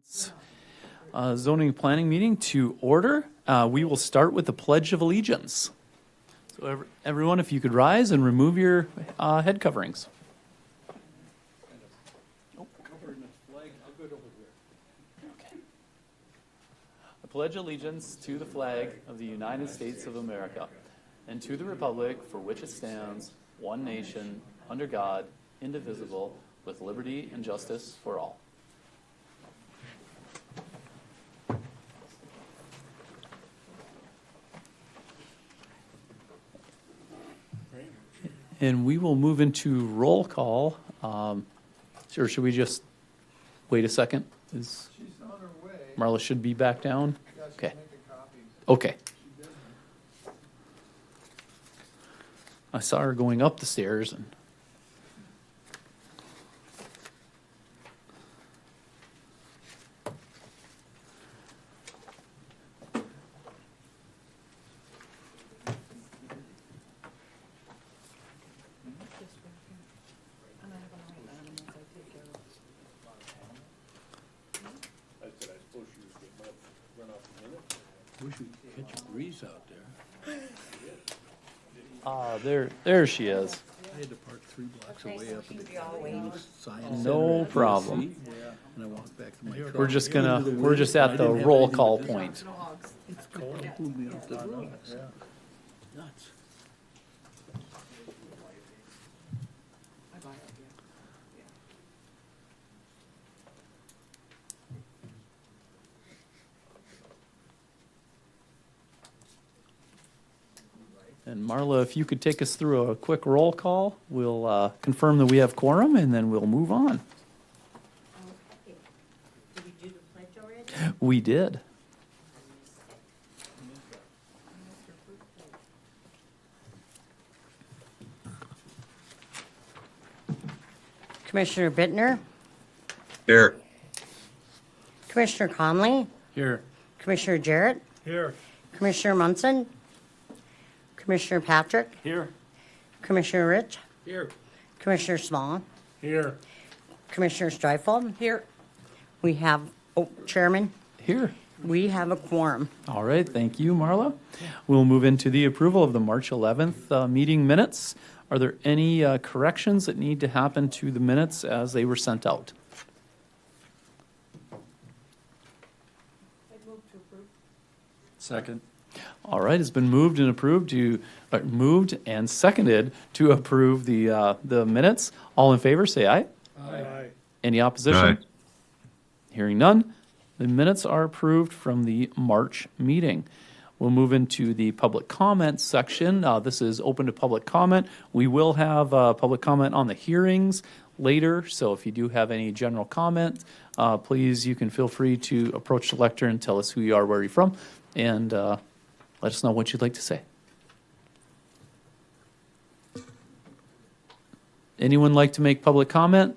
Zoning and planning meeting to order. We will start with the Pledge of Allegiance. So everyone, if you could rise and remove your head coverings. I pledge allegiance to the flag of the United States of America and to the republic for which it stands, one nation, under God, indivisible, with liberty and justice for all. And we will move into roll call. Or should we just wait a second? She's on her way. Marla should be back down? Yeah, she's Okay. making copies. Okay. I saw her going up the stairs and. Wish we could catch a breeze out there. There she is. I had to park 3 blocks away up in the science No center. problem. And I walked back to my truck. We're just at the roll call point. It's cold. It pulled me off the road. Nuts. And Marla, if you could take us through a quick roll call, we'll confirm that we have quorum, and then we'll move on. Okay. Did we do the pledge already? We did. Commissioner Bittner, Here. Commissioner Conley, Here. Commissioner Jarrett, Here. Commissioner Munson, Commissioner Patrick, Here. Commissioner Rich, Here. Commissioner Small, Here. Commissioner Streifeld. Here. We have, Chairman, Here. we have a quorum. All right, thank you, Marla. We'll move into the approval of the March 11th meeting minutes. Are there any corrections that need to happen to the minutes as they were sent out? Second. All right, it's been moved and approved moved and seconded to approve the minutes. All in favor, say aye. Aye. Any opposition? Aye. Hearing none, the minutes are approved from the March meeting. We'll move into the public comment section. This is open to public comment. We will have public comment on the hearings later, so if you do have any general comment, please, you can feel free to approach the lectern and tell us who you are, where you're from, and let us know what you'd like to say. Anyone like to make public comment?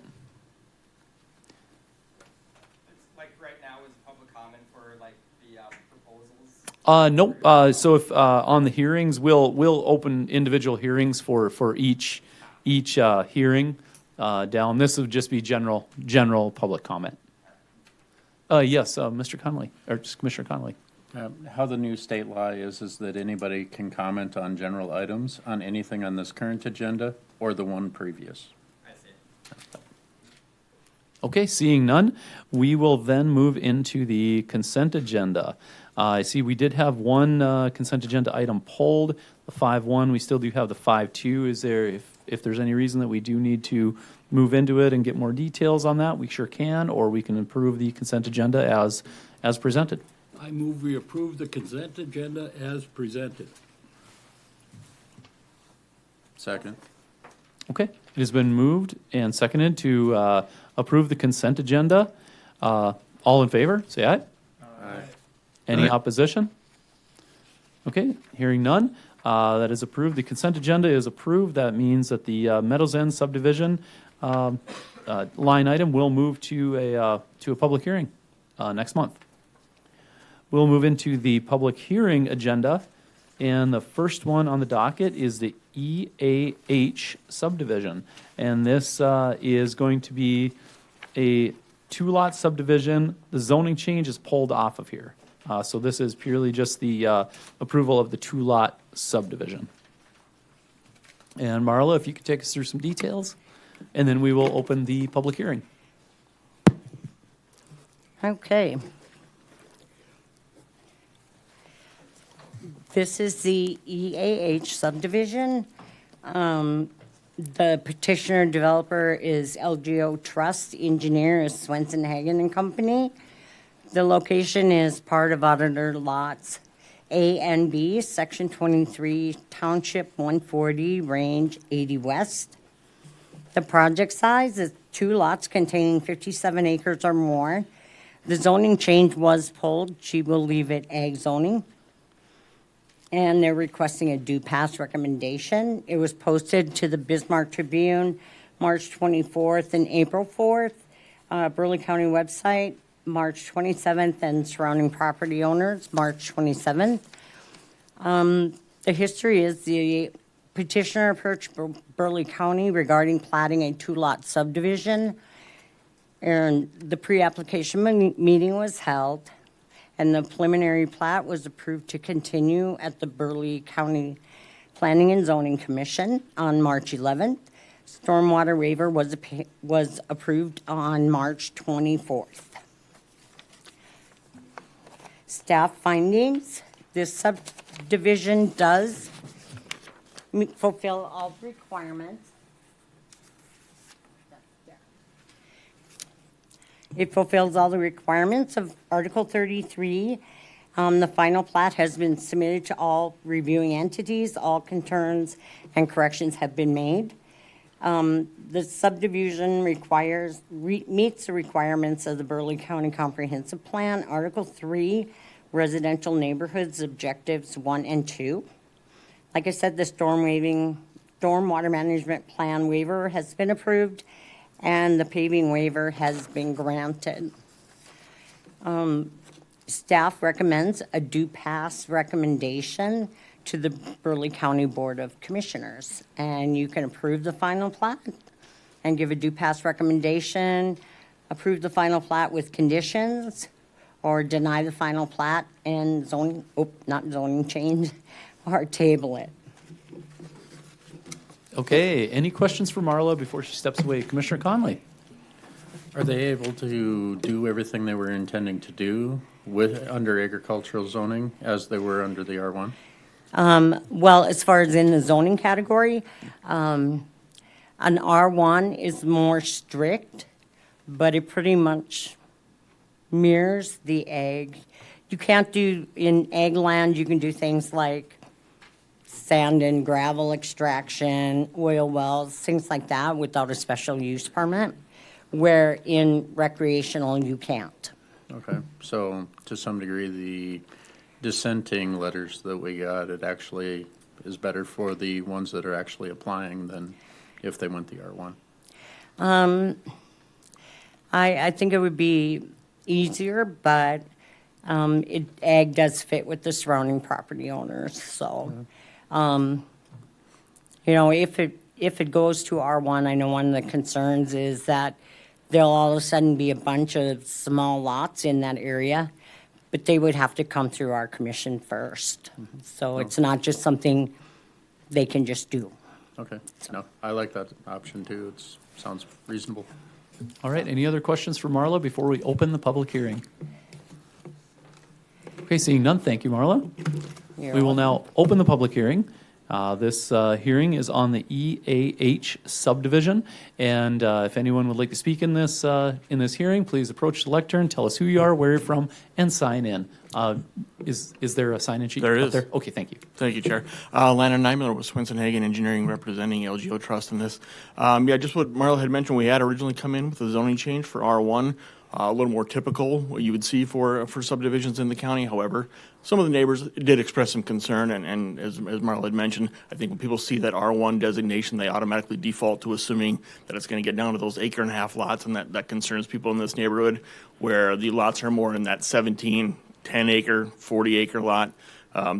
Like right now is public comment for like the proposals? Nope. So if on the hearings, we'll open individual hearings for each hearing down. This would just be general public comment. Yes, Mr. Conley, or just Commissioner Conley. How the new state law is that anybody can comment on general items on anything on this current agenda or the one previous. I see. Okay, seeing none, we will then move into the consent agenda. I see we did have one consent agenda item pulled, the 5-1. We still do have the 5-2. Is there, if there's any reason that we do need to move into it and get more details on that, we sure can, or we can approve the consent agenda as presented. I move we approve the consent agenda as presented. Second. Okay, it has been moved and seconded to approve the consent agenda. All in favor, say aye. Aye. Any Aye. opposition? Okay, hearing none, that is approved. The consent agenda is approved. That means that the Meadows End subdivision line item will move to a public hearing next month. We'll move into the public hearing agenda, and the first one on the docket is the EAH subdivision. And this is going to be a two-lot subdivision. The zoning change is pulled off of here. So this is purely just the approval of the two-lot subdivision. And Marla, if you could take us through some details, and then we will open the public hearing. Okay. This is the EAH subdivision. The petitioner developer is LGO Trust, engineer is Swenson Hagen and Company. The location is part of Auditor Lots A and B, Section 23, Township 140, Range 80 West. The project size is 2 lots containing 57 acres or more. The zoning change was pulled. She will leave it ag zoning. And they're requesting a due pass recommendation. It was posted to the Bismarck Tribune, March 24th and April 4th. Burleigh County website, March 27th, and surrounding property owners, March 27th. The history is the petitioner approached Burleigh County regarding platting a 2-lot subdivision. And the pre-application meeting was held, and the preliminary plat was approved to continue at the Burleigh County Planning and Zoning Commission on March 11th. Stormwater waiver was approved on March 24th. Staff findings: this subdivision does fulfill all requirements. It fulfills all the requirements of Article 33. The final plat has been submitted to all reviewing entities. All concerns and corrections have been made. The subdivision meets the requirements of the Burleigh County Comprehensive Plan, Article 3, Residential Neighborhoods Objectives 1 and 2. Like I said, the stormwater management plan waiver has been approved, and the paving waiver has been granted. Staff recommends a due pass recommendation to the Burleigh County Board of Commissioners. And you can approve the final plat and give a due pass recommendation, approve the final plat with conditions, or deny the final plat and not zoning change, or table it. Okay, any questions for Marla before she steps away? Commissioner Conley? Are they able to do everything they were intending to do under agricultural zoning as they were under the R1? Well, as far as in the zoning category, an R1 is more strict, but it pretty much mirrors the ag. You can't do, in ag land, you can do things like sand and gravel extraction, oil wells, things like that without a special use permit, where in recreational you can't. Okay, so to some degree, the dissenting letters that we got, it actually is better for the ones that are actually applying than if they went the R1. I think it would be easier, but ag does fit with the surrounding property owners, so. If it goes to R1, I know one of the concerns is that there'll all of a sudden be a bunch of small lots in that area, but they would have to come through our commission first. So it's not just something they can just do. Okay, no, I like that option too. Sounds reasonable. All right, any other questions for Marla before we open the public hearing? Okay, seeing none, thank you, Marla. We will now open the public hearing. This hearing is on the EAH subdivision, and if anyone would like to speak in this hearing, please approach the lectern, tell us who you are, where you're from, and sign in. Is there a sign-in sheet? There up is. there? Okay, thank you. Thank you, Chair. Landon Neimiller with Swenson Hagen Engineering, representing LGO Trust in this. Just what Marla had mentioned, we had originally come in with a zoning change for R1, a little more typical, what you would see for subdivisions in the county. However, some of the neighbors did express some concern, and as Marla had mentioned, I think when people see that R1 designation, they automatically default to assuming that it's going to get down to those 1.5 acre lots, and that concerns people in this neighborhood, where the lots are more in that 17, 10 acre, 40 acre lot.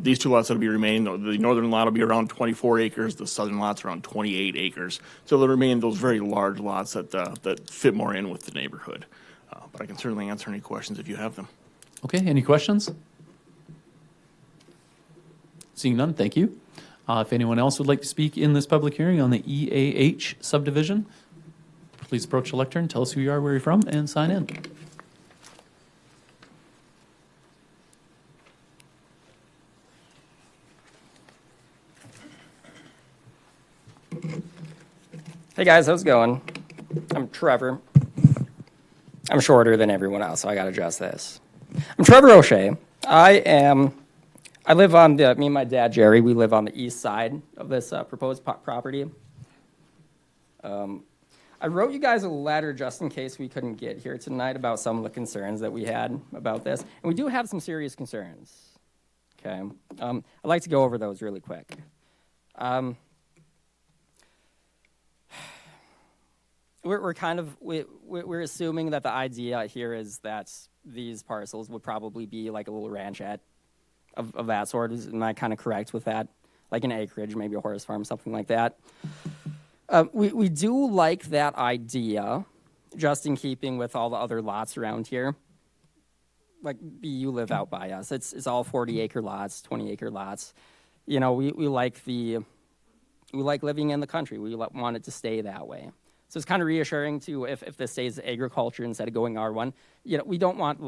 These two lots that'll be remaining, the northern lot will be around 24 acres, the southern lot's around 28 acres. So they'll remain those very large lots that fit more in with the neighborhood. But I can certainly answer any questions if you have them. Okay, any questions? Seeing none, thank you. If anyone else would like to speak in this public hearing on the EAH subdivision, please approach the lectern, tell us who you are, where you're from, and sign in. Hey guys, how's it going? I'm Trevor. I'm shorter than everyone else, so I gotta adjust this. I'm Trevor O'Shea. I live on me and my dad, Jerry, we live on the east side of this proposed property. I wrote you guys a letter just in case we couldn't get here tonight about some of the concerns that we had about this. And we do have some serious concerns, okay? I'd like to go over those really quick. We're assuming that the idea here is that these parcels would probably be like a little ranchette of that sort. Am I kind of correct with that? Like an acreage, maybe a horse farm, something like that. We do like that idea, just in keeping with all the other lots around here. Like you live out by us. It's all 40-acre lots, 20-acre lots. You know, we like living in the country. We want it to stay that way. So it's kind of reassuring to if this stays agriculture instead of going R1. You know, we don't want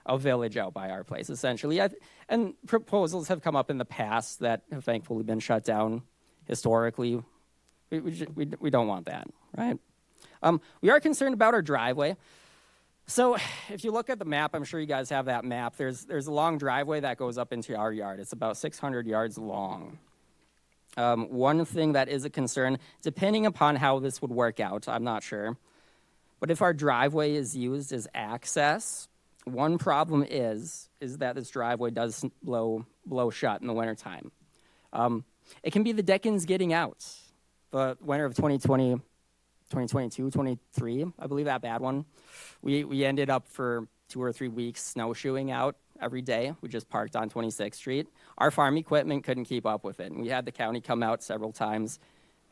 a village out by our place, essentially. And proposals have come up in the past that have thankfully been shut down historically. We don't want that, right? We are concerned about our driveway. So if you look at the map, I'm sure you guys have that map. There's a long driveway that goes up into our yard. It's about 600 yards long. One thing that is a concern, depending upon how this would work out, I'm not sure. But if our driveway is used as access, one problem is that this driveway does blow shut in the wintertime. It can be the Deckens getting out. The winter of 2020, 2022, 23, I believe that bad one. We ended up for 2 or 3 weeks snowshoeing out every day. We just parked on 26th Street. Our farm equipment couldn't keep up with it. And we had the county come out several times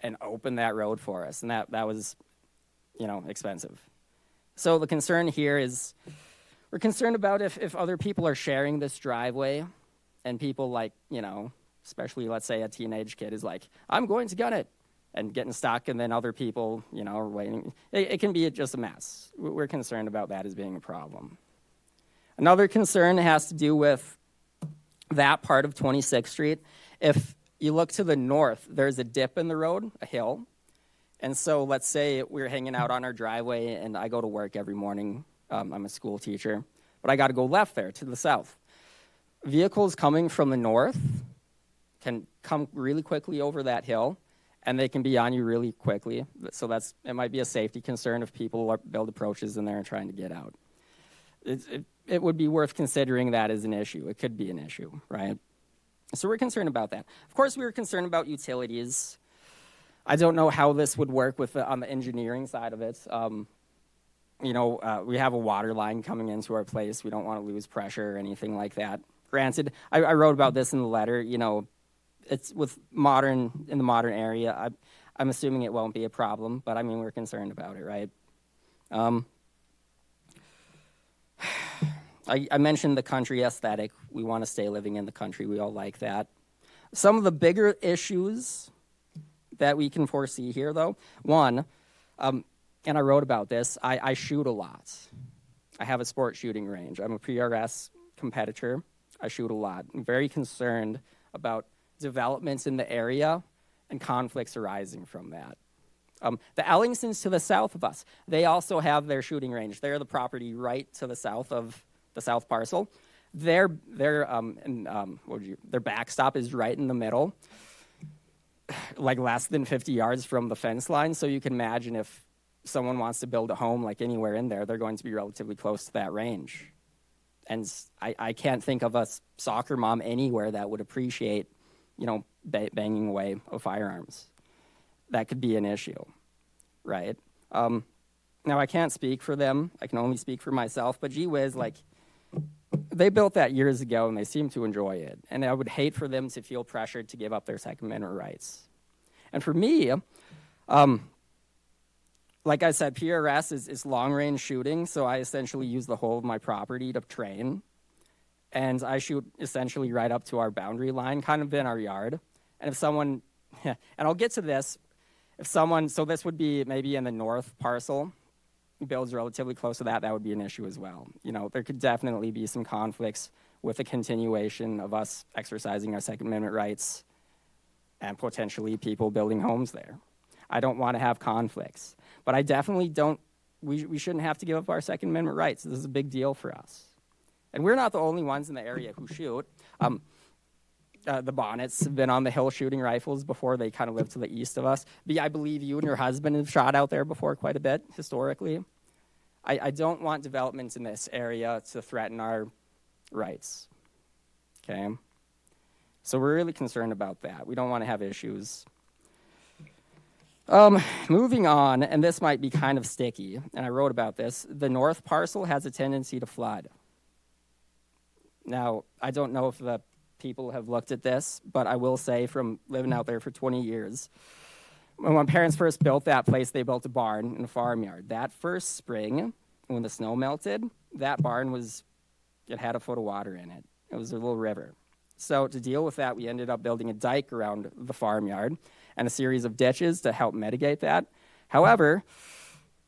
and open that road for us. And that was, expensive. So the concern here is we're concerned about if other people are sharing this driveway and people especially let's say a teenage kid is like, I'm going to gun it and getting stuck, and then other people, are waiting. It can be just a mess. We're concerned about that as being a problem. Another concern has to do with that part of 26th Street. If you look to the north, there's a dip in the road, a hill. And so let's say we're hanging out on our driveway, and I go to work every morning. I'm a school teacher, but I got to go left there to the south. Vehicles coming from the north can come really quickly over that hill, and they can be on you really quickly. So it might be a safety concern if people build approaches in there and trying to get out. It would be worth considering that as an issue. It could be an issue, right? So we're concerned about that. Of course, we were concerned about utilities. I don't know how this would work on the engineering side of it. We have a water line coming into our place. We don't want to lose pressure or anything like that. Granted, I wrote about this in the letter. It's in the modern area. I'm assuming it won't be a problem, but we're concerned about it, right? I mentioned the country aesthetic. We want to stay living in the country. We all like that. Some of the bigger issues that we can foresee here, though, one, and I wrote about this, I shoot a lot. I have a sport shooting range. I'm a PRS competitor. I shoot a lot. I'm very concerned about developments in the area and conflicts arising from that. The Ellingsons to the south of us, they also have their shooting range. They're the property right to the south of the south parcel. Their backstop is right in the middle, like less than 50 yards from the fence line. So you can imagine if someone wants to build a home like anywhere in there, they're going to be relatively close to that range. And I can't think of a soccer mom anywhere that would appreciate, banging away of firearms. That could be an issue, right? Now, I can't speak for them. I can only speak for myself. But gee whiz, they built that years ago, and they seem to enjoy it. And I would hate for them to feel pressured to give up their Second Amendment rights. And for me, like I said, PRS is long-range shooting, so I essentially use the whole of my property to train. And I shoot essentially right up to our boundary line, kind of in our yard. And if someone, and I'll get to this, if someone, so this would be maybe in the north parcel, builds relatively close to that, that would be an issue as well. You know, there could definitely be some conflicts with the continuation of us exercising our Second Amendment rights and potentially people building homes there. I don't want to have conflicts, but I definitely don't, we shouldn't have to give up our Second Amendment rights. This is a big deal for us. And we're not the only ones in the area who shoot. The Bonnets have been on the hill shooting rifles before. They kind of live to the east of us. I believe you and your husband have shot out there before quite a bit, historically. I don't want developments in this area to threaten our rights, okay? So we're really concerned about that. We don't want to have issues. Moving on, and this might be kind of sticky, and I wrote about this. The north parcel has a tendency to flood. Now, I don't know if the people have looked at this, but I will say from living out there for 20 years, when my parents first built that place, they built a barn and a farmyard. That first spring, when the snow melted, that barn it had a foot of water in it. It was a little river. So to deal with that, we ended up building a dike around the farmyard and a series of ditches to help mitigate that. However,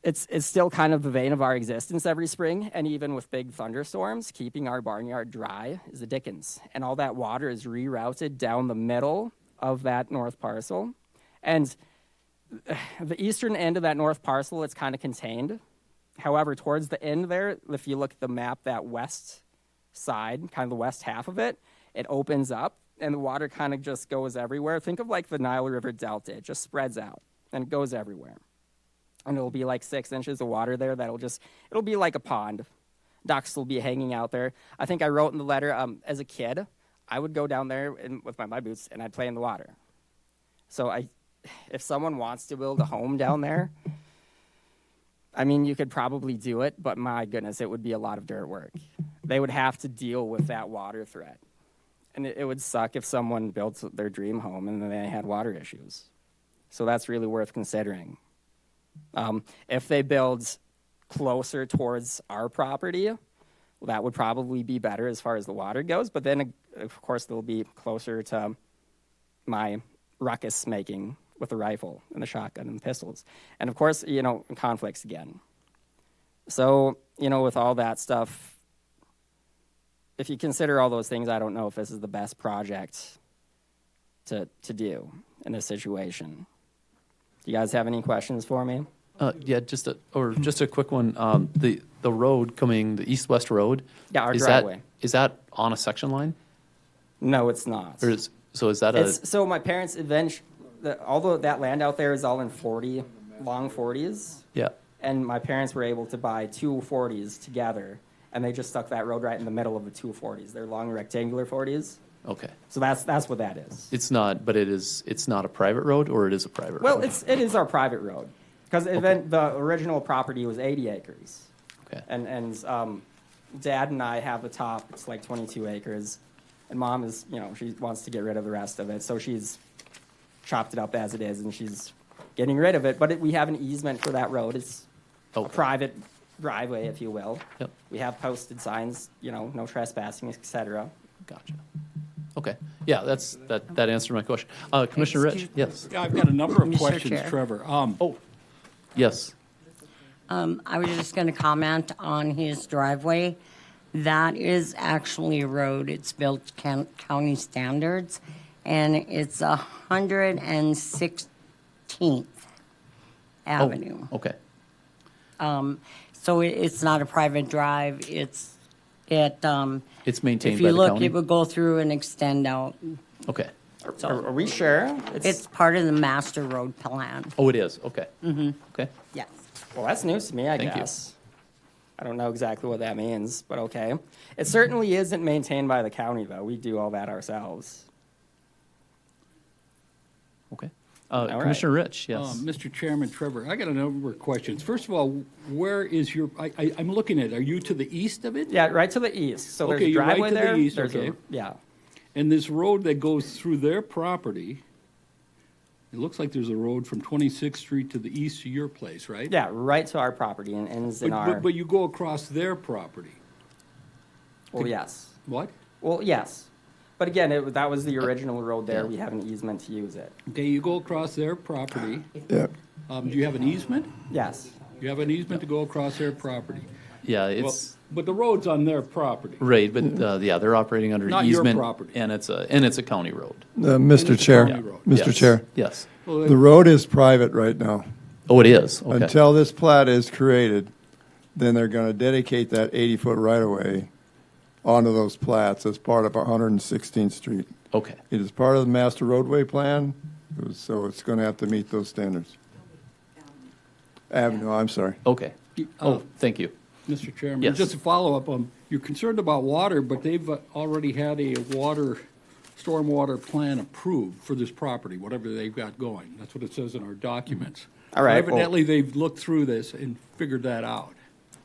it's still kind of the vein of our existence every spring, and even with big thunderstorms, keeping our barnyard dry is the dickens. And all that water is rerouted down the middle of that north parcel. And the eastern end of that north parcel, it's kind of contained. However, towards the end there, if you look at the map, that west side, kind of the west half of it, it opens up, and the water kind of just goes everywhere. Think of like the Nile River Delta. It just spreads out, and it goes everywhere. And it'll be like 6 inches of water there it'll be like a pond. Ducks will be hanging out there. I think I wrote in the letter, as a kid, I would go down there with my mud boots and I'd play in the water. So if someone wants to build a home down there, I mean, you could probably do it, but my goodness, it would be a lot of dirt work. They would have to deal with that water threat. And it would suck if someone built their dream home and then they had water issues. So that's really worth considering. If they build closer towards our property, well, that would probably be better as far as the water goes. But then, of course, they'll be closer to my ruckus making with the rifle and the shotgun and the pistols. And, of course, conflicts again. So, with all that stuff, if you consider all those things, I don't know if this is the best project to do in this situation. Do you guys have any questions for me? Yeah, just a quick one. The road coming, the east-west road. Yeah, our is driveway. Is that on a section line? No, it's not. Is that So my parents although that land out there is all in long 40s. Yeah. And my parents were able to buy two 40s together, and they just stuck that road right in the middle of the two 40s. They're long rectangular 40s. Okay. So that's what that is. It's not a private road, or it is a private road? Well, it is our private road, because the original property was 80 acres. Okay. And Dad and I have the top. It's like 22 acres, and Mom is she wants to get rid of the rest of it, so she's chopped it up as it is, and she's getting rid of it. But we have an easement for that road. It's a private driveway, if you will. Yep. We have posted signs, no trespassing, etc. Gotcha. Okay. Yeah, that answered my question. Commissioner Rich, yes. Yeah, I've got a number of Mr. questions, Chair. Trevor. Yes. I was just going to comment on his driveway. That is actually a road. It's built county standards, and it's 116th Avenue. Okay. So it's not a private drive. It's maintained if by you the look, county? it would go through and extend out. Okay. Are we sure? It's part of the master road plan. Oh, it is. Okay. Mm-hmm. Okay. Yes. Well, that's news to me, I Thank you. guess. I don't know exactly what that means, but okay. It certainly isn't maintained by the county, though. We do all that ourselves. Okay. right. Commissioner Rich, yes. Mr. Chairman, Trevor, I got a number of questions. First of all, where is your, I'm looking at it. Are you to the east of it? Yeah, right to the east. So Okay, there's a you're right driveway to the there. east, There's okay. yeah. And this road that goes through their property, It looks like there's a road from 26th Street to the east of your place, right? Yeah, right to our property and ends in But, our. but you go across their property. Well, yes. What? Well, yes. But again, that was the original road there. We have an easement to use it. Okay, you go across their property. Yeah. Do you have an easement? Yes. You have an easement to go across their property. Yeah, Well, it's, but the road's on their property. right, but, yeah, they're operating under Not your easement. property. And it's a county road. Mr. Chair, county road. Mr. Yes, Chair, Yes. Well, the road is private right now. Oh, it is, okay. Until this plat is created, then they're gonna dedicate that 80-foot right-of-way onto those plats as part of 116th Street. Okay, It is part of the master roadway plan, so it's gonna have to meet those standards. Avenue, I'm sorry. okay. Oh, thank you. Mr. Chairman, Yes. just to follow up, you're concerned about water, but they've already had a stormwater plan approved for this property, whatever they've got going. That's what it says in our documents. All right, So evidently, they've looked through this and figured that out,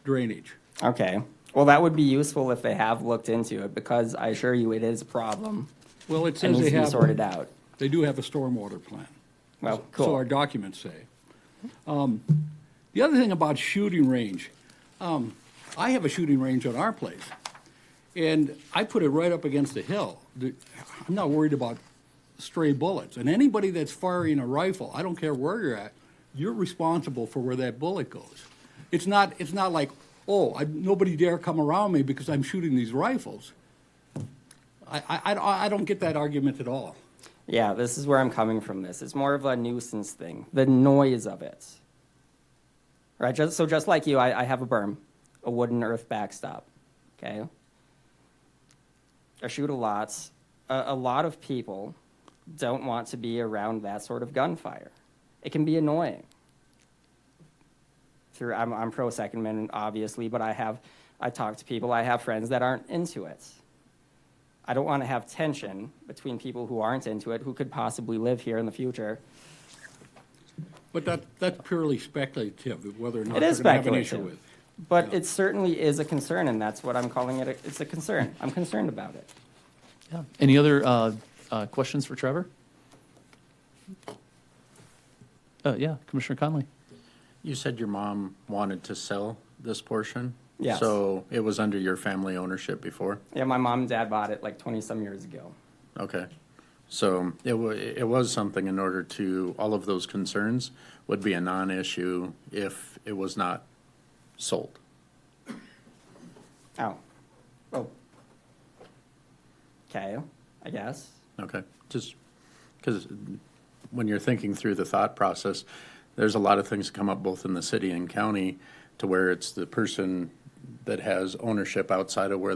drainage. Okay. Well, that would be useful if they have looked into it, because I assure you it is a problem Well, it and says needs they to be have, sorted out. they do have a stormwater plan. Well, So our cool. documents say. The other thing about shooting range, I have a shooting range on our place, and I put it right up against the hill. I'm not worried about stray bullets. And anybody that's firing a rifle, I don't care where you're at, you're responsible for where that bullet goes. It's not like, nobody dare come around me because I'm shooting these rifles. I don't get that argument at all. Yeah, this is where I'm coming from this. It's more of a nuisance thing, the noise of it. Right, just like you, I have a berm, a wooden earth backstop, okay? I shoot a lot. A lot of people don't want to be around that sort of gunfire. It can be annoying. I'm pro Second Amendment, obviously, but I talk to people, I have friends that aren't into it. I don't want to have tension between people who aren't into it, who could possibly live here in the future. But that's purely speculative, whether or not It they're is going to have an issue speculative. with. But Yeah. it certainly is a concern, and that's what I'm calling it. It's a concern. I'm concerned about it. Yeah. Any other questions for Trevor? Yeah, Commissioner Conley. You said your mom wanted to sell this portion? Yes. So it was under your family ownership before? Yeah, my mom and dad bought it like 20-some years ago. Okay. So it was something in order to, all of those concerns would be a non-issue if it was not sold. Oh. Okay, I guess. Okay, just because when you're thinking through the thought process, there's a lot of things that come up both in the city and county to where it's the person that has ownership outside of where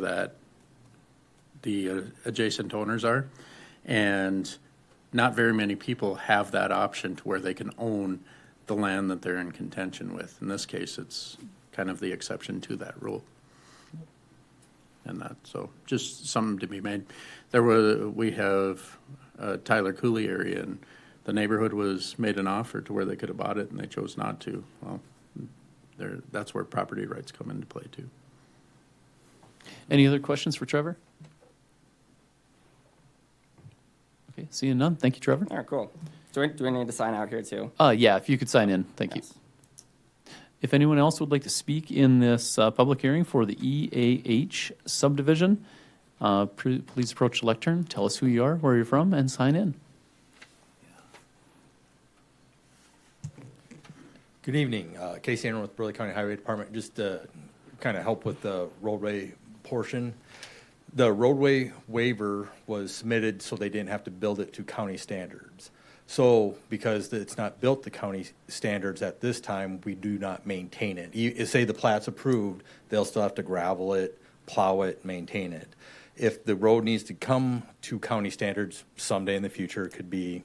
the adjacent owners are. And not very many people have that option to where they can own the land that they're in contention with. In this case, it's kind of the exception to that rule. And that, so just something to be made. We have Tyler Cooley area, and the neighborhood was made an offer to where they could have bought it, and they chose not to. Well, that's where property rights come into play too. Any other questions for Trevor? Okay, seeing none. Thank you, Trevor. All right, cool. Do I need to sign out here too? Yeah, if you could sign in, thank you. Yes. If anyone else would like to speak in this public hearing for the EAH subdivision, please approach the lectern, tell us who you are, where you're from, and sign in. Good evening, Casey Anderson with Burleigh County Highway Department. Just to kind of help with the roadway portion. The roadway waiver was submitted so they didn't have to build it to county standards. So because it's not built to county standards at this time, we do not maintain it. Say the plat's approved, they'll still have to gravel it, plow it, maintain it. If the road needs to come to county standards someday in the future, it could be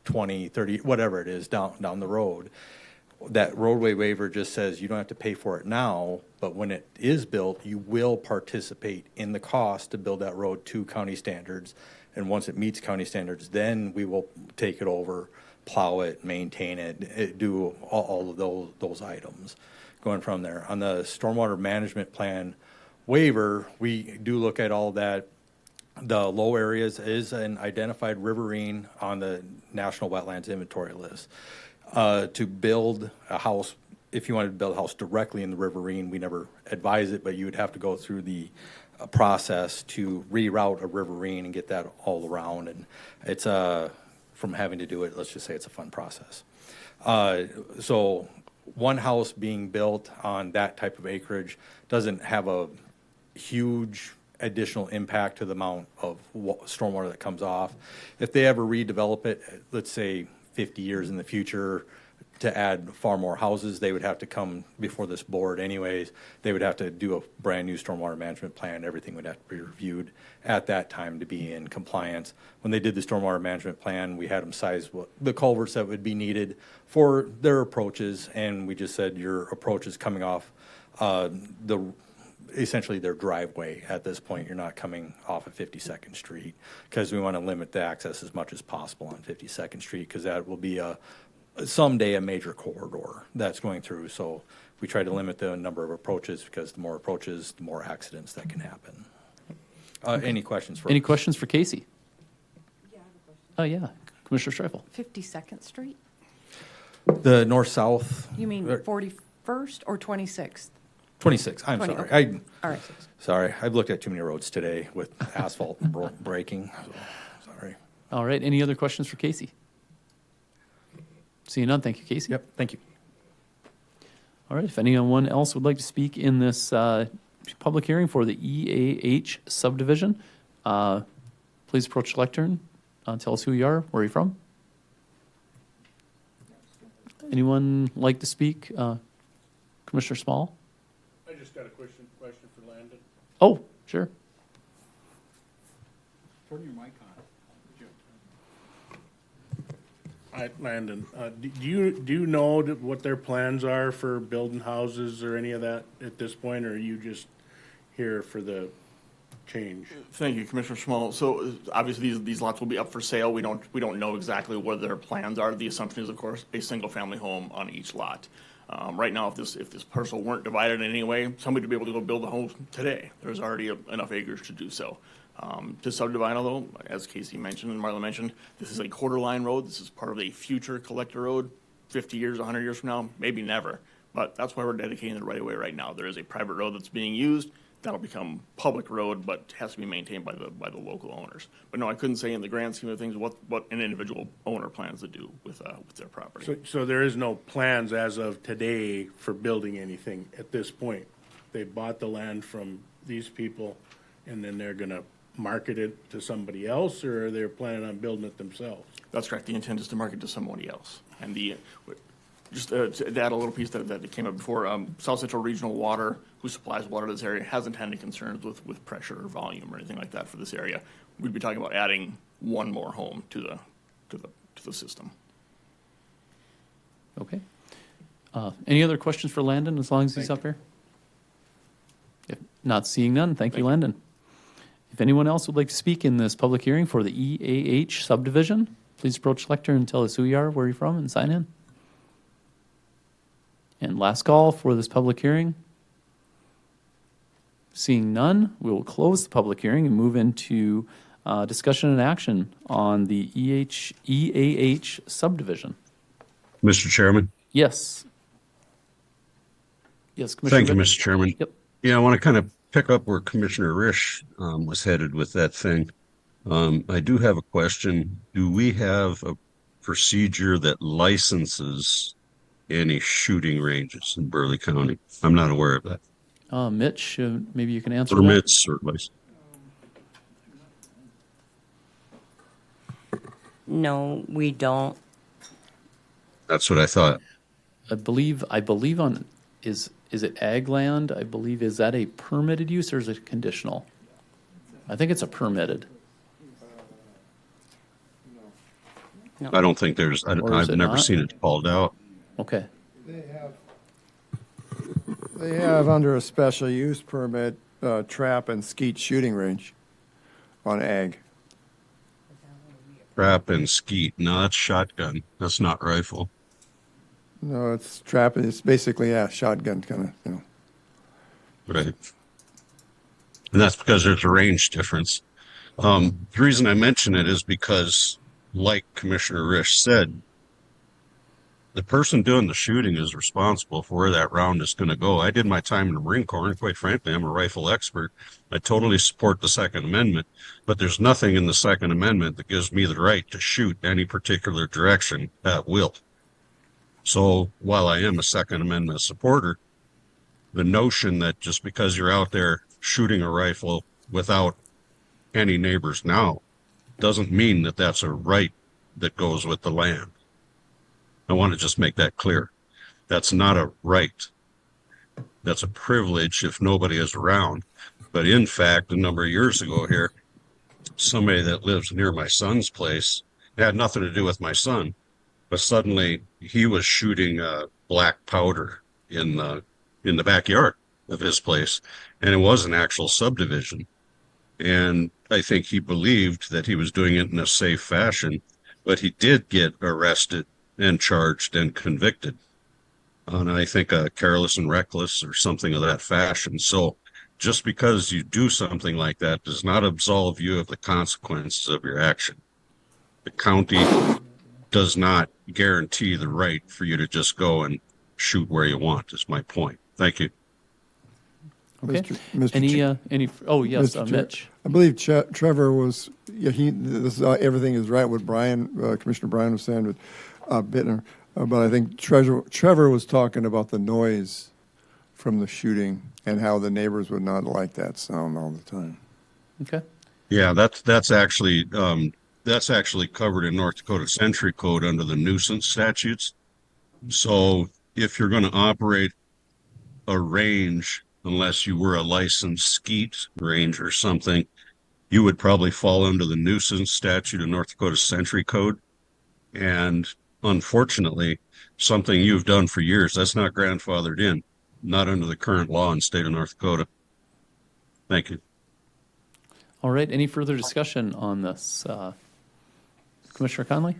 20, 30, whatever it is down the road. That roadway waiver just says you don't have to pay for it now, but when it is built, you will participate in the cost to build that road to county standards. And once it meets county standards, then we will take it over, plow it, maintain it, do all of those items going from there. On the stormwater management plan waiver, we do look at all that. The low areas is an identified riverine on the National Wetlands Inventory list. To build a house, if you wanted to build a house directly in the riverine, we never advise it, but you would have to go through the process to reroute a riverine and get that all around. And it's from having to do it, let's just say it's a fun process. So one house being built on that type of acreage doesn't have a huge additional impact to the amount of stormwater that comes off. If they ever redevelop it, let's say 50 years in the future, to add far more houses, they would have to come before this board anyways. They would have to do a brand-new stormwater management plan. Everything would have to be reviewed at that time to be in compliance. When they did the stormwater management plan, we had them size the culverts that would be needed for their approaches, and we just said your approach is coming off essentially their driveway at this point. You're not coming off of 52nd Street, because we want to limit the access as much as possible on 52nd Street, because that will be someday a major corridor that's going through. So we try to limit the number of approaches, because the more approaches, the more accidents that can happen. Any questions for Any questions for Casey? Oh, yeah. Commissioner Streifel. 52nd Street? the north-south? You mean 41st or 26th? 26, I'm 20, sorry. okay. All right. Sorry, I've looked at too many roads today with asphalt breaking, so, sorry. All right, any other questions for Casey? Seeing none, thank you, Casey. Yep, thank you. All right, if anyone else would like to speak in this public hearing for the EAH subdivision, please approach the lectern. Tell us who you are, where you're from. Anyone like to speak? Commissioner Small? I just got a question for Landon. Oh, sure. Turn your mic on. Landon, do you know what their plans are for building houses or any of that at this point, or are you just here for the change? Thank you, Commissioner Schmall. So obviously these lots will be up for sale. We don't know exactly what their plans are. The assumption is, of course, a single family home on each lot. Right now, if this parcel weren't divided in any way, somebody would be able to go build a home today. There's already enough acres to do so. To subdivide, although, as Casey mentioned and Marla mentioned, this is a quarter line road. This is part of a future collector road, 50 years, 100 years from now, maybe never. But that's why we're dedicating the right of way right now. There is a private road that's being used. That'll become public road, but has to be maintained by the local owners. But no, I couldn't say in the grand scheme of things what an individual owner plans to do with their property. So there is no plans as of today for building anything at this point? They bought the land from these people, and then they're gonna market it to somebody else, or they're planning on building it themselves? That's correct. The intent is to market to somebody else. And just to add a little piece that came up before, South Central Regional Water, who supplies water to this area, hasn't had any concerns with pressure or volume or anything like that for this area. We'd be talking about adding one more home to the system. Okay. Any other questions for Landon, as long as he's up here? If not seeing none, thank you, Landon. If anyone else would like to speak in this public hearing for the EAH subdivision, please approach the lectern and tell us who you are, where you're from, and sign in. And last call for this public hearing. Seeing none, we will close the public hearing and move into discussion and action on the EAH subdivision. Mr. Chairman? Yes. Yes, Commissioner. Thank you, Rick. Mr. Chairman. Yep. Yeah, I want to kind of pick up where Commissioner Risch was headed with that thing. I do have a question. Do we have a procedure that licenses any shooting ranges in Burleigh County? I'm not aware of that. Mitch, maybe you can answer that. Permits or license? No, we don't. That's what I thought. I believe on, is it ag land? I believe, is that a permitted use or is it conditional? I think it's a permitted. No. I don't think there's, Or is I've it never not? seen it called out. Okay. They have under a special use permit, trap and skeet shooting range on ag. Trap and skeet. No, that's shotgun. That's not rifle. No, it's trap. It's basically, yeah, shotgun kind of, Right. And that's because there's a range difference. The reason I mention it is because, like Commissioner Risch said, the person doing the shooting is responsible for where that round is going to go. I did my time in the Marine Corps, and quite frankly, I'm a rifle expert. I totally support the Second Amendment, but there's nothing in the Second Amendment that gives me the right to shoot any particular direction at will. So while I am a Second Amendment supporter, the notion that just because you're out there shooting a rifle without any neighbors now doesn't mean that that's a right that goes with the land. I want to just make that clear. That's not a right. That's a privilege if nobody is around. But in fact, a number of years ago here, somebody that lives near my son's place, it had nothing to do with my son, but suddenly he was shooting black powder in the backyard of his place, and it was an actual subdivision. And I think he believed that he was doing it in a safe fashion, but he did get arrested and charged and convicted on, I think, careless and reckless or something of that fashion. So just because you do something like that does not absolve you of the consequences of your action. The county does not guarantee the right for you to just go and shoot where you want, is my point. Thank you. Okay. Mr. Any, oh, yes, Mr. Chair, Mitch. I believe Trevor was, yeah, everything is right what Brian, Commissioner Brian was saying with Bittner. But I think Trevor was talking about the noise from the shooting and how the neighbors would not like that sound all the time. Okay. Yeah, that's actually covered in North Dakota Century Code under the nuisance statutes. So if you're going to operate a range, unless you were a licensed skeet range or something, you would probably fall under the nuisance statute of North Dakota Century Code. And unfortunately, something you've done for years, that's not grandfathered in, not under the current law in the state of North Dakota. Thank you. All right. Any further discussion on this? Commissioner Conley?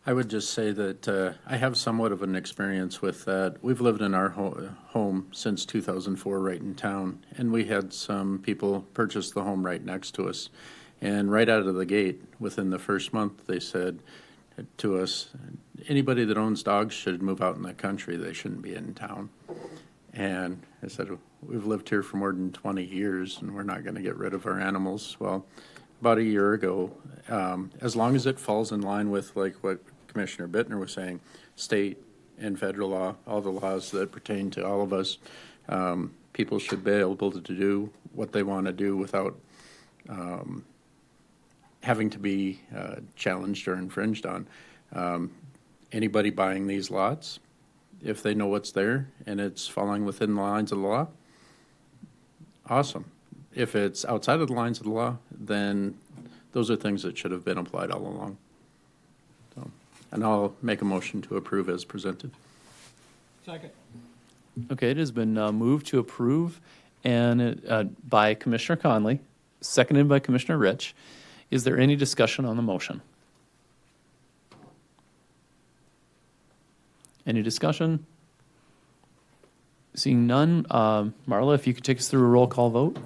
I would just say that I have somewhat of an experience with that. We've lived in our home since 2004 right in town, and we had some people purchase the home right next to us. And right out of the gate, within the first month, they said to us, anybody that owns dogs should move out in the country. They shouldn't be in town. And I said, we've lived here for more than 20 years, and we're not going to get rid of our animals. Well, about a year ago, as long as it falls in line with like what Commissioner Bittner was saying, state and federal law, all the laws that pertain to all of us, people should be able to do what they want to do without having to be challenged or infringed on. Anybody buying these lots, if they know what's there and it's falling within the lines of the law, awesome. If it's outside of the lines of the law, then those are things that should have been applied all along. So, and I'll make a motion to approve as presented. Second. Okay, it has been moved to approve and by Commissioner Conley, seconded by Commissioner Rich. Is there any discussion on the motion? Any discussion? Seeing none, Marla, if you could take us through a roll call vote.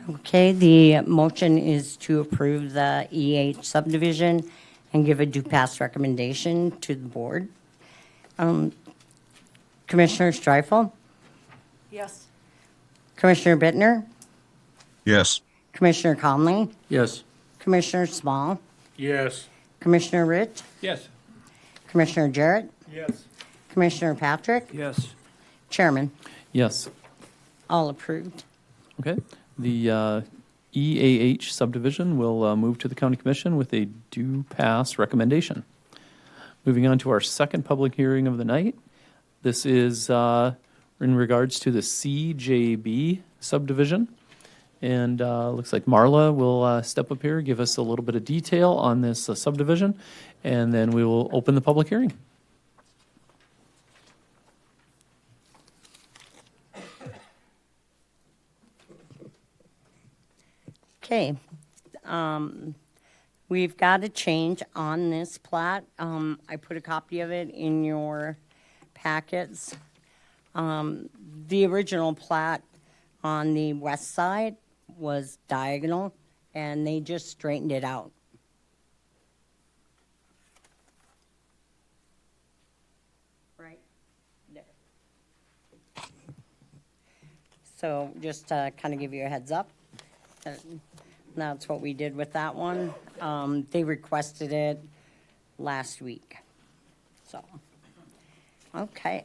Okay, the motion is to approve the EH subdivision and give a due pass recommendation to the board. Commissioner Streifel, Yes. Commissioner Bittner, Yes. Commissioner Conley, Yes. Commissioner Small, Yes. Commissioner Rich, Yes. Commissioner Jarrett, Yes. Commissioner Patrick, Yes. Chairman, Yes. all approved. Okay. The EAH subdivision will move to the county commission with a due pass recommendation. Moving on to our second public hearing of the night. This is in regards to the CJB subdivision. And looks like Marla will step up here, give us a little bit of detail on this subdivision, and then we will open the public hearing. Okay, we've got a change on this plat. I put a copy of it in your packets. The original plat on the west side was diagonal, and they just straightened it out. Right there. So just to kind of give you a heads up, that's what we did with that one. They requested it last week. So, okay.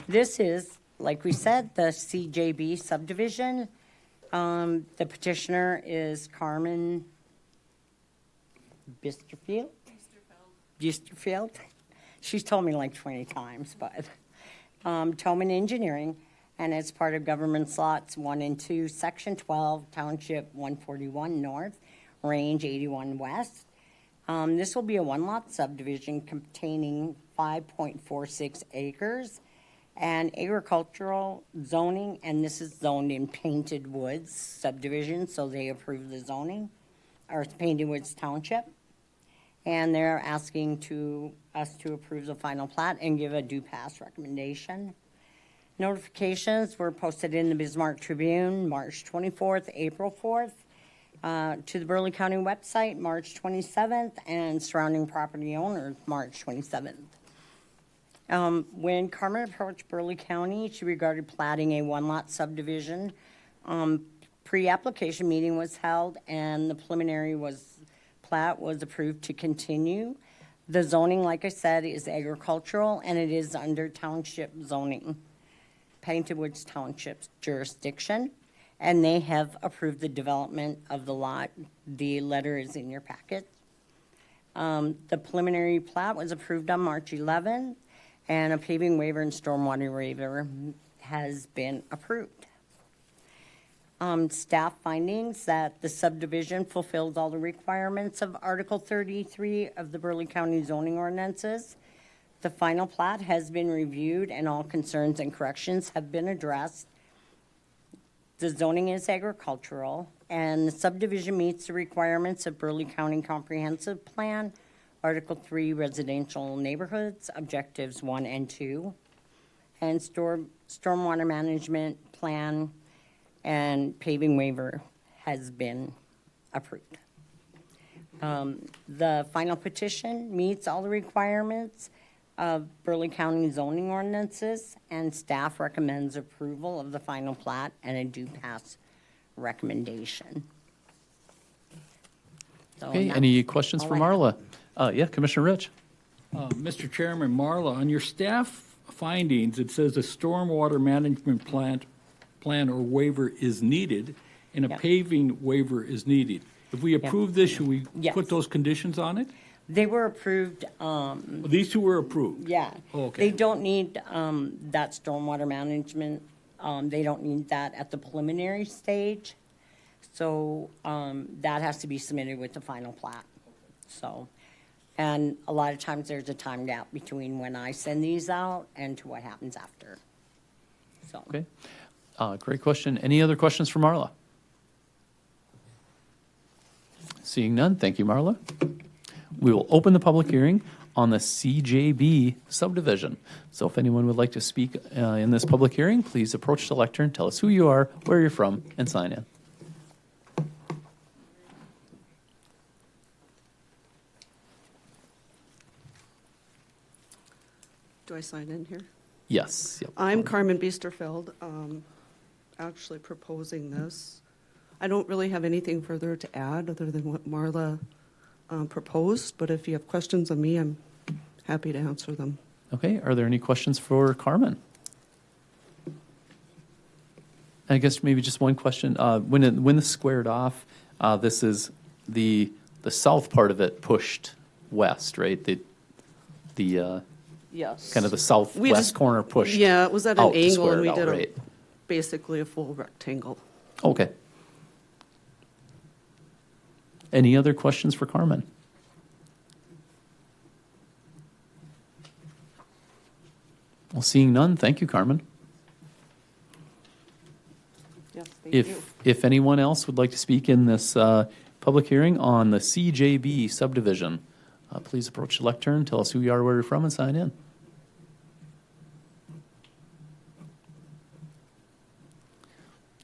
This is, like we said, the CJB subdivision. The petitioner is Carmen Bisterfield. Bisterfield. She's told me like 20 times, but Tolman Engineering, and it's part of government slots 1 and 2, Section 12, Township 141 North, Range 81 West. This will be a one-lot subdivision containing 5.46 acres and agricultural zoning, and this is zoned in Painted Woods subdivision, so they approve the zoning, or it's Painted Woods Township. And they're asking us to approve the final plat and give a due pass recommendation. Notifications were posted in the Bismarck Tribune, March 24th, April 4th, to the Burleigh County website, March 27th, and surrounding property owners, March 27th. When Carmen approached Burleigh County, she regarded platting a one-lot subdivision. Pre-application meeting was held, and the preliminary plat was approved to continue. The zoning, like I said, is agricultural, and it is under township zoning, Painted Woods Township's jurisdiction, and they have approved the development of the lot. The letter is in your packet. The preliminary plat was approved on March 11th, and a paving waiver and stormwater waiver has been approved. Staff findings that the subdivision fulfills all the requirements of Article 33 of the Burleigh County zoning ordinances. The final plat has been reviewed and all concerns and corrections have been addressed. The zoning is agricultural, and the subdivision meets the requirements of Burleigh County Comprehensive Plan, Article 3 Residential Neighborhoods, Objectives 1 and 2, and Stormwater Management Plan and paving waiver has been approved. The final petition meets all the requirements of Burleigh County zoning ordinances, and staff recommends approval of the final plat and a due pass recommendation. So Okay, now- any questions for all I have. Marla? Yeah, Commissioner Rich. Mr. Chairman, Marla, on your staff findings, it says a stormwater management plan or waiver is needed, and a Yep. paving waiver is needed. If we approve this, should we Yes. put those conditions on it? They were approved, These two were approved? yeah. Okay. They don't need that stormwater management, they don't need that at the preliminary stage. So that has to be submitted with the final plat. So, and a lot of times there's a time gap between when I send these out and to what happens after. So. Okay, great question. Any other questions for Marla? Seeing none, thank you, Marla. We will open the public hearing on the CJB subdivision. So if anyone would like to speak in this public hearing, please approach the lectern, tell us who you are, where you're from, and sign in. Do I sign in here? Yes. Yep. I'm Carmen Biesterfeld, actually proposing this. I don't really have anything further to add other than what Marla proposed, but if you have questions of me, I'm happy to answer them. Okay, are there any questions for Carmen? I guess maybe just one question. When it's squared off, this is the south part of it pushed west, right? The Yes. kind of the southwest corner pushed. Yeah, it was at an out to angle square and we it out, did right? basically a full rectangle. Okay. Any other questions for Carmen? Well, seeing none, thank you, Carmen. Yes, thank you. If anyone else would like to speak in this public hearing on the CJB subdivision, please approach the lectern, tell us who you are, where you're from, and sign in.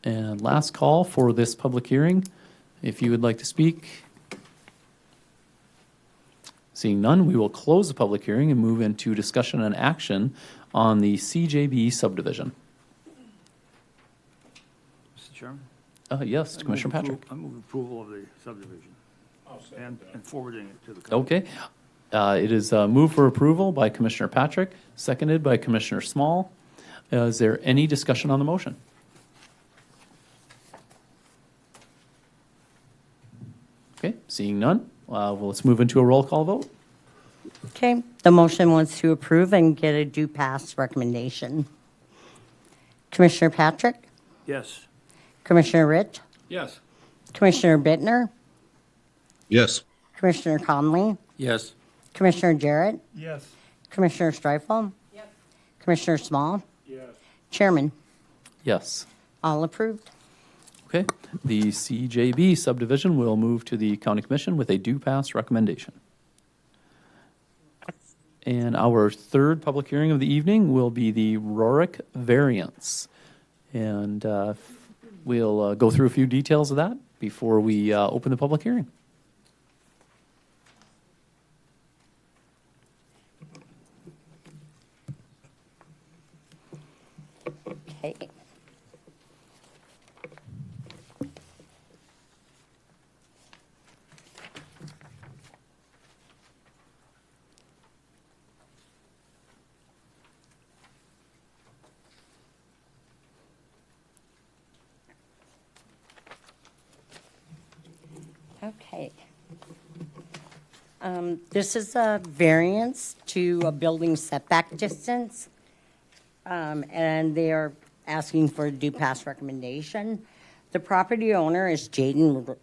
And last call for this public hearing If you would like to speak, seeing none, we will close the public hearing and move into discussion and action on the CJB subdivision. Mr. Chairman? Yes, Commissioner Patrick. I move approval of the subdivision and forwarding it to the. Okay. It is moved for approval by Commissioner Patrick, seconded by Commissioner Small. Is there any discussion on the motion? Okay, seeing none, well, let's move into a roll call vote. Okay, the motion was to approve and get a due pass recommendation. Commissioner Patrick, Yes. Commissioner Rich, Yes. Commissioner Bittner, Yes. Commissioner Conley, Yes. Commissioner Jarrett, Yes. Commissioner Streifel, Commissioner Small, Chairman, Yes. all approved. Okay, the CJB subdivision will move to the County Commission with a due pass recommendation. And our third public hearing of the evening will be the Rorick variance. And we'll go through a few details of that before we open the public hearing. Okay. Okay. This is a variance to a building setback distance, and they are asking for a due pass recommendation. The property owner is Jaden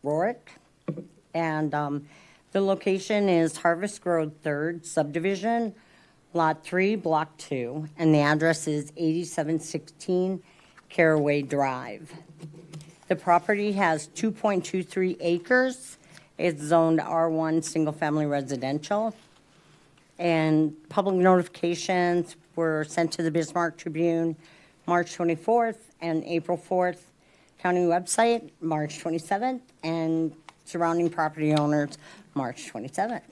Rorick, and the location is Harvest Road 3rd Subdivision, Lot 3, Block 2, and the address is 8716 Caraway Drive. The property has 2.23 acres. It's zoned R1 Single Family Residential. And public notifications were sent to the Bismarck Tribune March 24th and April 4th. County website, March 27th, and surrounding property owners, March 27th.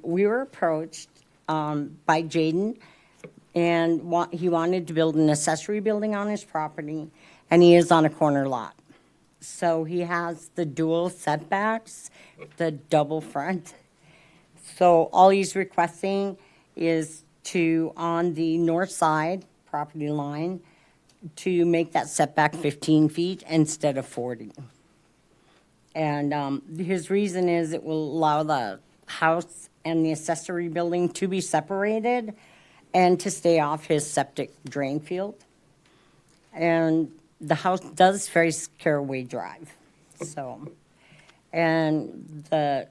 We were approached by Jaden, and he wanted to build an accessory building on his property, and he is on a corner lot. So he has the dual setbacks, the double front. So all he's requesting is to, on the north side property line, to make that setback 15 feet instead of 40. And his reason is it will allow the house and the accessory building to be separated and to stay off his septic drain field. And the house does face Caraway Drive, so. And the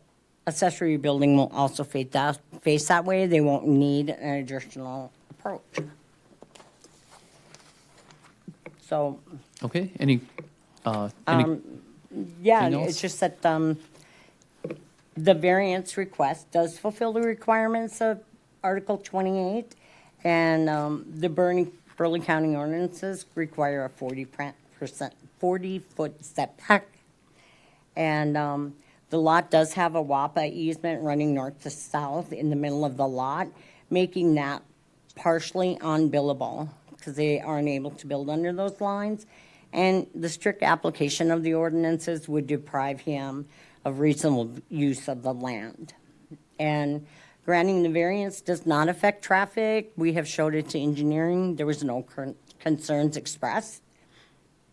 accessory building will also face that way. They won't need an additional approach. So, Okay, any yeah, anything else? it's just that the variance request does fulfill the requirements of Article 28, and the Burleigh County ordinances require a 40-foot setback. And the lot does have a WAPA easement running north to south in the middle of the lot, making that partially unbuildable because they aren't able to build under those lines. And the strict application of the ordinances would deprive him of reasonable use of the land. And granting the variance does not affect traffic. We have showed it to engineering. There was no concerns expressed.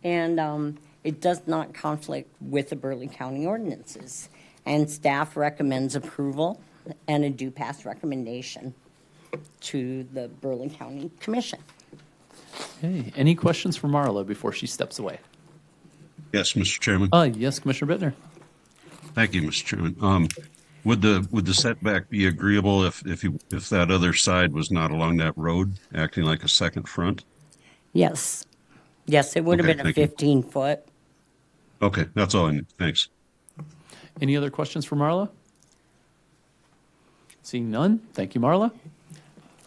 And it does not conflict with the Burleigh County ordinances. And staff recommends approval and a due pass recommendation to the Burleigh County Commission. Okay, any questions for Marla before she steps away? Yes, Mr. Chairman. Yes, Commissioner Bittner. Thank you, Mr. Chairman. Would the setback be agreeable if that other side was not along that road, acting like a second front? Yes. Yes, it would have Okay, been a thank you. 15-foot. Okay, that's all I need. Thanks. Any other questions for Marla? Seeing none, thank you, Marla.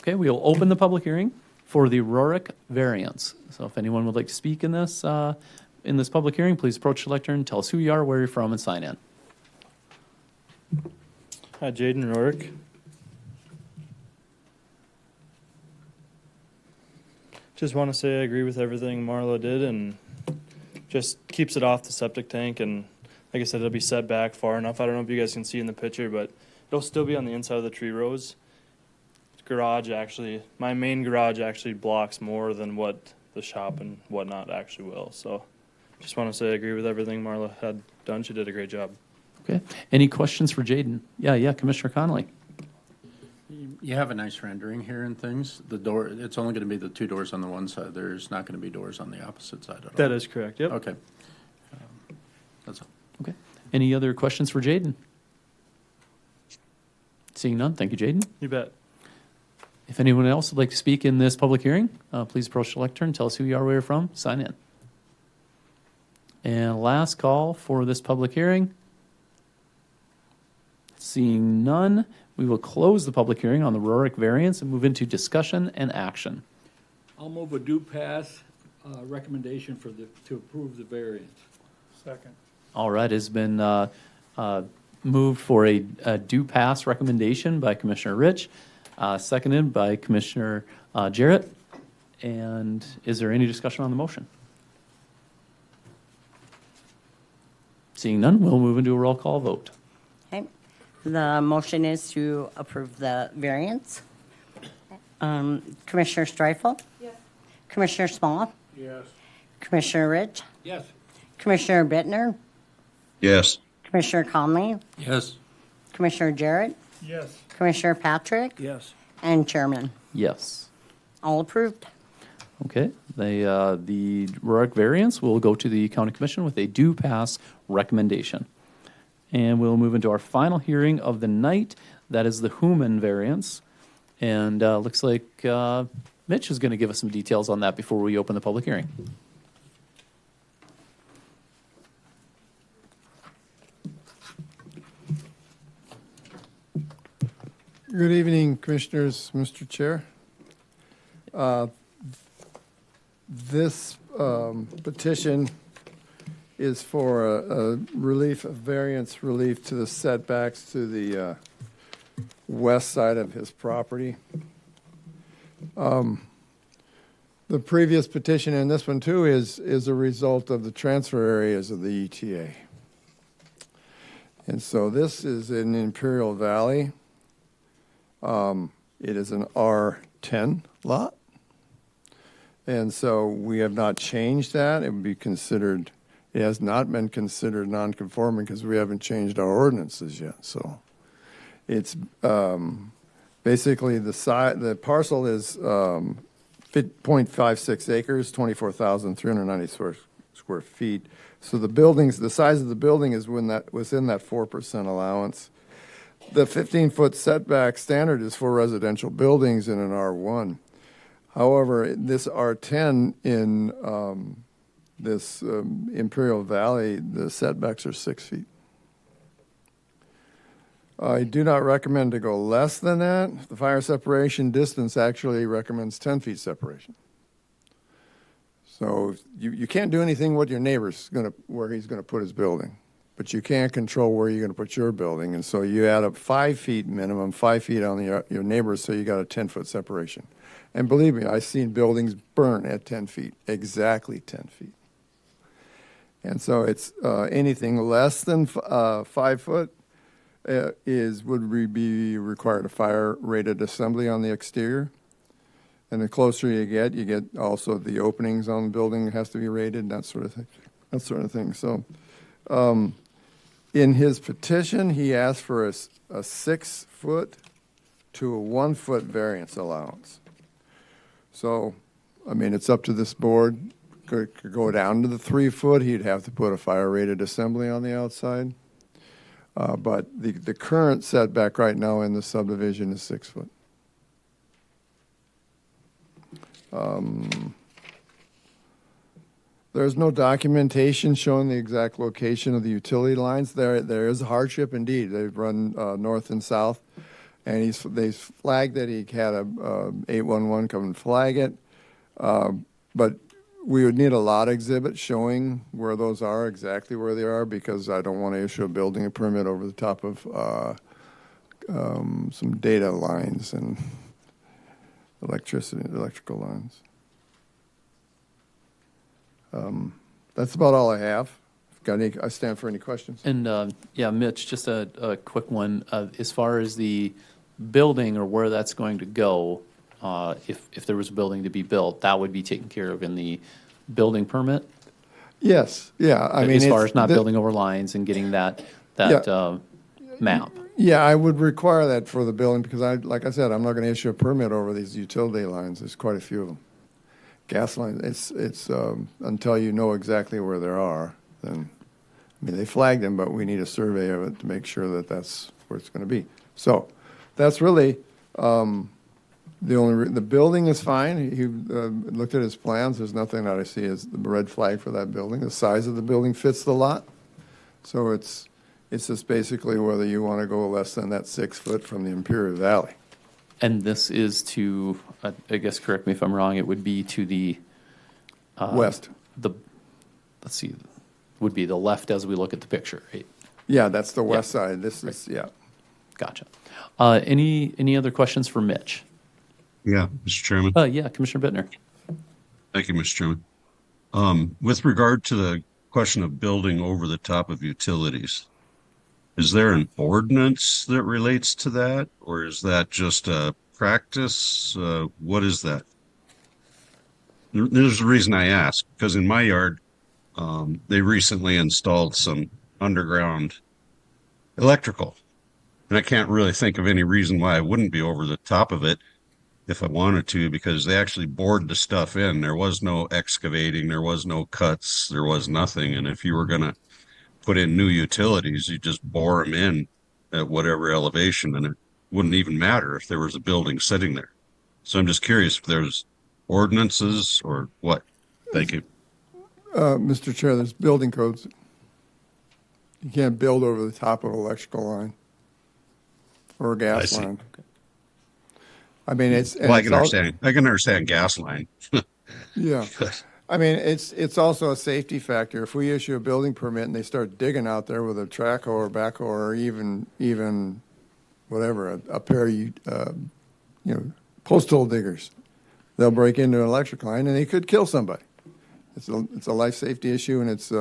Okay, we will open the public hearing for the Rorick variance. So if anyone would like to speak in this, in this public hearing, please approach the lectern, tell us who you are, where you're from, and sign in. Hi, Jaden Rourke. Just want to say I agree with everything Marla did and just keeps it off the septic tank. And like I said, it'll be set back far enough. I don't know if you guys can see in the picture, but it'll still be on the inside of the tree rows. Garage actually, my main garage actually blocks more than what the shop and whatnot actually will. So just want to say I agree with everything Marla had done. She did a great job. Okay. Any questions for Jaden? Yeah, Commissioner Connolly. You have a nice rendering here and things. The door, it's only going to be the two doors on the one side. There's not going to be doors on the opposite side at all. That is correct, yep. Okay. That's all. Okay. Any other questions for Jaden? Seeing none, thank you, Jaden. You bet. If anyone else would like to speak in this public hearing, please approach the lectern, tell us who you are, where you're from, sign in. And last call for this public hearing. Seeing none, we will close the public hearing on the Rourke variance and move into discussion and action. I'll move a due pass recommendation to approve the variance. Second. All right, it's been moved for a due pass recommendation by Commissioner Rich, seconded by Commissioner Jarrett. And is there any discussion on the motion? Seeing none, we'll move into a roll call vote. Okay. The motion is to approve the variance. Commissioner Streifel? Yes. Commissioner Small? Yes. Commissioner Rich? Yes. Commissioner Bittner? Yes. Commissioner Conley? Yes. Commissioner Jarrett? Yes. Commissioner Patrick? Yes. And Chairman. Yes. All approved. Okay, the Rourke variance will go to the County Commission with a due pass recommendation. And we'll move into our final hearing of the night. That is the Human variance. And looks like Mitch is going to give us some details on that before we open the public hearing. Good evening, Commissioners, Mr. Chair. This petition is for a variance relief to the setbacks to the west side of his property. The previous petition and this one too is a result of the transfer areas of the ETA. And so this is in Imperial Valley. It is an R10 lot. And so we have not changed that. It would be considered, it has not been considered non-conforming because we haven't changed our ordinances yet. So it's basically the parcel is 0.56 acres, 24,390 square feet. So the size of the building is within that 4% allowance. The 15-foot setback standard is for residential buildings in an R1. However, this R10 in this Imperial Valley, the setbacks are 6 feet. I do not recommend to go less than that. The fire separation distance actually recommends 10 feet separation. So you can't do anything with your neighbor's where he's going to put his building, but you can't control where you're going to put your building. And so you add up 5 feet minimum, 5 feet on your neighbors, so you got a 10-foot separation. And believe me, I've seen buildings burn at 10 feet, exactly 10 feet. And so it's anything less than 5 foot would be required a fire rated assembly on the exterior. And the closer you get also the openings on the building has to be rated, that sort of thing. So in his petition, he asked for a 6 foot to a 1 foot variance allowance. So, I mean, it's up to this board. Could go down to the 3 foot. He'd have to put a fire-rated assembly on the outside. But the current setback right now in the subdivision is 6 foot. There's no documentation showing the exact location of the utility lines. There is a hardship indeed. They've run north and south. And they flagged that he had a 811 come and flag it. But we would need a lot exhibit showing where those are, exactly where they are, because I don't want to issue a building permit over the top of some data lines and electrical lines. That's about all I have. I stand for any questions. And yeah, Mitch, just a quick one. As far as the building or where that's going to go, if there was a building to be built, that would be taken care of in the building permit? Yes, yeah. I mean, as far as not the- building over lines and getting that map. Yeah, I would require that for the building because like I said, I'm not going to issue a permit over these utility lines. There's quite a few of them. Gas lines, it's until you know exactly where they are, then, I mean, they flagged them, but we need a survey of it to make sure that that's where it's going to be. So that's really, the building is fine. He looked at his plans. There's nothing that I see as the red flag for that building. The size of the building fits the lot. So it's just basically whether you want to go less than that 6 foot from the Imperial Valley. And this is to, I guess, correct me if I'm wrong, it would be to the West. Let's see, would be the left as we look at the picture, right? Yeah, that's the west side. This is, yeah. Gotcha. Any other questions for Mitch? Yeah, Mr. Chairman. Yeah, Commissioner Bittner. Thank you, Mr. Chairman. With regard to the question of building over the top of utilities, is there an ordinance that relates to that, or is that just a practice? What is that? There's a reason I ask, because in my yard, they recently installed some underground electrical, and I can't really think of any reason why I wouldn't be over the top of it if I wanted to, because they actually bored the stuff in. There was no excavating, there was no cuts, there was nothing, and if you were going to put in new utilities, you just bore them in at whatever elevation, and it wouldn't even matter if there was a building sitting there. So I'm just curious if there's ordinances or what. Thank you. Mr. Chair, there's building codes. You can't build over the top of an electrical line or a I gas see. line. I mean, it's. Well, I can understand gas line. Yeah. I mean, it's also a safety factor. If we issue a building permit and they start digging out there with a track hoe or backhoe or even whatever, a pair of, postal diggers, they'll break into an electric line and they could kill somebody. It's a life safety issue, and it's,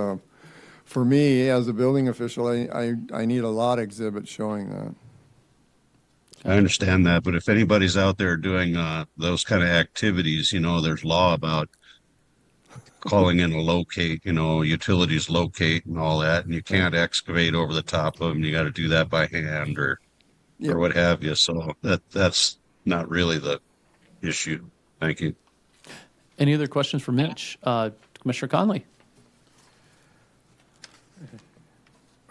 for me, as a building official, I need a lot of exhibits showing that. I understand that, but if anybody's out there doing those kind of activities, there's law about calling in a locate, utilities locate and all that, and you can't excavate over the top of them. You got to do that by hand or what have you. So that's not really the issue. Thank you. Any other questions for Mitch? Commissioner Conley?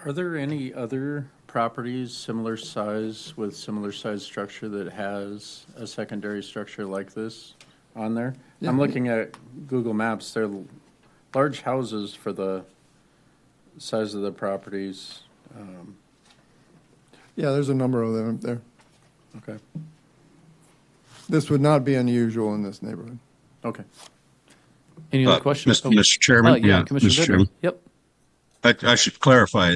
Are there any other properties similar size with similar size structure that has a secondary structure like this on there? Yeah. I'm looking at Google Maps. They're large houses for the size of the properties. Yeah, there's a number of them up there. Okay. This would not be unusual in this neighborhood. Okay. Any other questions? Mr. Chairman? Yeah, Commissioner Mr. Bittner. Chairman. Yep. I should clarify,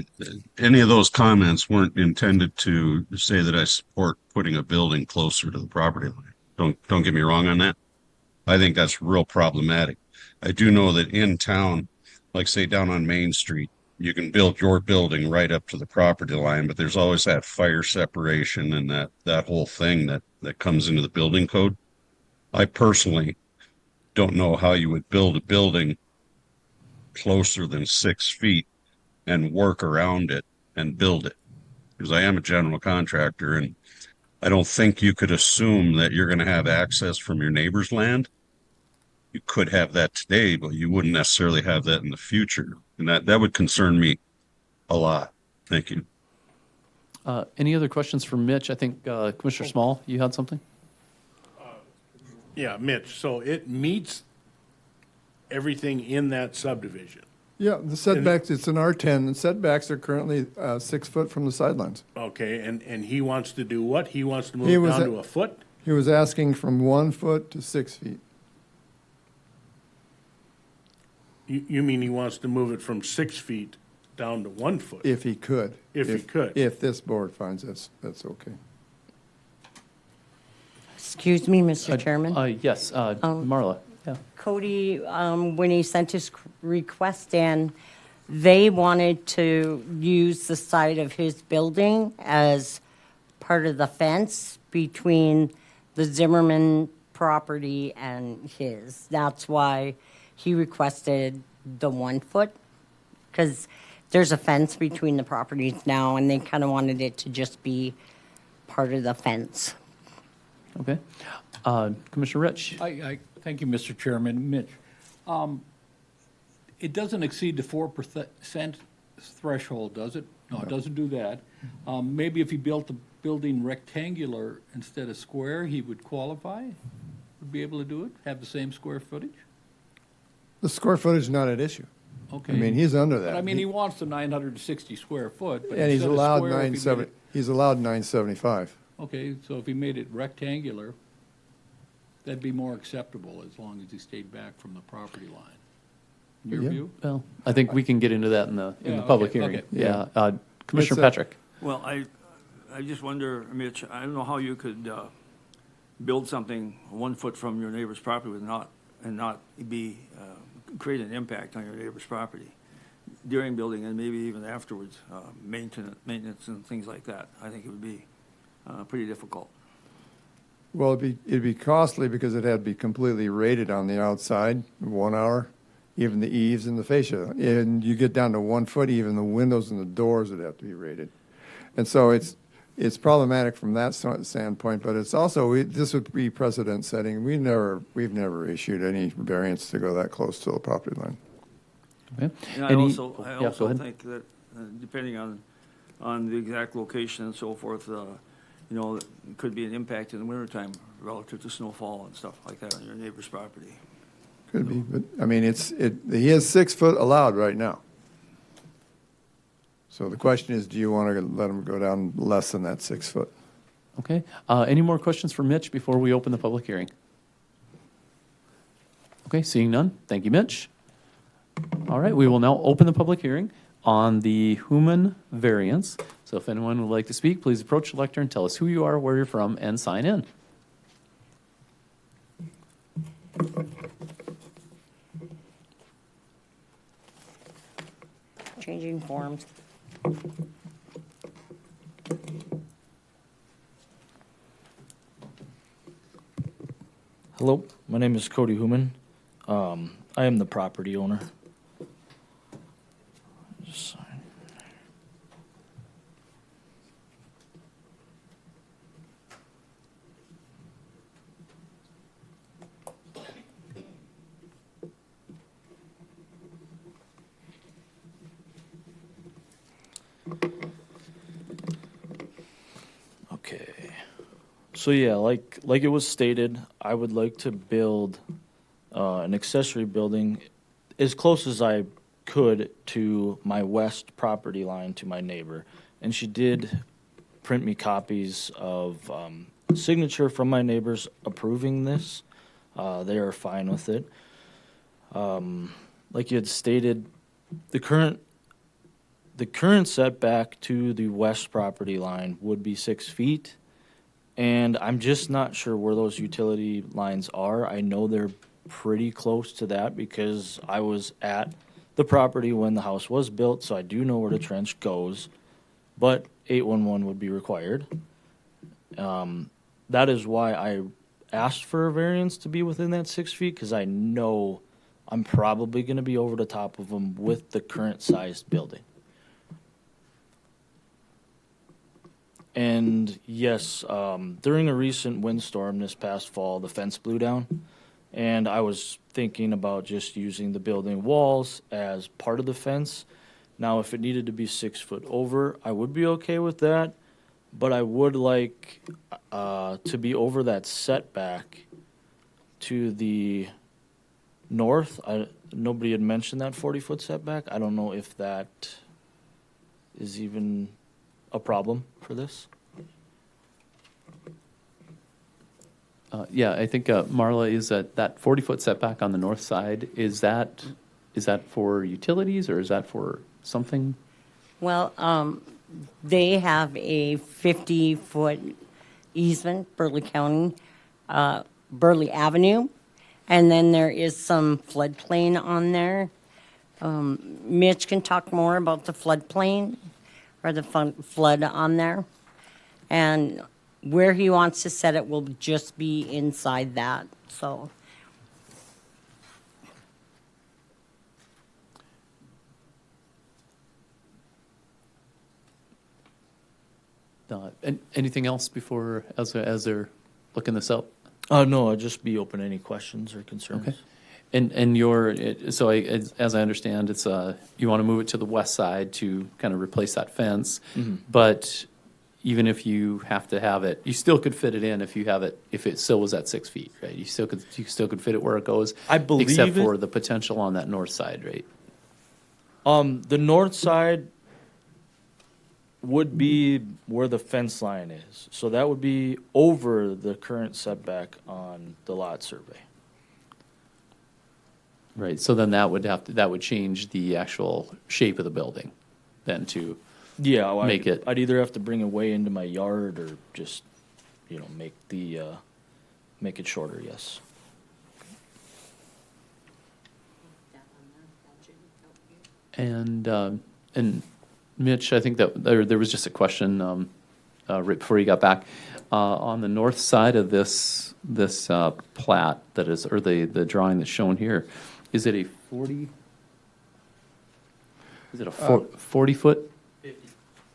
any of those comments weren't intended to say that I support putting a building closer to the property line. Don't get me wrong on that. I think that's real problematic. I do know that in town, like say down on Main Street, you can build your building right up to the property line, but there's always that fire separation and that whole thing that comes into the building code. I personally don't know how you would build a building closer than 6 feet and work around it and build it, because I am a general contractor, and I don't think you could assume that you're going to have access from your neighbor's land. You could have that today, but you wouldn't necessarily have that in the future, and that would concern me a lot. Thank you. Any other questions for Mitch? I think Commissioner Small, you had something? Yeah, Mitch, so it meets everything in that subdivision. Yeah, the setbacks, it's an R10, and setbacks are currently 6 foot from the sidelines. Okay, and he wants to do what? He wants to He move was down at- to a foot? He was asking from 1 foot to 6 feet. You mean he wants to move it from 6 feet down to 1 foot? If he could. If he could. If this board finds that's okay. Excuse me, Mr. Chairman. Yes, Marla, yeah. Cody, when he sent his request in, they wanted to use the side of his building as part of the fence between the Zimmerman property and his. That's why he requested the 1 foot, because there's a fence between the properties now, and they kind of wanted it to just be part of the fence. Okay. Commissioner Rich? I thank you, Mr. Chairman. Mitch, it doesn't exceed the 4% threshold, does it? No, it doesn't do that. Maybe if he built the building rectangular instead of square, he would qualify? Would be able to do it? Have the same square footage? The square footage is not at issue. Okay. I mean, he's under that. But I mean, he wants the 960 square foot, but And he's instead of allowed square, if he made 970, it- he's allowed 975. Okay, so if he made it rectangular, that'd be more acceptable as long as he stayed back from the property line. In your Yeah. view? Well, I think we can get into that in the Yeah, public okay, hearing. okay. Yeah. Commissioner It's, Patrick? Well, I just wonder, Mitch, I don't know how you could build something 1 foot from your neighbor's property and not be, create an impact on your neighbor's property during building and maybe even afterwards, maintenance and things like that. I think it would be pretty difficult. Well, it'd be costly because it had to be completely rated on the outside, 1 hour, even the eaves and the fascia. And you get down to 1 foot, even the windows and the doors would have to be rated. And so it's problematic from that standpoint, but it's also, this would be precedent setting. We've never issued any variance to go that close to the property line. Okay. And I Any- also yeah, go ahead. think that depending on the exact location and so forth, it could be an impact in the wintertime relative to snowfall and stuff like that on your neighbor's property. Could be, but, I mean, he has 6 foot allowed right now. So the question is, do you want to let him go down less than that 6 foot? Okay. Any more questions for Mitch before we open the public hearing? Okay, seeing none. Thank you, Mitch. All right, we will now open the public hearing on the Human variance. So if anyone would like to speak, please approach the lectern, tell us who you are, where you're from, and sign in. Changing forms. Hello, my name is Cody Human. I am the property owner. Just sign. Okay. So yeah, like it was stated, I would like to build an accessory building as close as I could to my west property line to my neighbor. And she did print me copies of signature from my neighbors approving this. They are fine with it. Like you had stated, the current setback to the west property line would be 6 feet. And I'm just not sure where those utility lines are. I know they're pretty close to that because I was at the property when the house was built, so I do know where the trench goes. But 811 would be required. That is why I asked for a variance to be within that 6 feet, because I know I'm probably going to be over the top of them with the current sized building. And yes, during a recent windstorm this past fall, the fence blew down. And I was thinking about just using the building walls as part of the fence. Now, if it needed to be 6 foot over, I would be okay with that. But I would like to be over that setback to the north. Nobody had mentioned that 40-foot setback. I don't know if that is even a problem for this. Yeah, I think Marla is that 40-foot setback on the north side. Is that is that for utilities or is that for something? Well, they have a 50-foot easement, Burleigh County, Burleigh Avenue, and then there is some floodplain on there. Mitch can talk more about the floodplain or the flood on there. And where he wants to set it will just be inside that, so. Anything else before, as they're looking this up? No, I'd just be open to any questions or concerns. Okay. And as I understand, it's you want to move it to the west side to kind of replace that fence, but even if you have to have it, you still could fit it in if it still was at 6 feet, right? You still could fit it where it goes. I believe except it. for the potential on that north side, right? The north side would be where the fence line is. So that would be over the current setback on the lot survey. Right. So then that would change the actual shape of the building, then to make it. I'd either have to bring it way into my yard or just, make it shorter. Yes. And Mitch, I think that there was just a question right before you got back on the north side of this plat that is, or the drawing that's shown here. Is it a 40? Is it a 40 foot?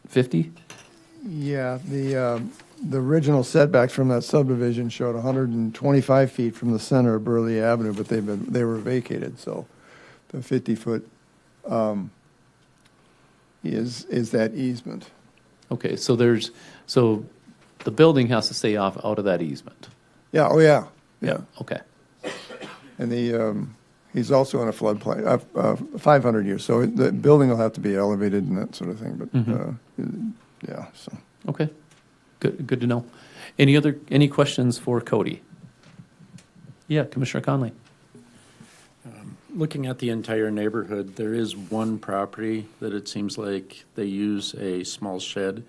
50? Yeah, the original setbacks from that subdivision showed 125 feet from the center of Burleigh Avenue, but they were vacated, so the 50-foot is that easement. Okay, so the building has to stay out of that easement. Yeah. Oh yeah. Okay. And he's also in a floodplain, 500 years. So the building will have to be elevated and that sort of thing. But yeah. So Okay. Good to know. Any questions for Cody? Yeah, Commissioner Conley. Looking at the entire neighborhood, there is one property that it seems like they use a small shed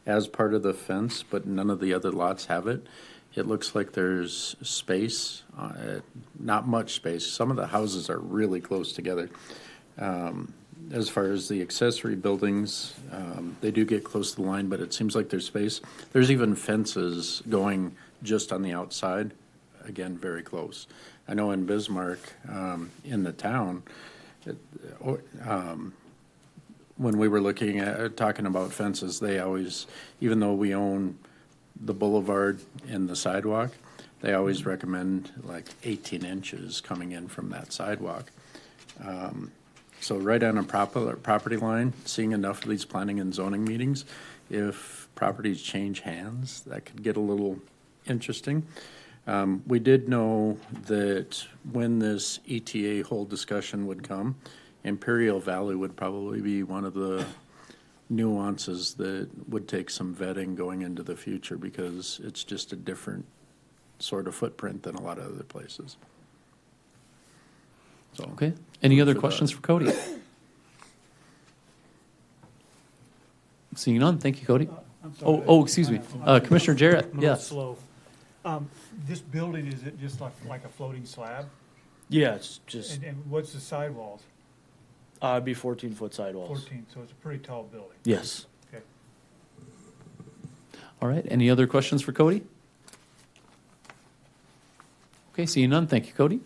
as part of the fence, but none of the other lots have it. It looks like there's space, not much space. Some of the houses are really close together. As far as the accessory buildings, they do get close to the line, but it seems like there's space. There's even fences going just on the outside, again, very close. I know in Bismarck, in the town, when we were talking about fences, they always, even though we own the boulevard and the sidewalk, they always recommend like 18 inches coming in from that sidewalk. So right on a property line, seeing enough of these planning and zoning meetings, if properties change hands, that could get a little interesting. We did know that when this ETA whole discussion would come, Imperial Valley would probably be one of the nuances that would take some vetting going into the future because it's just a different sort of footprint than a lot of other places. So, Okay. Any other questions for Cody? Seeing none. Thank you, Cody. Excuse me. Commissioner Jarrett. I'm a little slow. This building, is it just like a floating slab? Yeah, it's just And what's the sidewalls? it'd be 14-foot sidewalls. 14, so it's a pretty tall building. Yes. Okay. All right. Any other questions for Cody? Okay. Seeing none. Thank you, Cody.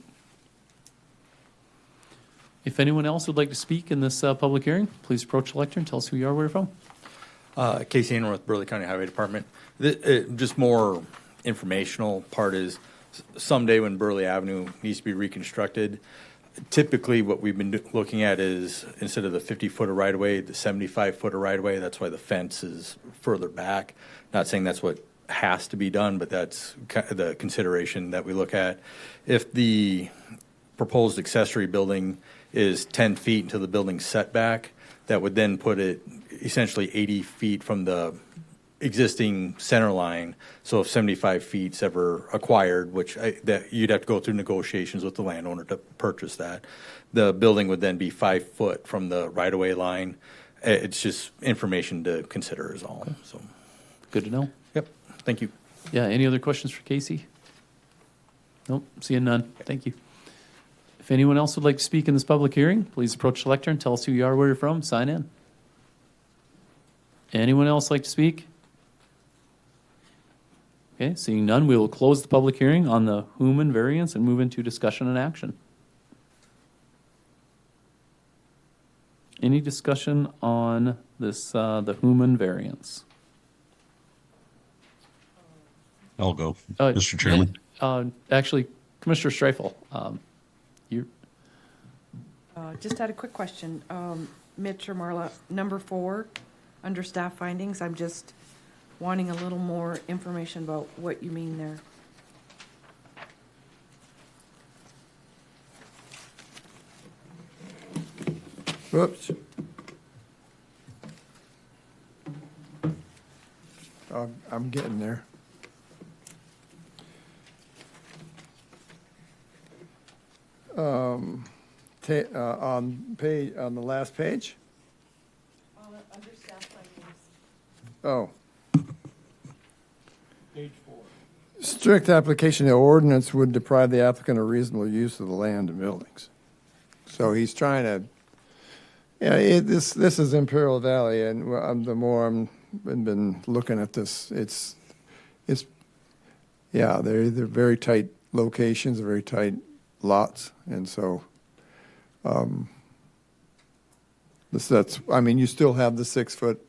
If anyone else would like to speak in this public hearing, please approach the lectern. Tell us who you are, where you're from. Casey Anner with Burleigh County Highway Department. Just more informational part is someday when Burleigh Avenue needs to be reconstructed, typically what we've been looking at is instead of the 50-foot of right-of-way, the 75-foot of right-of-way. That's why the fence is further back. Not saying that's what has to be done, but that's the consideration that we look at. If the proposed accessory building is 10 feet into the building setback, that would then put it essentially 80 feet from the existing center line. So if 75 feet's ever acquired, that you'd have to go through negotiations with the landowner to purchase that, the building would then be 5 foot from the right-of-way line. It's just information to consider is all. So, Good to know. yep. Thank you. Yeah, any other questions for Casey? Nope, seeing none. Thank you. If anyone else would like to speak in this public hearing, please approach the lectern, tell us who you are, where you're from, sign in. Anyone else like to speak? Okay, seeing none, we will close the public hearing on the Human variance and move into discussion and action. Any discussion on this, the Human variance? I'll go, Mr. Chairman. Actually, Commissioner Streifel, you. Just had a quick question. Mitch or Marla, number 4, under staff findings, I'm just wanting a little more information about what you mean there. Whoops. I'm getting there. On the last page? Under staff findings. Oh. Page 4. Strict application of ordinance would deprive the applicant of reasonable use of the land and buildings. So he's trying to, this is Imperial Valley, and the more I've been looking at this, they're very tight locations, very tight lots, and so, you still have the 6 foot,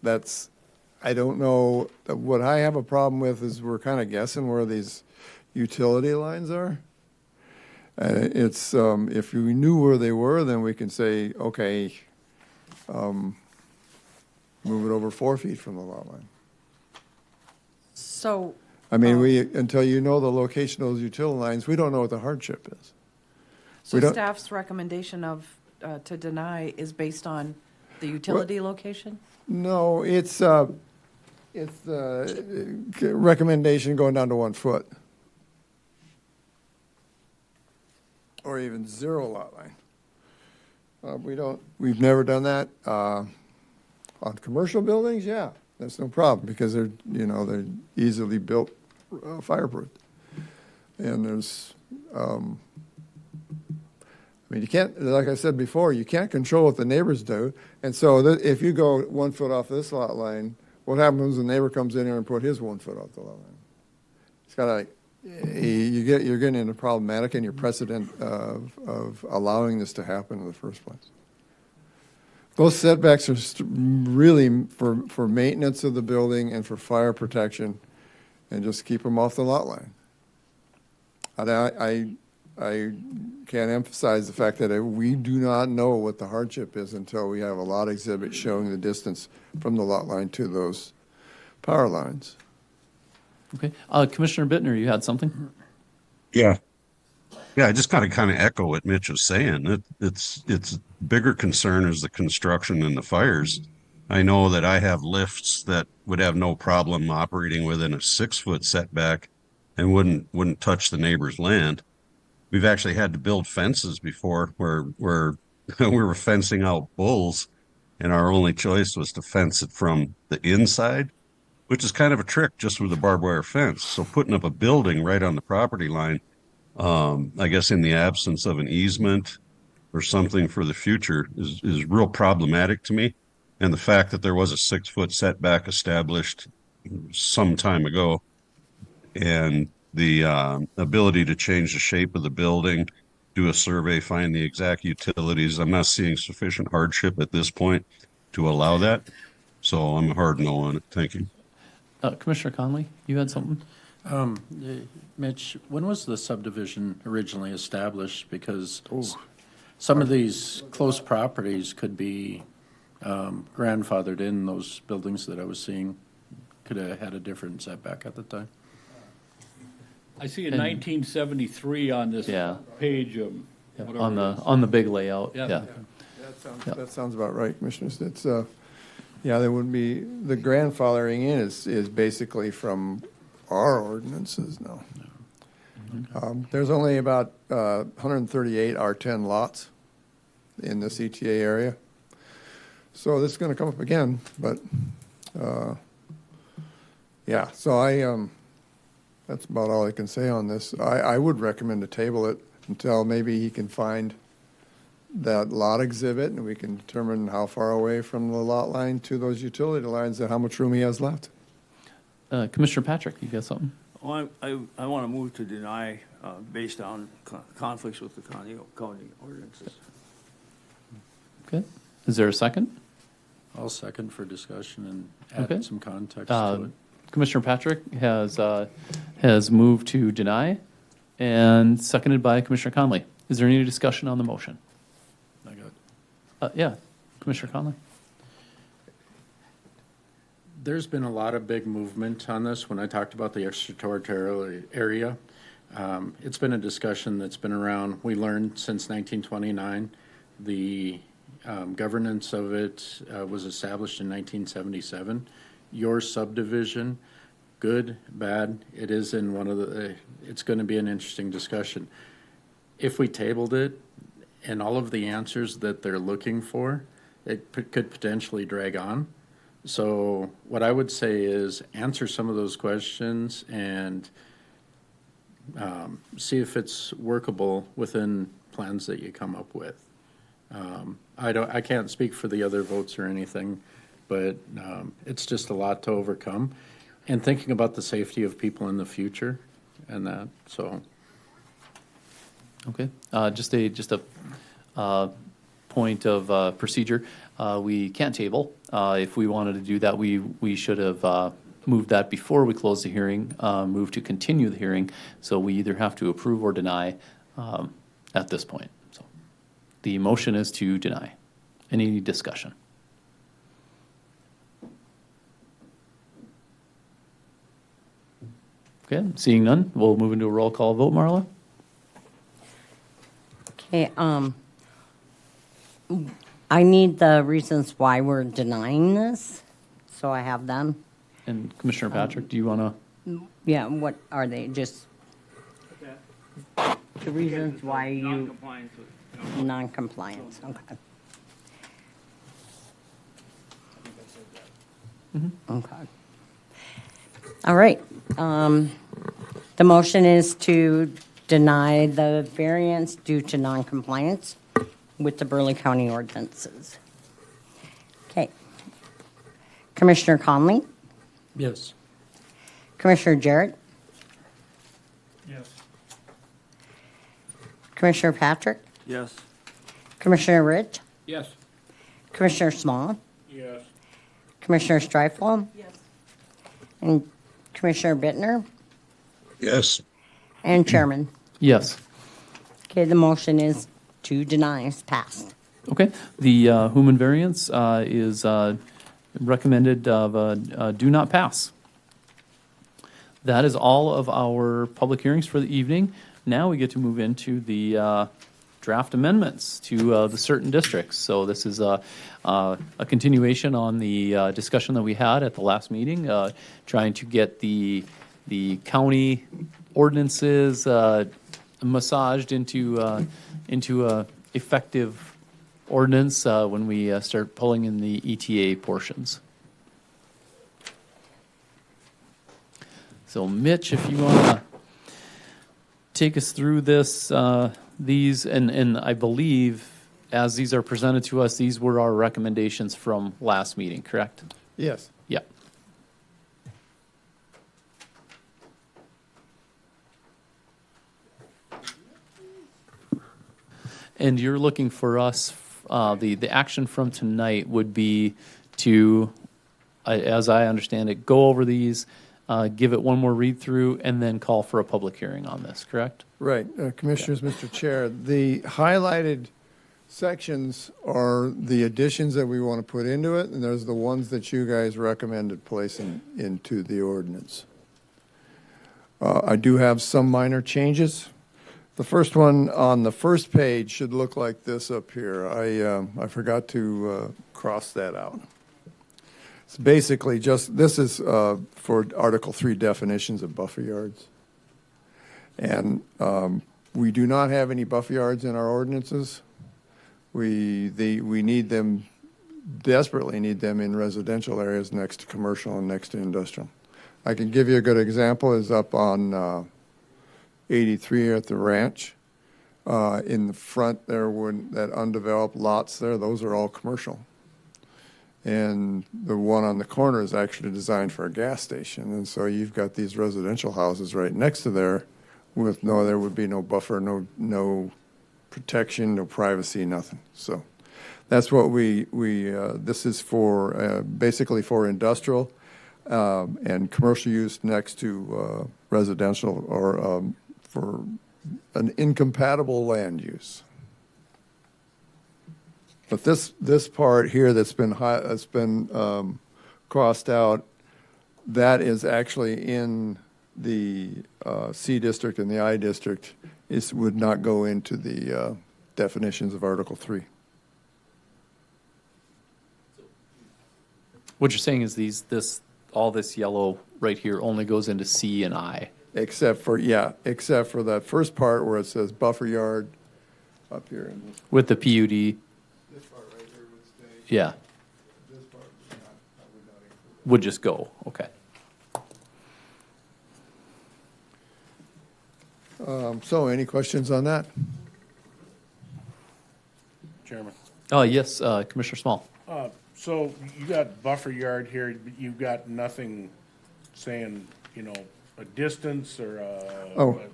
I don't know, what I have a problem with is we're kind of guessing where these utility lines are. If we knew where they were, then we can say, okay, move it over 4 feet from the lot line. So. Until you know the location of those utility lines, we don't know what the hardship is. So staff's recommendation to deny is based on the utility location? No, it's the recommendation going down to 1 foot. Or even 0 lot line. We've never done that. On commercial buildings, yeah, that's no problem because they're easily built fireproof. And there's, you can't, like I said before, you can't control what the neighbors do. And so if you go 1 foot off this lot line, what happens when the neighbor comes in here and put his 1 foot off the lot line? It's kind of you're getting into problematic in your precedent of allowing this to happen in the first place. Those setbacks are really for maintenance of the building and for fire protection, and just keep them off the lot line. I can't emphasize the fact that we do not know what the hardship is until we have a lot exhibit showing the distance from the lot line to those power lines. Okay, Commissioner Bittner, you had something? Yeah, I just kind of echo what Mitch was saying. It's bigger concern is the construction and the fires. I know that I have lifts that would have no problem operating within a 6 foot setback and wouldn't touch the neighbor's land. We've actually had to build fences before where we were fencing out bulls, and our only choice was to fence it from the inside, which is kind of a trick just with a barbed wire fence. So putting up a building right on the property line, I guess in the absence of an easement or something for the future is real problematic to me. And the fact that there was a 6 foot setback established some time ago, and the ability to change the shape of the building, do a survey, find the exact utilities. I'm not seeing sufficient hardship at this point to allow that. So I'm a hard no on it. Thank you. Commissioner Conley, you had something? Mitch, when was the subdivision originally established? Because some of these close properties could be grandfathered in. Those buildings that I was seeing could have had a different setback at the time. I see a 1973 on this page of whatever on the big layout. Yeah. That sounds about right, Commissioners. It's Yeah, there would be, the grandfathering in is basically from our ordinances now. There's only about 138 R10 lots in the CTA area. So this is going to come up again, but yeah, so that's about all I can say on this. I would recommend to table it until maybe he can find that lot exhibit and we can determine how far away from the lot line to those utility lines and how much room he has left. Commissioner Patrick, you got something? Well, I want to move to deny based on conflicts with the county ordinances. Okay. Is there a second? I'll second for discussion and add Okay. some context to it. Commissioner Patrick has moved to deny, and seconded by Commissioner Conley. Is there any discussion on the motion? I got Yeah, Commissioner Conley. There's been a lot of big movement on this. When I talked about the extraterritorial area, it's been a discussion that's been around. We learned since 1929. The governance of it was established in 1977. Your subdivision, good, bad, it is in one of the, it's going to be an interesting discussion. If we tabled it and all of the answers that they're looking for, it could potentially drag on. So what I would say is answer some of those questions and see if it's workable within plans that you come up with. I can't speak for the other votes or anything, but it's just a lot to overcome. And thinking about the safety of people in the future and that, so. Okay, just a point of procedure. We can't table. If we wanted to do that, we should have moved that before we closed the hearing, moved to continue the hearing. So we either have to approve or deny at this point. So the motion is to deny. Any discussion? Okay, seeing none, we'll move into a roll call vote. Marla? Okay, I need the reasons why we're denying this, so I have them. And Commissioner Patrick, do you want to? Yeah, what are they? Just the reasons why you, Non-compliance with. non-compliance, okay. Okay. All right, the motion is to deny the variance due to non-compliance with the Burleigh County ordinances. Okay. Commissioner Conley? Yes. Commissioner Jarrett? Yes. Commissioner Patrick? Yes. Commissioner Rich? Yes. Commissioner Small? Yes. Commissioner Streifel? Yes. And Commissioner Bittner? Yes. And Chairman? Yes. Okay, the motion is to deny, is passed. Okay, the Human variance is recommended of do not pass. That is all of our public hearings for the evening. Now we get to move into the draft amendments to the certain districts. So this is a continuation on the discussion that we had at the last meeting, trying to get the county ordinances massaged into a effective ordinance when we start pulling in the ETA portions. So Mitch, if you want to take us through this, these, and I believe as these are presented to us, these were our recommendations from last meeting, correct? Yes. Yeah. And you're looking for us, the action from tonight would be to, as I understand it, go over these, give it one more read-through, and then call for a public hearing on this, correct? Right. Commissioners, Mr. Chair, the highlighted sections are the additions that we want to put into it, and there's the ones that you guys recommended placing into the ordinance. I do have some minor changes. The first one on the first page should look like this up here. I forgot to cross that out. It's basically just, this is for Article 3 definitions of buffer yards. And we do not have any buffer yards in our ordinances. We need them, desperately need them in residential areas next to commercial and next to industrial. I can give you a good example, is up on 83 at the ranch. In the front there, that undeveloped lots there, those are all commercial. And the one on the corner is actually designed for a gas station. And so you've got these residential houses right next to there with there would be no buffer, no protection, no privacy, nothing. So that's what this is for, basically for industrial and commercial use next to residential or for an incompatible land use. But this part here that's been crossed out, that is actually in the C district and the I district. It would not go into the definitions of Article 3. What you're saying is all this yellow right here only goes into C and I. Except for that first part where it says buffer yard up here. In this, with the PUD. This part right here would stay. Yeah. This part would not include. Would just go. Okay. So any questions on that? Chairman. Yes, Commissioner Small. So you got buffer yard here, but you've got nothing saying, a distance or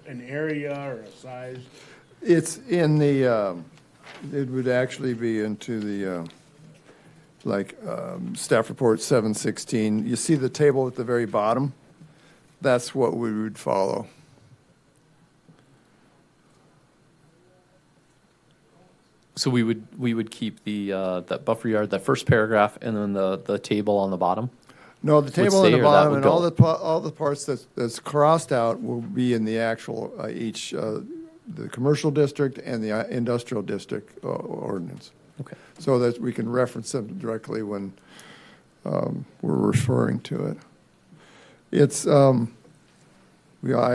an area or a size? It's in the, it would actually be into the, Staff Report 716. You see the table at the very bottom? That's what we would follow. So we would keep that buffer yard, that first paragraph, and then the table on the bottom? No, the table on the or that bottom would and go? all the parts that's crossed out will be in the actual, the commercial district and the industrial district ordinance. Okay. So that we can reference them directly when we're referring to it. It's, I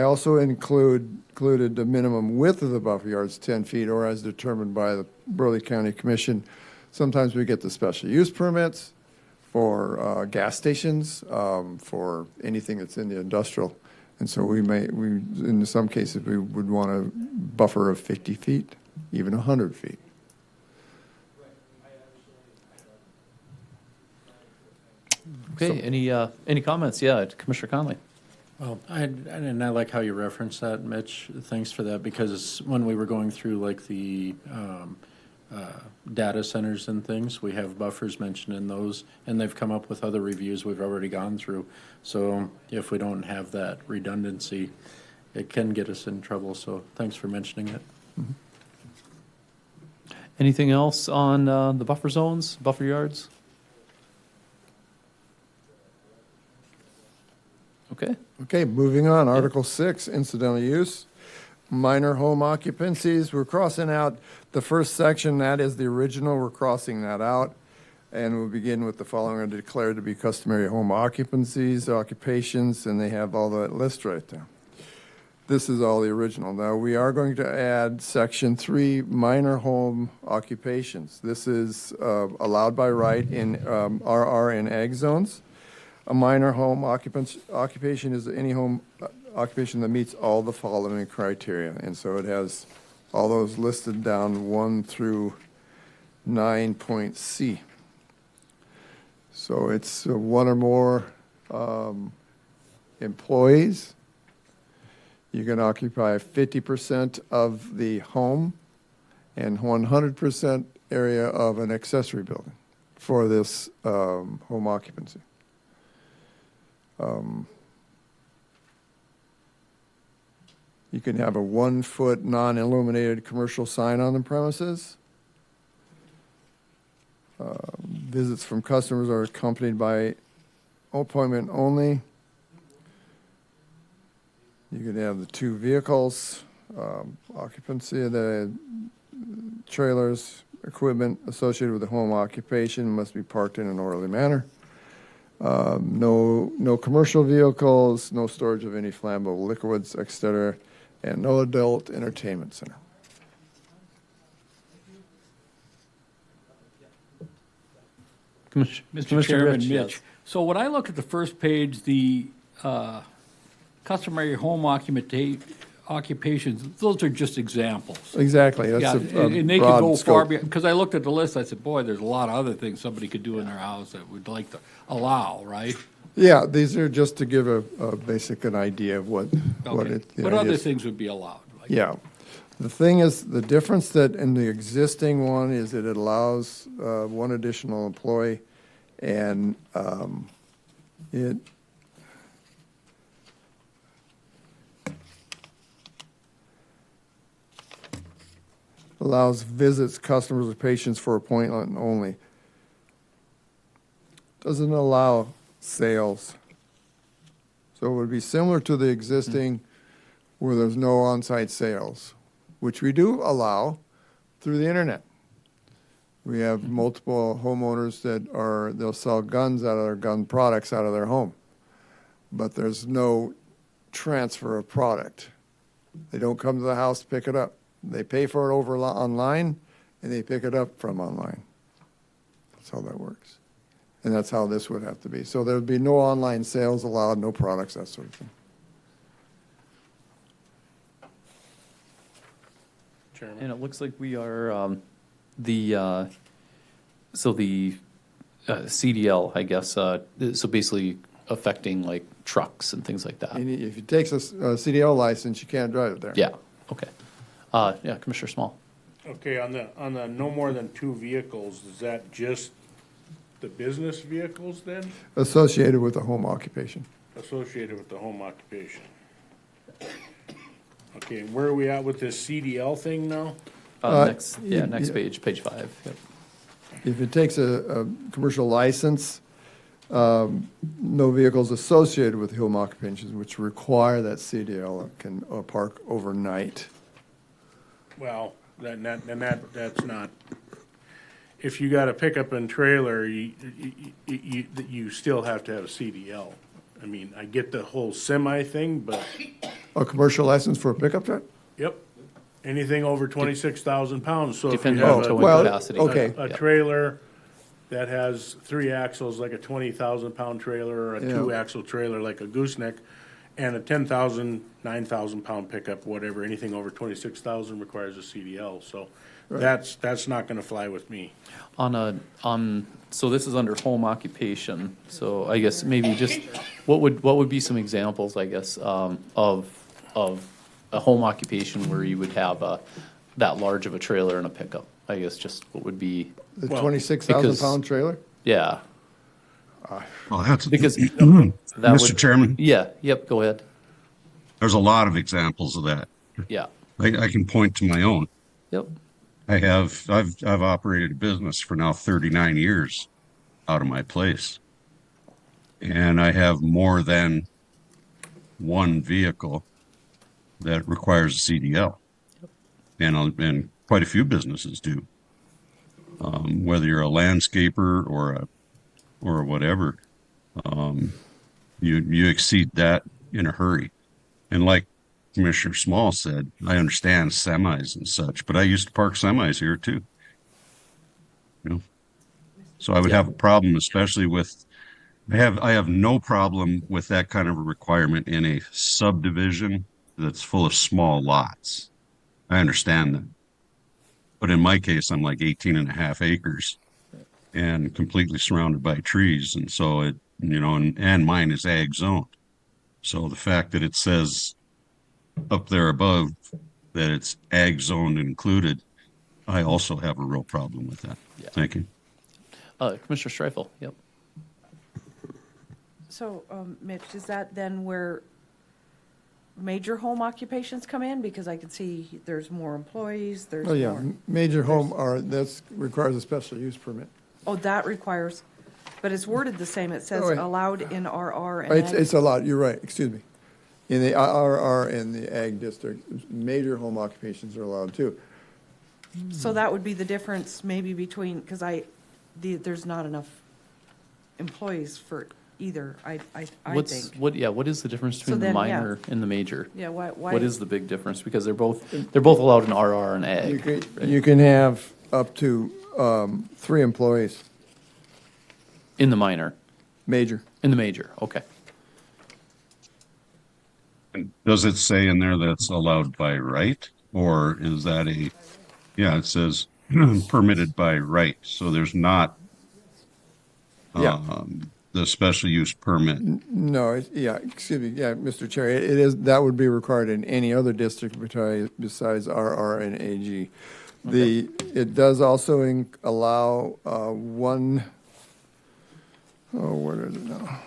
also included the minimum width of the buffer yards, 10 feet, or as determined by the Burleigh County Commission. Sometimes we get the special use permits for gas stations, for anything that's in the industrial. And so in some cases, we would want a buffer of 50 feet, even 100 feet. Okay, any comments? Yeah, Commissioner Conley. Well, I like how you referenced that, Mitch. Thanks for that, because when we were going through the data centers and things, we have buffers mentioned in those, and they've come up with other reviews we've already gone through. So if we don't have that redundancy, it can get us in trouble. So thanks for mentioning it. Mm-hmm. Anything else on the buffer zones, buffer yards? Okay. Okay, moving on. Article 6, incidental use. Minor home occupancies. We're crossing out the first section. That is the original. We're crossing that out. And we'll begin with the following are declared to be customary home occupancies, occupations, and they have all that list right there. This is all the original. Now, we are going to add Section 3, minor home occupations. This is allowed by right in RR and ag zones. A minor home occupation is any home occupation that meets all the following criteria. And so it has all those listed down 1 through 9.c. So it's one or more employees. You can occupy 50% of the home and 100% area of an accessory building for this home occupancy. You can have a 1-foot non-illuminated commercial sign on the premises. Visits from customers are accompanied by appointment only. You can have the 2 vehicles, occupancy of the trailers, equipment associated with the home occupation must be parked in an orderly manner. No commercial vehicles, no storage of any flammable liquids, etc., and no adult entertainment center. Mr. Chairman, Rich, Mitch. yes. So when I look at the first page, the customary home occupations, those are just examples. Exactly. Yeah, That's a and they could broad go scope. far beyond, because I looked at the list, I said, boy, there's a lot of other things somebody could do in their house that we'd like to allow, right? Yeah, these are just to give a basic an idea of what Okay. it. the What idea other is. things would be allowed? Like- Yeah. The thing is, the difference that in the existing one is that it allows one additional employee, and it allows visits, customers, or patients for appointment only. Doesn't allow sales. So it would be similar to the existing where there's no on-site sales, which we do allow through the internet. We have multiple homeowners they'll sell guns out of their gun products out of their home, but there's no transfer of product. They don't come to the house to pick it up. They pay for it over online, and they pick it up from online. That's how that works. And that's how this would have to be. So there would be no online sales allowed, no products, that sort of thing. And it looks like we are, the CDL, I guess, so basically affecting like trucks and things like that. And if it takes a CDL license, you can't drive it there. Yeah, okay. Yeah, Commissioner Small. Okay, on the no more than 2 vehicles, is that just the business vehicles then? Associated with a home occupation. Associated with the home occupation. Okay, where are we at with this CDL thing now? Next page, page 5. Yep. If it takes a commercial license, no vehicles associated with home occupations which require that CDL can park overnight. Well, that's not, if you got a pickup and trailer, you still have to have a CDL. I mean, I get the whole semi thing, but, A commercial license for a pickup truck? yep, anything over 26,000 pounds. So if you Depending on have towing well, capacity. okay. a Yeah. trailer that has 3 axles like a 20,000-pound trailer, or a Yeah. 2-axle trailer like a gooseneck, and a 10,000, 9,000-pound pickup, whatever, anything over 26,000 requires a CDL. So that's not going to fly with me. So this is under home occupation, so I guess maybe just, what would be some examples, I guess, of a home occupation where you would have that large of a trailer and a pickup? I guess just what would be, The Well, 26,000-pound trailer? yeah, Well, that's because that Mr. would- Chairman, yeah, yep, go ahead, there's a lot of examples of that. yeah, I can point to my own. yep, I've operated a business for now 39 years out of my place. And I have more than one vehicle that requires a CDL. And quite a few businesses do. Whether you're a landscaper or whatever, you exceed that in a hurry. And like Commissioner Small said, I understand semis and such, but I used to park semis here too. You know, so I would have a problem, especially with. I have no problem with that kind of a requirement in a subdivision that's full of small lots. I understand that, but in my case, I'm like 18 and a half acres and completely surrounded by trees, and so and mine is ag zoned. So the fact that it says up there above that it's ag zoned included, I also have a real problem with that. Yeah. Thank you. Commissioner Streifel, yep. So, Mitch, is that then where major home occupations come in? Because I can see there's more employees, there's Oh, yeah, more. major home that's requires a special use permit. Oh, that requires, but it's worded the same. It says Oh, wait. allowed in RR and It's, ag. it's a lot, you're right, excuse me. In the RR and the ag district, major home occupations are allowed too. So that would be the difference maybe between, because there's not enough employees for either, I What's, think. what is the difference between the then, yeah. minor and the major? Yeah, why? What is the big difference? Because they're both allowed in RR and ag. You can have up to 3 employees, In the minor, major. in the major, okay. Does it say in there that's allowed by right? Or is that yeah, it says permitted by right. So there's not Yeah. the special use permit. No, excuse me, yeah, Mr. Chair, it is, that would be required in any other district besides RR and AG. It does also allow where is it now?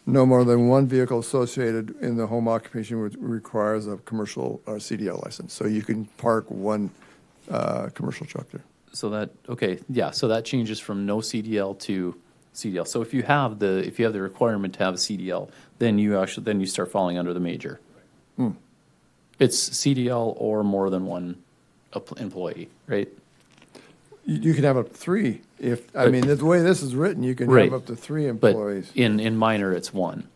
No more than one vehicle associated in the home occupation which requires a commercial or CDL license. So you can park one commercial truck there. So that, okay, yeah, so that changes from no CDL to CDL. So if you have the requirement to have a CDL, then you start falling under the major. It's CDL or more than one employee, right? You can have up to 3 if, I mean, the way this is written, you can Right. have up to 3 But employees. in minor, it's 1.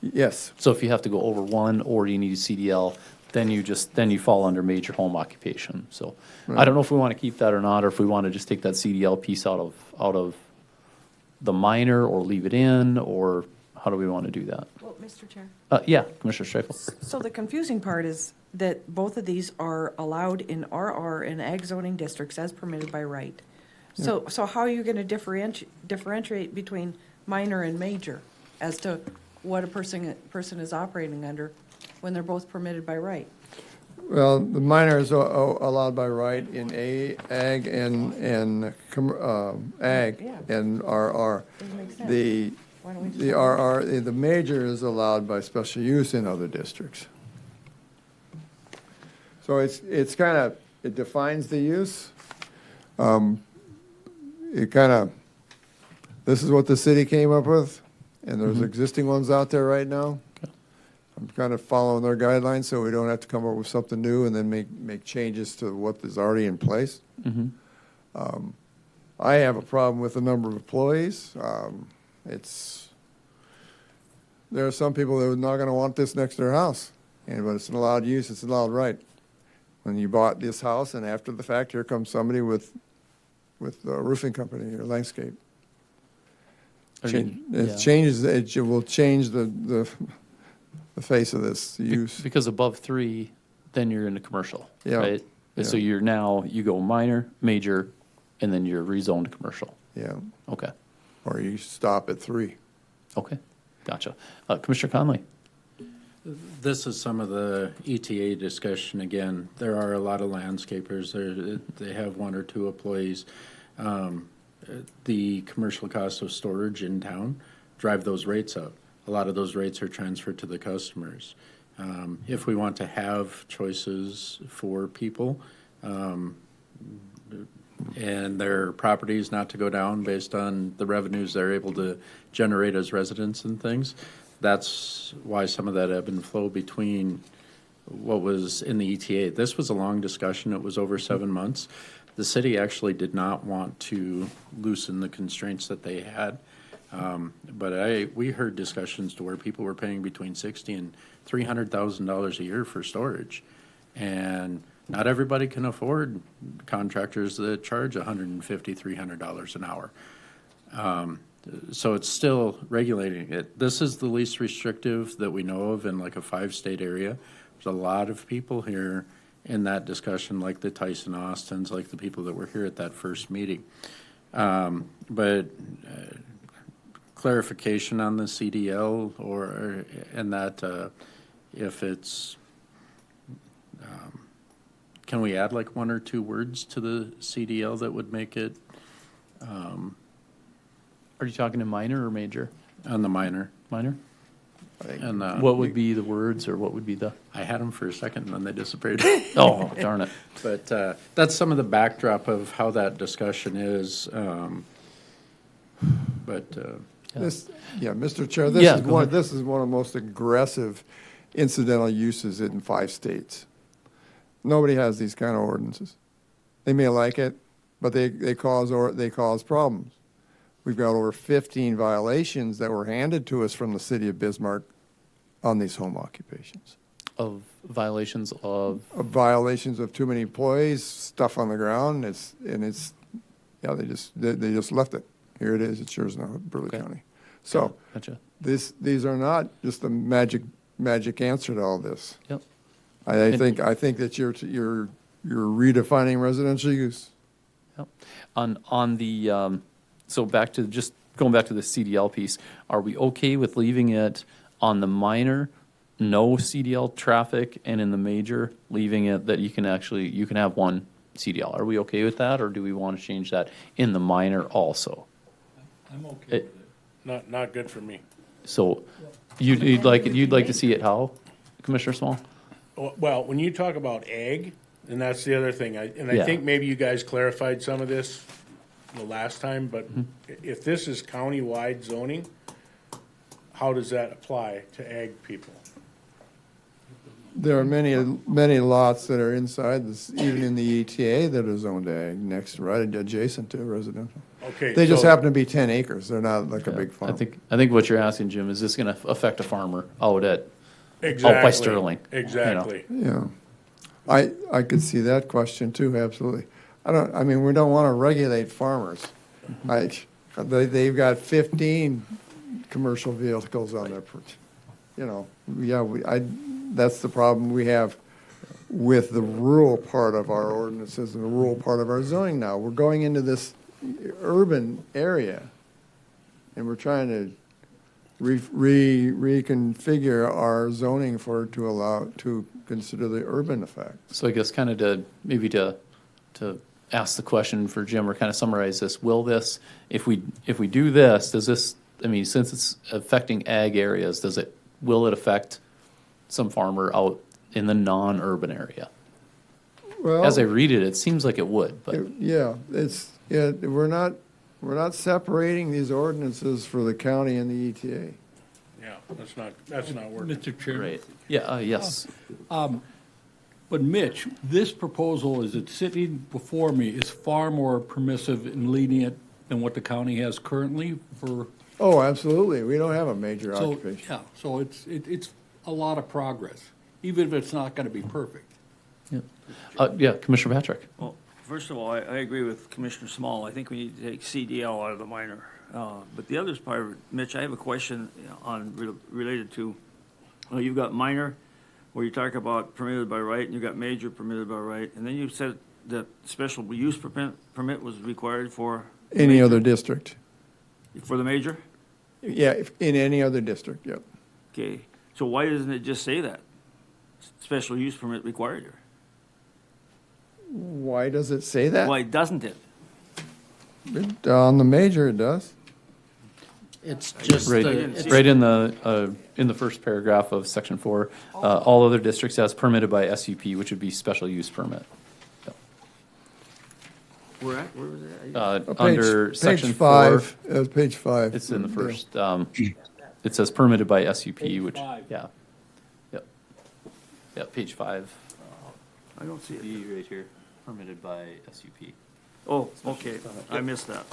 Yes, So if you have to go over 1 or you need a CDL, then you fall under major home occupation. So I don't know if we want to keep that or not, or if we want to just take that CDL piece out of the minor or leave it in, or how do we want to do that? Well, Mr. Chair. Yeah, Commissioner Streifel. So the confusing part is that both of these are allowed in RR and ag zoning districts as permitted by right. So how are you going to differentiate between minor and major as to what a person is operating under when they're both permitted by right? well, the minor is allowed by right in ag and ag Yeah. and RR. Doesn't make sense. The Why don't we just The have- RR, the major is allowed by special use in other districts. So it's kind of, it defines the use. It kind of, this is what the city came up with, and there's existing ones out there right now. I'm kind of following their guidelines, so we don't have to come up with something new and then make changes to what is already in place. I have a problem with the number of employees. There are some people that are not going to want this next to their house, but it's an allowed use, it's an allowed right. When you bought this house, and after the fact, here comes somebody with a roofing company or landscape. It changes, it will change the face of this use. Because above 3, then you're into commercial, Yeah. right? So you go minor, major, and then you're rezoned commercial. Yeah, Okay, or you stop at 3. okay, gotcha. Commissioner Conley? This is some of the ETA discussion again. There are a lot of landscapers. They have 1 or 2 employees. The commercial cost of storage in town drive those rates up. A lot of those rates are transferred to the customers. If we want to have choices for people, and their properties not to go down based on the revenues they're able to generate as residents and things, that's why some of that ebb and flow between what was in the ETA. This was a long discussion. It was over 7 months. The city actually did not want to loosen the constraints that they had. But we heard discussions to where people were paying between $60,000 and $300,000 a year for storage. And not everybody can afford contractors that charge $150,000, $300 an hour. So it's still regulating it. This is the least restrictive that we know of in like a 5-state area. There's a lot of people here in that discussion, like the Tyson Austins, like the people that were here at that first meeting. But clarification on the CDL and that if it's, can we add like 1 or 2 words to the CDL that would make it? Are you talking to minor or major? On the minor. Minor? And What would be the words, or what would be the? I had them for a second and then they disappeared. Oh, darn it. But that's some of the backdrop of how that discussion is. Mr. Chair, Yeah, this is go one. ahead. This is one of the most aggressive incidental uses in 5 states. Nobody has these kind of ordinances. They may like it, but they cause problems. we've got over 15 violations that were handed to us from the city of Bismarck on these home occupations. Of violations of, Of violations of too many employees, stuff on the ground, yeah, they just left it. Here it is, it's yours now, Burleigh Okay. County. So, gotcha. these are not just the magic answer to all this. Yep. I think that you're redefining residential use. Yep. On the, so going back to the CDL piece, are we okay with leaving it on the minor, no CDL traffic, and in the major, leaving it that you can have one CDL? Are we okay with that, or do we want to change that in the minor also? I'm okay with it. Not good for me. So you'd like to see it how, Commissioner Small? Well, when you talk about ag, and that's the other thing, I Yeah. think maybe you guys clarified some of this the last time, but if this is county-wide zoning, how does that apply to ag people? There are many lots that are inside this, even in the ETA, that are zoned ag next, right adjacent to residential. Okay. They just so- happen to be 10 acres. They're not like a big farm. I think what you're asking, Jim, is this going to affect a farmer out by Exactly. Sterling? you know? Exactly. Yeah. I could see that question too, absolutely. We don't want to regulate farmers. They've got 15 commercial vehicles on their, that's the problem we have with the rural part of our ordinances and the rural part of our zoning now. We're going into this urban area, and we're trying to reconfigure our zoning to consider the urban effect. So I guess kind of to ask the question for Jim, or kind of summarize this, will this, if we do this, does this, since it's affecting ag areas, will it affect some farmer out in the non-urban area? Well, As I read it, it seems like it would, but we're not separating these ordinances for the county and the ETA. Yeah, that's not working. Mr. Chairman. great. Yeah, yes. But Mitch, this proposal, as it's sitting before me, is far more permissive and lenient than what the county has currently for. Oh, absolutely. We don't have a major So, occupation. yeah, so it's a lot of progress, even if it's not gonna be perfect. Yeah, Commissioner Patrick. Well, first of all, I agree with Commissioner Small. I think we need to take CDL out of the minor. But the other part, Mitch, I have a question related to, you've got minor, where you talk about permitted by right, and you've got major permitted by right, and then you said that special use permit was required for? Any major? other district. For the major? Yeah, in any other district, yep. Okay, so why doesn't it just say that? Special use permit required here? Why does it say that? Why doesn't it? On the major, it does. It's just Right, the, right in the first paragraph of section 4, all other districts as permitted by SUP, which would be special use permit. Where was it? Under section Page 4, 5, page 5. it's in the first, it says permitted by SUP, which, five. yeah. Yep, page 5. I don't see it. Right here, permitted by SUP. Oh, okay, I missed that.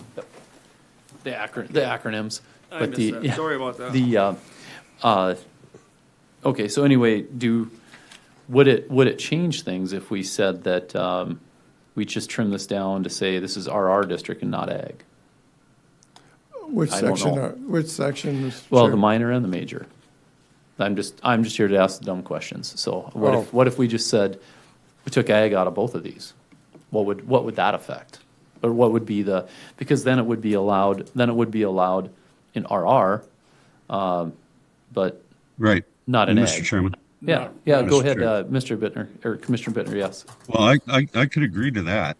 The acronyms. I But missed that. Sorry about that. Okay, so anyway, would it change things if we said that, we just trim this down to say this is RR district and not ag? Which I don't section? know. Which section? Mr. Well, Chair? the minor and the major. I'm just here to ask the dumb questions. So Oh. what if we just said, we took ag out of both of these? What would that affect? Or what would be because then it would be allowed in RR, but Right. not in Mr. ag. Chairman. Yeah, not go Mr. ahead, Chair. Mr. Bittner, or Commissioner Bittner, yes. Well, I could agree to that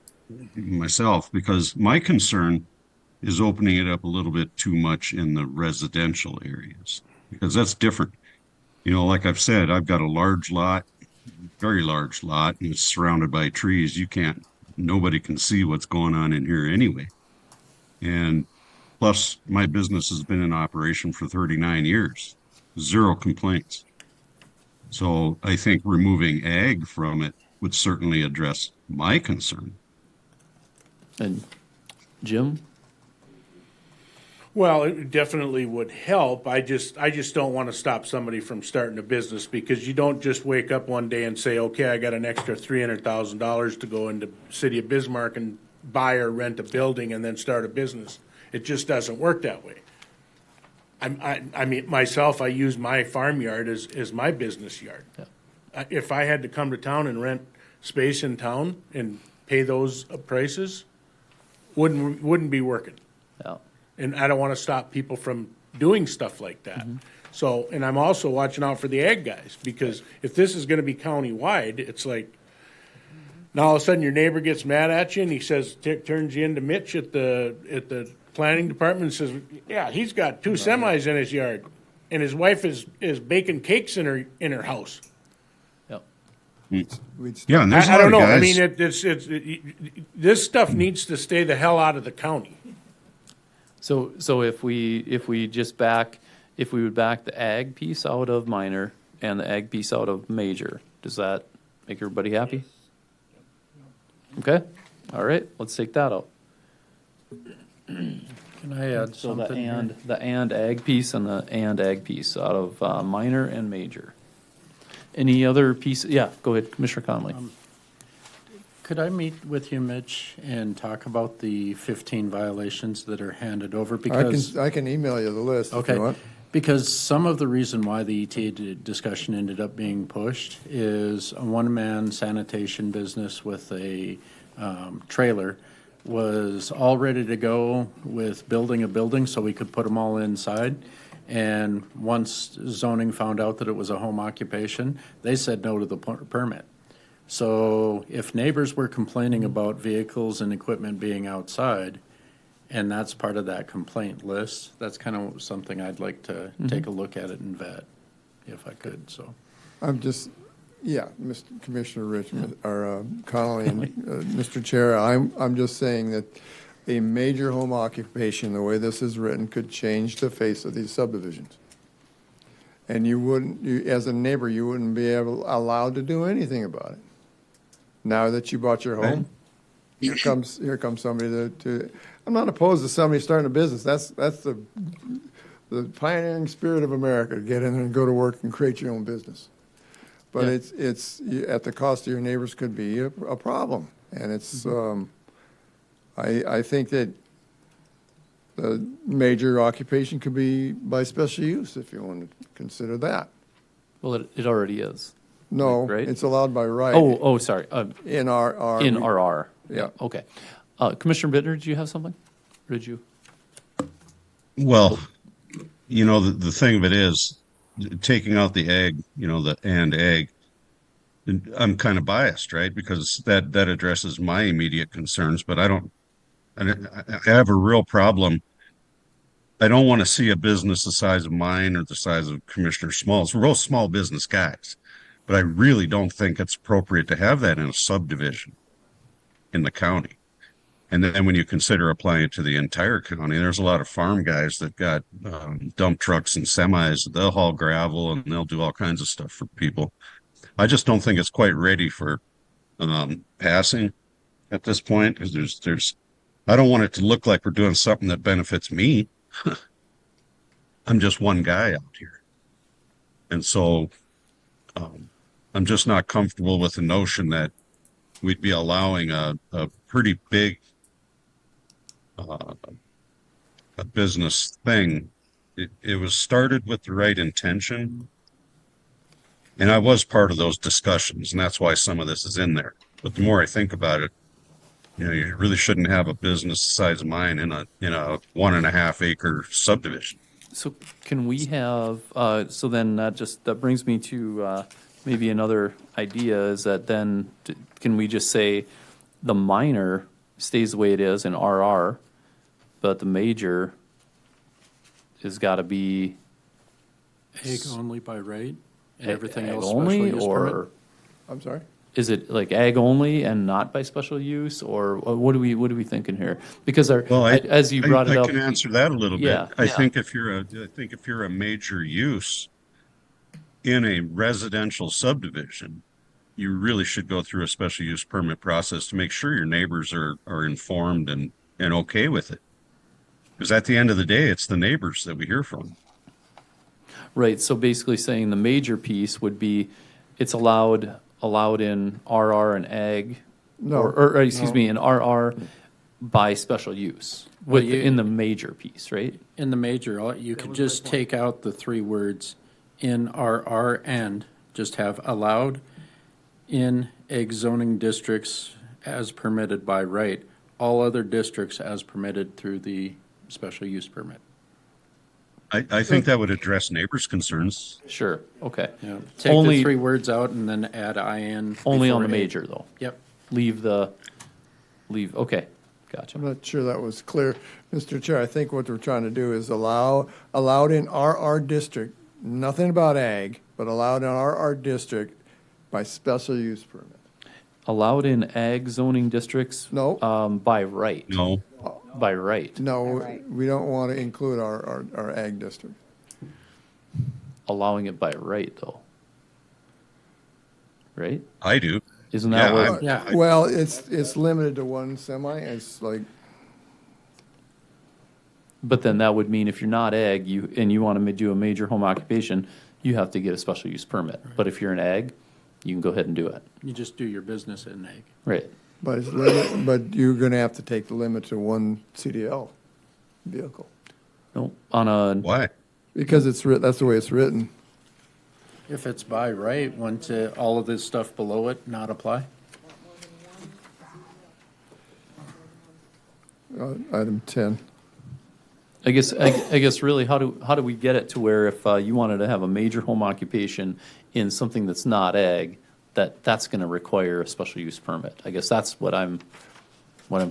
myself, because my concern is opening it up a little bit too much in the residential areas, because that's different. Like I've said, I've got a large lot, very large lot, and it's surrounded by trees. Nobody can see what's going on in here anyway. And plus, my business has been in operation for 39 years, 0 complaints. So I think removing ag from it would certainly address my concern. And Jim? Well, it definitely would help. I just don't want to stop somebody from starting a business, because you don't just wake up one day and say, okay, I got an extra $300,000 to go into city of Bismarck and buy or rent a building and then start a business. It just doesn't work that way. I mean, myself, I use my farmyard as my business yard. If I had to come to town and rent space in town and pay those prices, wouldn't be working. Yeah. And I don't want to stop people from doing stuff like that. So, and I'm also watching out for the ag guys, because if this is going to be county-wide, it's like, now all of a sudden your neighbor gets mad at you and he says, turns you into Mitch at the planning department and says, yeah, he's got 2 semis in his yard, and his wife is baking cakes in her house. Yep. Yeah, and there's a I lot don't of know. guys. I mean, this stuff needs to stay the hell out of the county. So if we would back the ag piece out of minor and the ag piece out of major, does that make everybody happy? Okay, all right, let's take that out. Can I add So the something here? the and ag piece and the and ag piece out of minor and major. Any other piece? Yeah, go ahead, Commissioner Conley. Could I meet with you, Mitch, and talk about the 15 violations that are handed over? Because I can email you the list if okay, you want. because some of the reason why the ETA discussion ended up being pushed is a one-man sanitation business with a trailer was all ready to go with building a building so we could put them all inside. And once zoning found out that it was a home occupation, they said no to the permit. So if neighbors were complaining about vehicles and equipment being outside, and that's part of that complaint list, that's kind of something I'd like to take a look at it and vet, if I could, so. I'm just, yeah, Mr. Commissioner Rich, or Connolly, and Mr. Chair, I'm just saying that a major home occupation, the way this is written, could change the face of these subdivisions. And as a neighbor, you wouldn't be allowed to do anything about it. Now that you bought your home, here comes somebody to. I'm not opposed to somebody starting a business. That's the pioneering spirit of America, to get in there and go to work and create your own business. But it's at the cost of your neighbors could be a problem, and it's. I think that the major occupation could be by special use, if you want to consider that. Well, it already is. No, Right? it's allowed by right. Oh, sorry. In our In RR. Yeah. Okay. Commissioner Bittner, did you have something? Or did you? Well, the thing of it is, taking out the ag, the and ag, I'm kind of biased, right? Because that addresses my immediate concerns, but I have a real problem. I don't want to see a business the size of mine or the size of Commissioner Smalls. We're both small business guys, but I really don't think it's appropriate to have that in a subdivision in the county. And then when you consider applying it to the entire county, there's a lot of farm guys that got dump trucks and semis. They'll haul gravel and they'll do all kinds of stuff for people. I just don't think it's quite ready for passing at this point, because I don't want it to look like we're doing something that benefits me. I'm just one guy out here. And so I'm just not comfortable with the notion that we'd be allowing a pretty big a business thing. It was started with the right intention, and I was part of those discussions, and that's why some of this is in there. But the more I think about it, you really shouldn't have a business the size of mine in a 1.5 acre subdivision. So can we have, so then that brings me to maybe another idea, is that then can we just say the minor stays the way it is in RR, but the major has got to be Ag only by right, and everything ag else only, special use permit? or I'm sorry? is it like ag only and not by special use, or what are we thinking here? Because as you brought it up, I can answer that a little yeah, bit. I think if you're a major use in a residential subdivision, you really should go through a special use permit process to make sure your neighbors are informed and okay with it. Because at the end of the day, it's the neighbors that we hear from. Right, so basically saying the major piece would be, it's allowed in RR and ag. No. Or excuse me, in RR by special use, Well, you- in the major piece, right? In the major, you could just take out the three words in RR and just have allowed in ag zoning districts as permitted by right, all other districts as permitted through the special use permit. I think that would address neighbors' concerns. Sure, okay. Yeah. Take Only- the three words out and then add IN. Only on before the A. major, though. Yep. Leave, okay, gotcha. I'm not sure that was clear. Mr. Chair, I think what we're trying to do is allowed in RR district, nothing about ag, but allowed in RR district by special use permit. Allowed in ag zoning districts? No. By right. No. By right. No, right. we don't want to include our ag district. Allowing it by right, though. Right? I do. Isn't that Yeah, what? Yeah. Well, it's limited to one semi. It's like, But then that would mean if you're not ag, you want to do a major home occupation, you have to get a special use permit. But if you're an ag, you can go ahead and do it. You just do your business in ag. Right. but it's limit, but you're going to have to take the limit to one CDL vehicle No, on a, Why? because that's the way it's written. If it's by right, wouldn't all of this stuff below it not apply? Item 10. I guess really, how do we get it to where if you wanted to have a major home occupation in something that's not ag, that's going to require a special use permit? I guess that's what I'm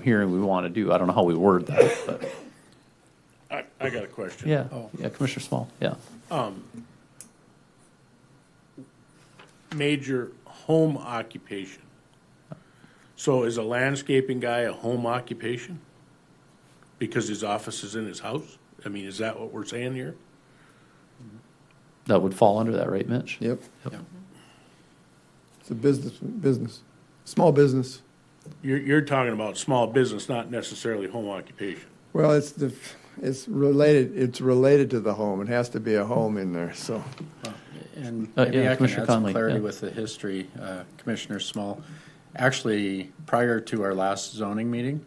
hearing we want to do. I don't know how we word that, but I got a question. yeah, yeah, Commissioner Small, yeah. Major home occupation. So is a landscaping guy a home occupation? Because his office is in his house? I mean, is that what we're saying here? That would fall under that, right, Mitch? Yep. Yeah. It's a business, small business. You're talking about small business, not necessarily home occupation. Well, it's related to the home. It has to be a home in there, so. And Yeah, maybe I can Commissioner add some Conley, clarity yeah. with the history, Commissioner Small. Actually, prior to our last zoning meeting,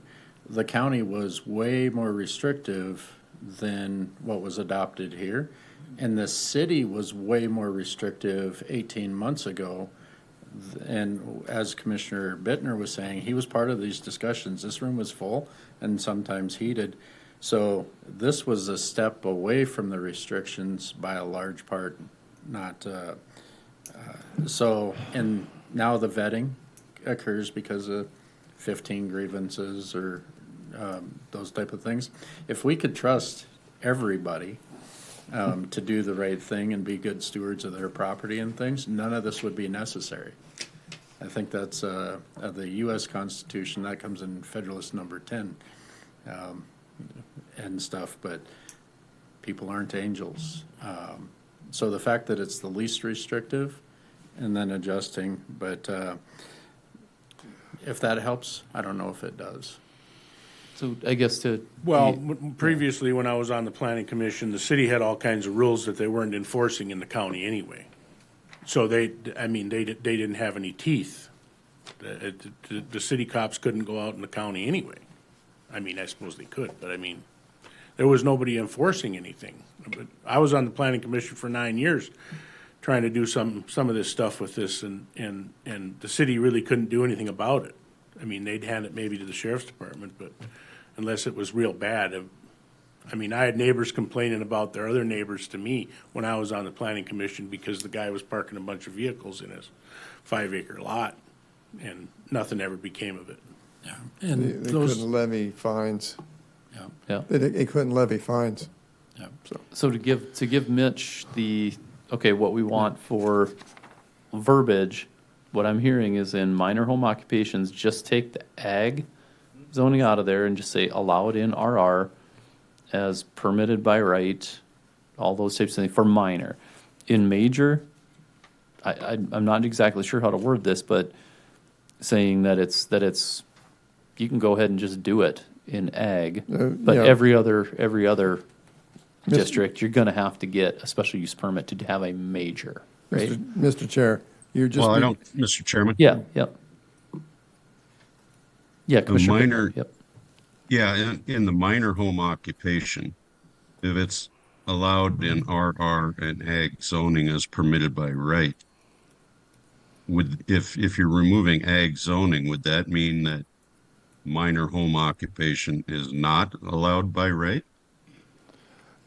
the county was way more restrictive than what was adopted here. And the city was way more restrictive 18 months ago. And as Commissioner Bittner was saying, he was part of these discussions. This room was full and sometimes heated. So this was a step away from the restrictions by a large part, not, so, and now the vetting occurs because of 15 grievances or those type of things. If we could trust everybody to do the right thing and be good stewards of their property and things, none of this would be necessary. I think that's the U.S. Constitution, that comes in Federalist number 10 and stuff, but people aren't angels. So the fact that it's the least restrictive and then adjusting, but if that helps, I don't know if it does. So I guess Well, previously, when I was on the planning commission, the city had all kinds of rules that they weren't enforcing in the county anyway. So they didn't have any teeth. The city cops couldn't go out in the county anyway. I mean, I suppose they could, but I mean, there was nobody enforcing anything. But I was on the planning commission for 9 years, trying to do some of this stuff with this, and the city really couldn't do anything about it. I mean, they'd hand it maybe to the sheriff's department, but unless it was real bad. I mean, I had neighbors complaining about their other neighbors to me when I was on the planning commission because the guy was parking a bunch of vehicles in his 5-acre lot, and nothing ever became of it. Yeah. They And those, couldn't levy fines. yeah. They couldn't levy fines. yeah. So to give Mitch what we want for verbiage, what I'm hearing is in minor home occupations, just take the ag zoning out of there and just say allow it in RR as permitted by right, all those types of things for minor. In major, I'm not exactly sure how to word this, but saying that it's you can go ahead and just do it in ag, but yeah. every other district, you're gonna have to get a special use permit to have a major, right? Mr. Chair, you're just. Well, I don't, Mr. Chairman. Yeah, yep. Yeah, The Commissioner Bittner, minor, yep. yeah, in the minor home occupation, if it's allowed in RR and ag zoning as permitted by right, if you're removing ag zoning, would that mean that minor home occupation is not allowed by right?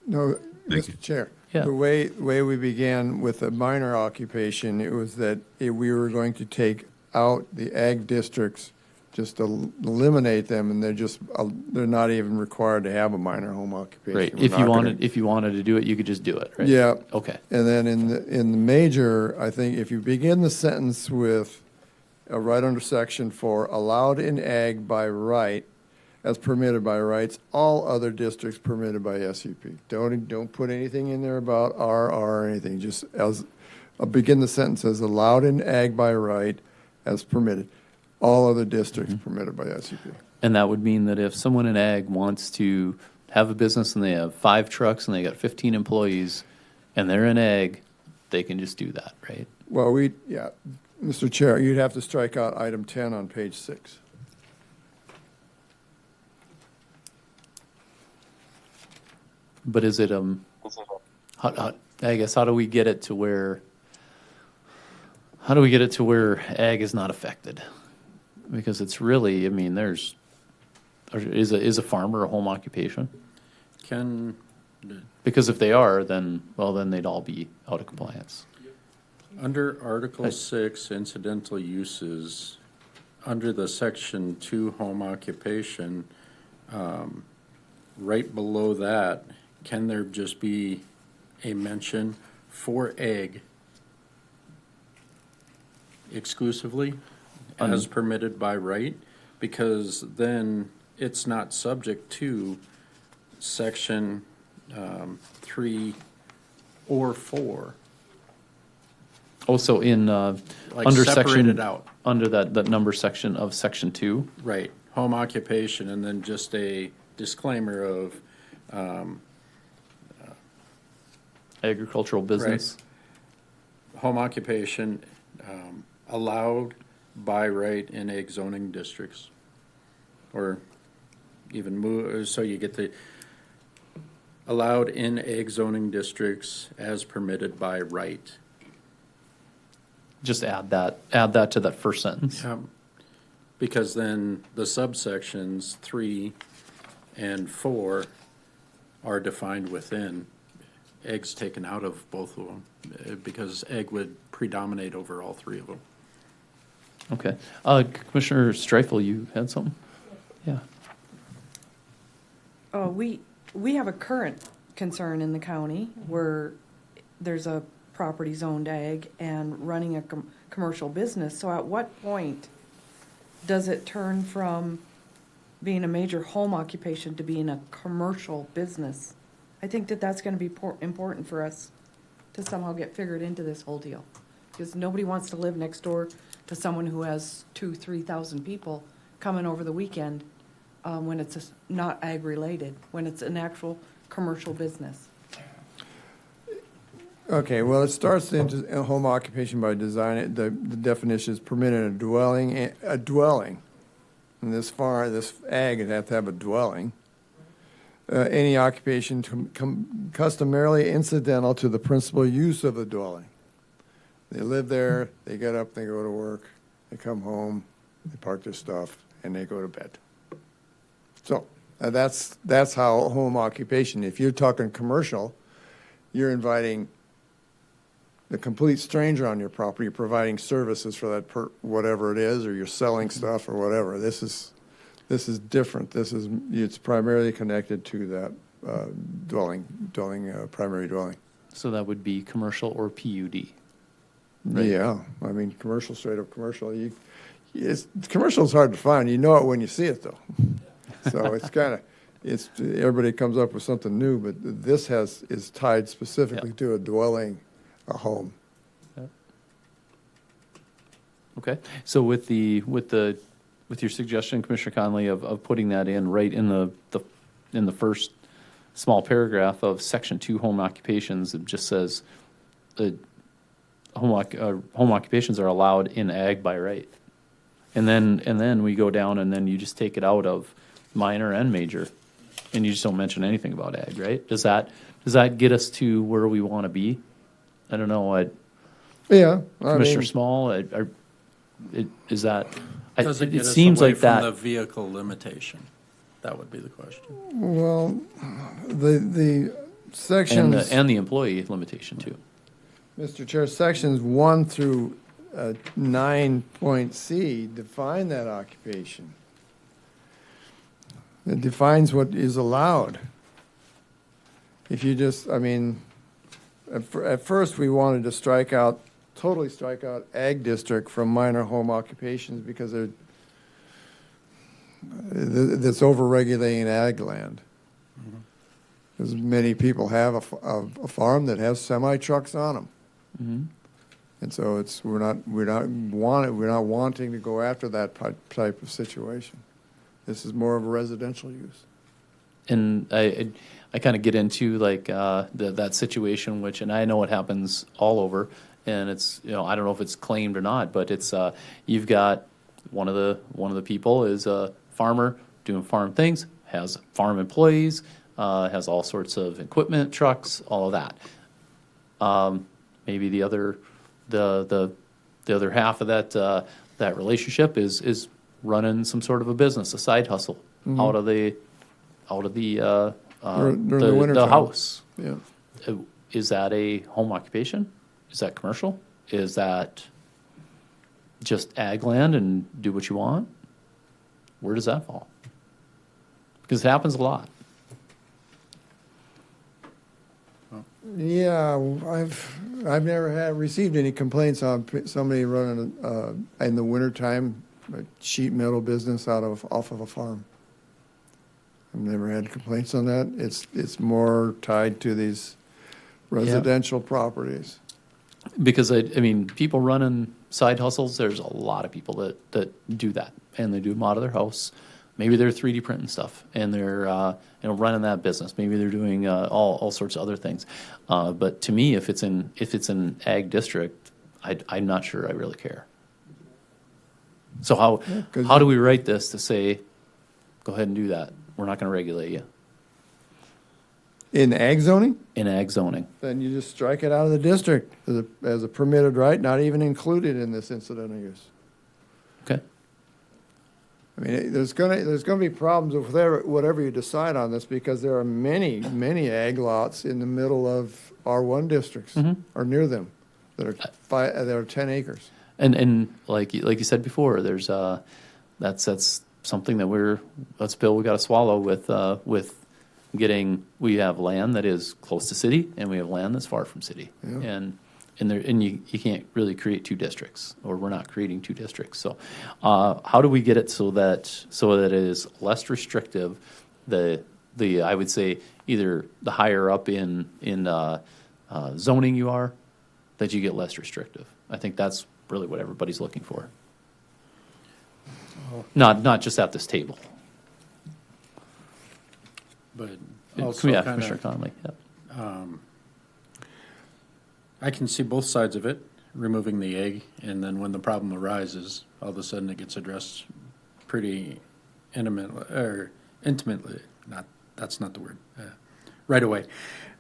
No, Thank you. Mr. Chair. Yeah. The way we began with the minor occupation, it was that we were going to take out the ag districts, just eliminate them, and they're not even required to have a minor home occupation. Right, We're if not you gonna- wanted to do it, you could just do it, right? Yeah. Okay, And then in the major, I think if you begin the sentence with right under section 4, allowed in ag by right, as permitted by rights, all other districts permitted by SUP. Don't put anything in there about RR or anything. Just begin the sentence as allowed in ag by right, as permitted. All other districts permitted by SUP. and that would mean that if someone in ag wants to have a business and they have 5 trucks and they got 15 employees, and they're in ag, they can just do that, right? Well, Mr. Chair, you'd have to strike out item 10 on page 6. But is it, I guess, how do we get it to where ag is not affected? Because it's really, I mean, is a farmer a home occupation? Because if they are, then they'd all be out of compliance. Under Article 6, incidental uses, under the Section 2 home occupation, right below that, can there just be a mention for ag exclusively as permitted by right? Because then it's not subject to Section 3 or 4. Oh, so in, Like under separate section. it out. Under that number section of section 2? Right, home occupation, and then just a disclaimer of, Agricultural business? home occupation, allowed by right in ag zoning districts. Or even move, so you get the, allowed in ag zoning districts as permitted by right. Just add that to that first sentence. Because then the subsections 3 and 4 are defined within. Egg's taken out of both of them, because egg would predominate over all 3 of them. Okay. Commissioner Streifel, you had something? Yeah. We have a current concern in the county where there's a property zoned ag and running a commercial business. So at what point does it turn from being a major home occupation to being a commercial business? I think that's going to be important for us to somehow get figured into this whole deal. Because nobody wants to live next door to someone who has 2,000-3,000 people coming over the weekend when it's not ag related, when it's an actual commercial business. Okay, well, it starts into a home occupation by design. The definition is permitted a dwelling. And this ag, it'd have to have a dwelling. Any occupation customarily incidental to the principal use of the dwelling. They live there, they get up, they go to work, they come home, they park their stuff, and they go to bed. So that's how home occupation. If you're talking commercial, you're inviting the complete stranger on your property, you're providing services for that whatever it is, or you're selling stuff or whatever. This is different. It's primarily connected to that primary dwelling. So that would be commercial or PUD. Right? Yeah, I mean, commercial, straight up commercial. Commercial is hard to find. You know it when you see it, though. So everybody comes up with something new, but this is tied specifically to a dwelling, a home. Okay, so with the with your suggestion, Commissioner Conley, of putting that in right in the first small paragraph of Section 2 home occupations, it just says, home occupations are allowed in ag by right. And then we go down and then you just take it out of minor and major, and you just don't mention anything about ag, right? Does that get us to where we want to be? I don't know. Yeah. Commissioner Small, is that? Does it get It us seems away like from the that. vehicle limitation? That would be the question. Well, the sections. And the employee limitation too. Mr. Chair, sections 1 through 9.c define that occupation. It defines what is allowed. If you just, I mean, at first we wanted to totally strike out ag district from minor home occupations because that's over-regulating ag land. Because many people have a farm that has semi-trucks on them. Mm-hmm. And so we're not wanting to go after that type of situation. This is more of a residential use. And I kind of get into like that situation, and I know it happens all over, and it's, I don't know if it's claimed or not, but it's you've got one of the people is a farmer doing farm things, has farm employees, has all sorts of equipment, trucks, all of that. Maybe the other half of that relationship is running some sort of a business, a side hustle out of the During the wintertime. house. Yeah. Is that a home occupation? Is that commercial? Is that just ag land and do what you want? Where does that fall? Because it happens a lot. Yeah, I've never received any complaints on somebody running in the wintertime a sheet metal business off of a farm. I've never had complaints on that. It's more tied to these residential properties. Because I mean, people running side hustles, there's a lot of people that do that, and they do them out of their house. Maybe they're 3D printing stuff, and they're running that business. Maybe they're doing all sorts of other things. But to me, if it's an ag district, I'm not sure I really care. So how do we write this to say, go ahead and do that? We're not going to regulate you. In ag zoning? In ag zoning. Then you just strike it out of the district as a permitted right, not even included in this incidental use. Okay. I mean, there's gonna be problems with whatever you decide on this, because there are many ag lots in the middle of R1 districts or near them that are 10 acres. And like you said before, there's that's something that that's a pill we got to swallow with getting. We have land that is close to city, and we have land that's far from city, and you can't really create two districts, or we're not creating two districts. So how do we get it so that it is less restrictive? I would say either the higher up in zoning you are, that you get less restrictive. I think that's really what everybody's looking for. Not just at this table. But also Commissioner Conley. Yeah. I can see both sides of it, removing the egg, and then when the problem arises, all of a sudden it gets addressed pretty intimately. That's not the word. Right away.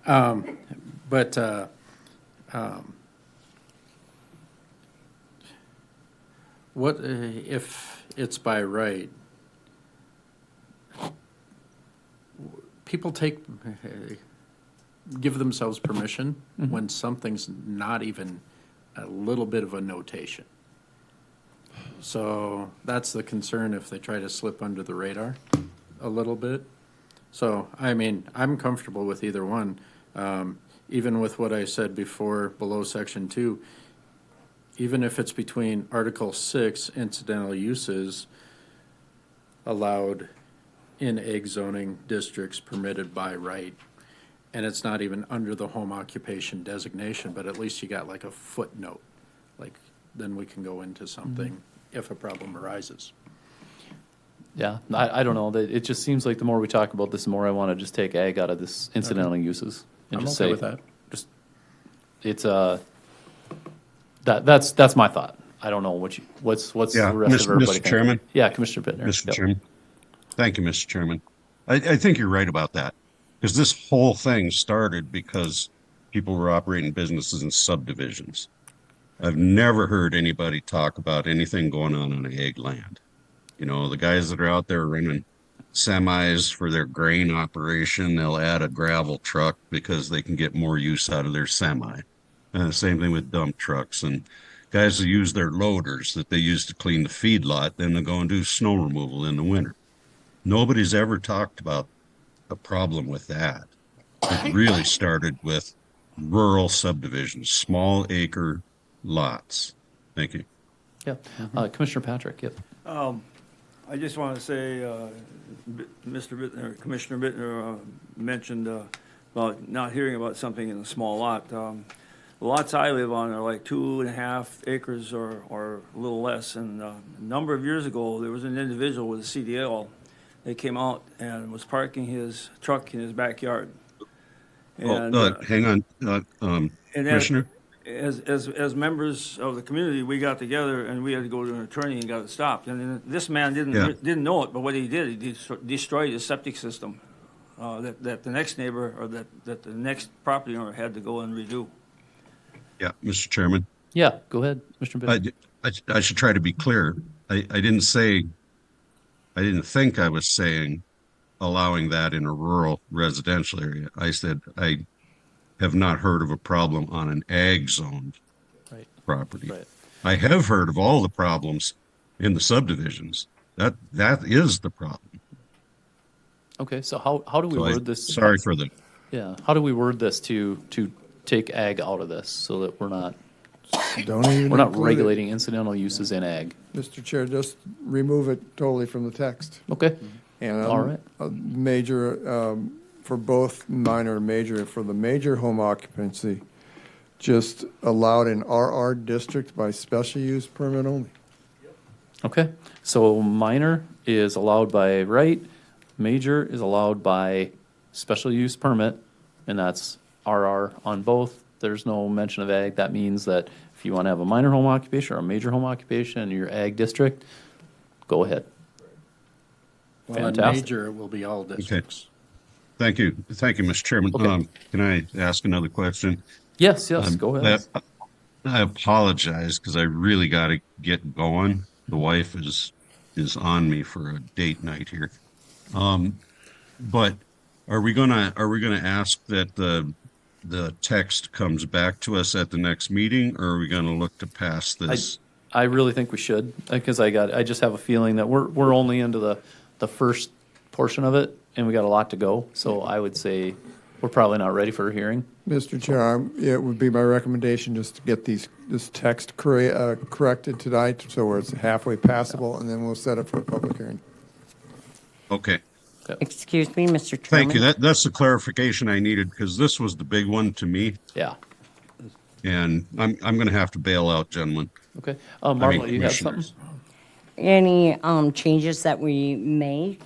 But what if it's by right? People give themselves permission when something's not even a little bit of a notation. So that's the concern if they try to slip under the radar a little bit. So, I mean, I'm comfortable with either one. Even with what I said before below Section 2, even if it's between Article 6, incidental uses allowed in ag zoning districts permitted by right, and it's not even under the home occupation designation, but at least you got like a footnote. Like, then we can go into something if a problem arises. Yeah, I don't know, it just seems like the more we talk about this, the more I want to just take ag out of this incidental uses. And I'm just okay say, with that. Just, it's, that's my thought. I don't know what's Yeah, the rest of everybody Mr. think. Chairman? Yeah, Commissioner Bittner. Mr. Yep. Chairman. Thank you, Mr. Chairman. I think you're right about that. Because this whole thing started because people were operating businesses in subdivisions. I've never heard anybody talk about anything going on ag land. You know, the guys that are out there running semis for their grain operation, they'll add a gravel truck because they can get more use out of their semi. And the same thing with dump trucks and guys that use their loaders that they use to clean the feed lot, then they go and do snow removal in the winter. Nobody's ever talked about a problem with that. It really started with rural subdivisions, small acre lots. Thank you. Yeah, Commissioner Patrick, yep. I just want to say, Mr. Bittner, Commissioner Bittner mentioned about not hearing about something in a small lot. The lots I live on are like 2.5 acres or a little less. And a number of years ago, there was an individual with a CDL that came out and was parking his truck in his backyard. And, hang on, and Commissioner. as members of the community, we got together and we had to go to an attorney and got it stopped. And then this man didn't know it, but what he did, he destroyed his septic system that the next neighbor or that the next property owner had to go and redo. Yeah, Mr. Chairman. Yeah, go ahead, Mr. Bittner. I should try to be clear. I didn't think I was saying allowing that in a rural residential area. I said I have not heard of a problem on an ag zoned property. Right. I have heard of all the problems in the subdivisions. That is the problem. Okay, so how do we word this? Sorry for the. Yeah, how do we word this to take ag out of this so that we're not Include regulating incidental uses in ag? Mr. Chair, just remove it totally from the text. Okay. And All right. a major, for both minor and major, for the major home occupancy, just allowed in RR district by special use permit only. Okay, so minor is allowed by right, major is allowed by special use permit, and that's RR on both. There's no mention of ag. That means that if you want to have a minor home occupation or a major home occupation in your ag district, go ahead. Well, in Fantastic. major, it will be all districts. Thank you, Mr. Chairman. Okay. Can I ask another question? Yes, go ahead. I apologize because I really got to get going. The wife is on me for a date night here. But are we gonna ask that the text comes back to us at the next meeting, or are we gonna look to pass this? I really think we should, because I just have a feeling that we're only into the first portion of it, and we got a lot to go. So I would say we're probably not ready for a hearing. Mr. Chair, it would be my recommendation just to get this text corrected tonight, so it's halfway passable, and then we'll set it for a public hearing. Okay. Excuse me, Mr. Chairman. Thank you. That's the clarification I needed, because this was the big one to me, Yeah. and I'm going to have to bail out, gentlemen. Okay. Marla, you have something? commissioners. Any changes that we make,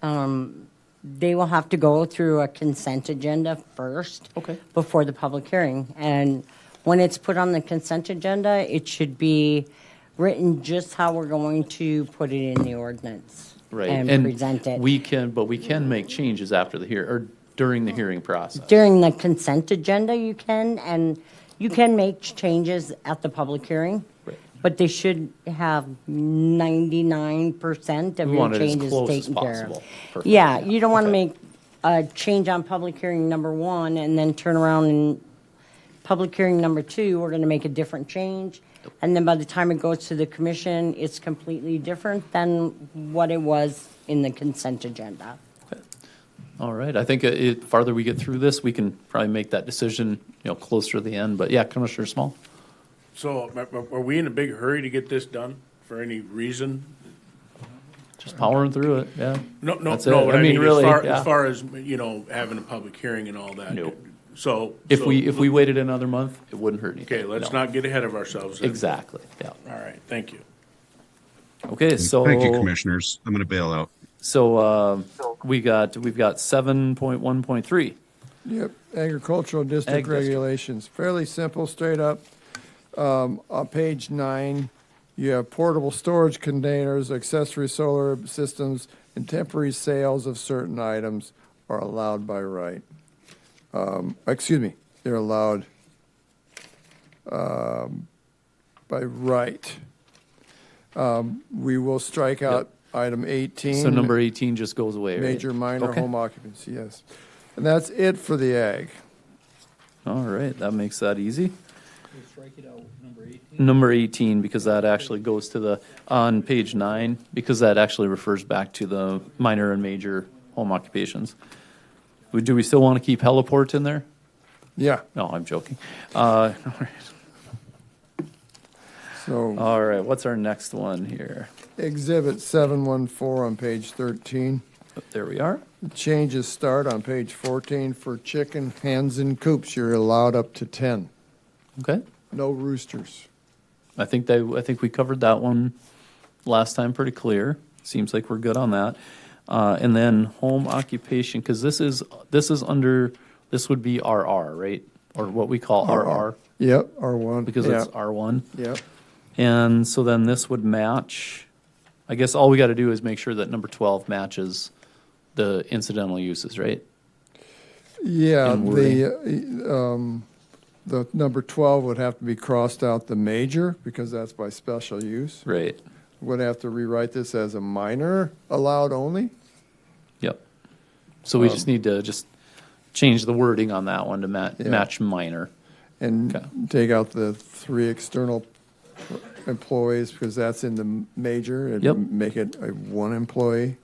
they will have to go through a consent agenda first. Okay. Before the public hearing. And when it's put on the consent agenda, it should be written just how we're going to put it in the ordinance. Right. And present it. We can make changes after the or during the hearing process. During the consent agenda, you can, and you can make changes at the public hearing. Right. But they should have 99% of We your want it as changes close as taken care possible. of. Perfect. Yeah, you don't want to Okay. make a change on public hearing number 1 and then turn around and public hearing number 2, we're going to make a different change. And then by the time it goes to the commission, it's completely different than what it was in the consent agenda. All right. I think farther we get through this, we can probably make that decision, closer to the end. But yeah, Commissioner Small. So are we in a big hurry to get this done for any reason? Just powering through it. Yeah. No, That's it. what I mean, really, as yeah. far as, having a public hearing and all that. No. So. If we waited another month, it wouldn't hurt anything. Okay, let's No. not get ahead of ourselves. then. Exactly. Yeah. All right, thank you. Okay, so. Thank you, commissioners. I'm going to bail out. So, we've got 7.1.3. Yep, agricultural district Ag district. regulations, fairly simple, straight up. On page 9, you have portable storage containers, accessory solar systems, and temporary sales of certain items are allowed by right. They're allowed by right. We will strike out item 18. So number 18 just goes away, right? Major, minor Okay. home occupancy, yes. And that's it for the ag. All right, that makes that easy. Number 18, because that actually goes to the, on page 9, because that actually refers back to the minor and major home occupations. Do we still want to keep heliport in there? Yeah, No, I'm joking. All right. so All right, what's our next one here? exhibit 714 on page 13. There we are. Changes start on page 14 for chicken hens and coops. You're allowed up to 10. Okay. No roosters. I think we covered that one last time pretty clear. Seems like we're good on that. And then home occupation, because this would be RR, right? Or what we call RR, Yep, R1. because Yep. it's R1. Yep. And so then this would match, I guess all we got to do is make sure that number 12 matches the incidental uses, right? Yeah, In the number 12 would have to be crossed out the major because that's by special use. Right. Would have to rewrite this as a minor allowed only. Yep. So we just need to just change the wording on that one to match minor. And Okay. take out the 3 external employees because that's in the major and Yep. make it a 1 employee.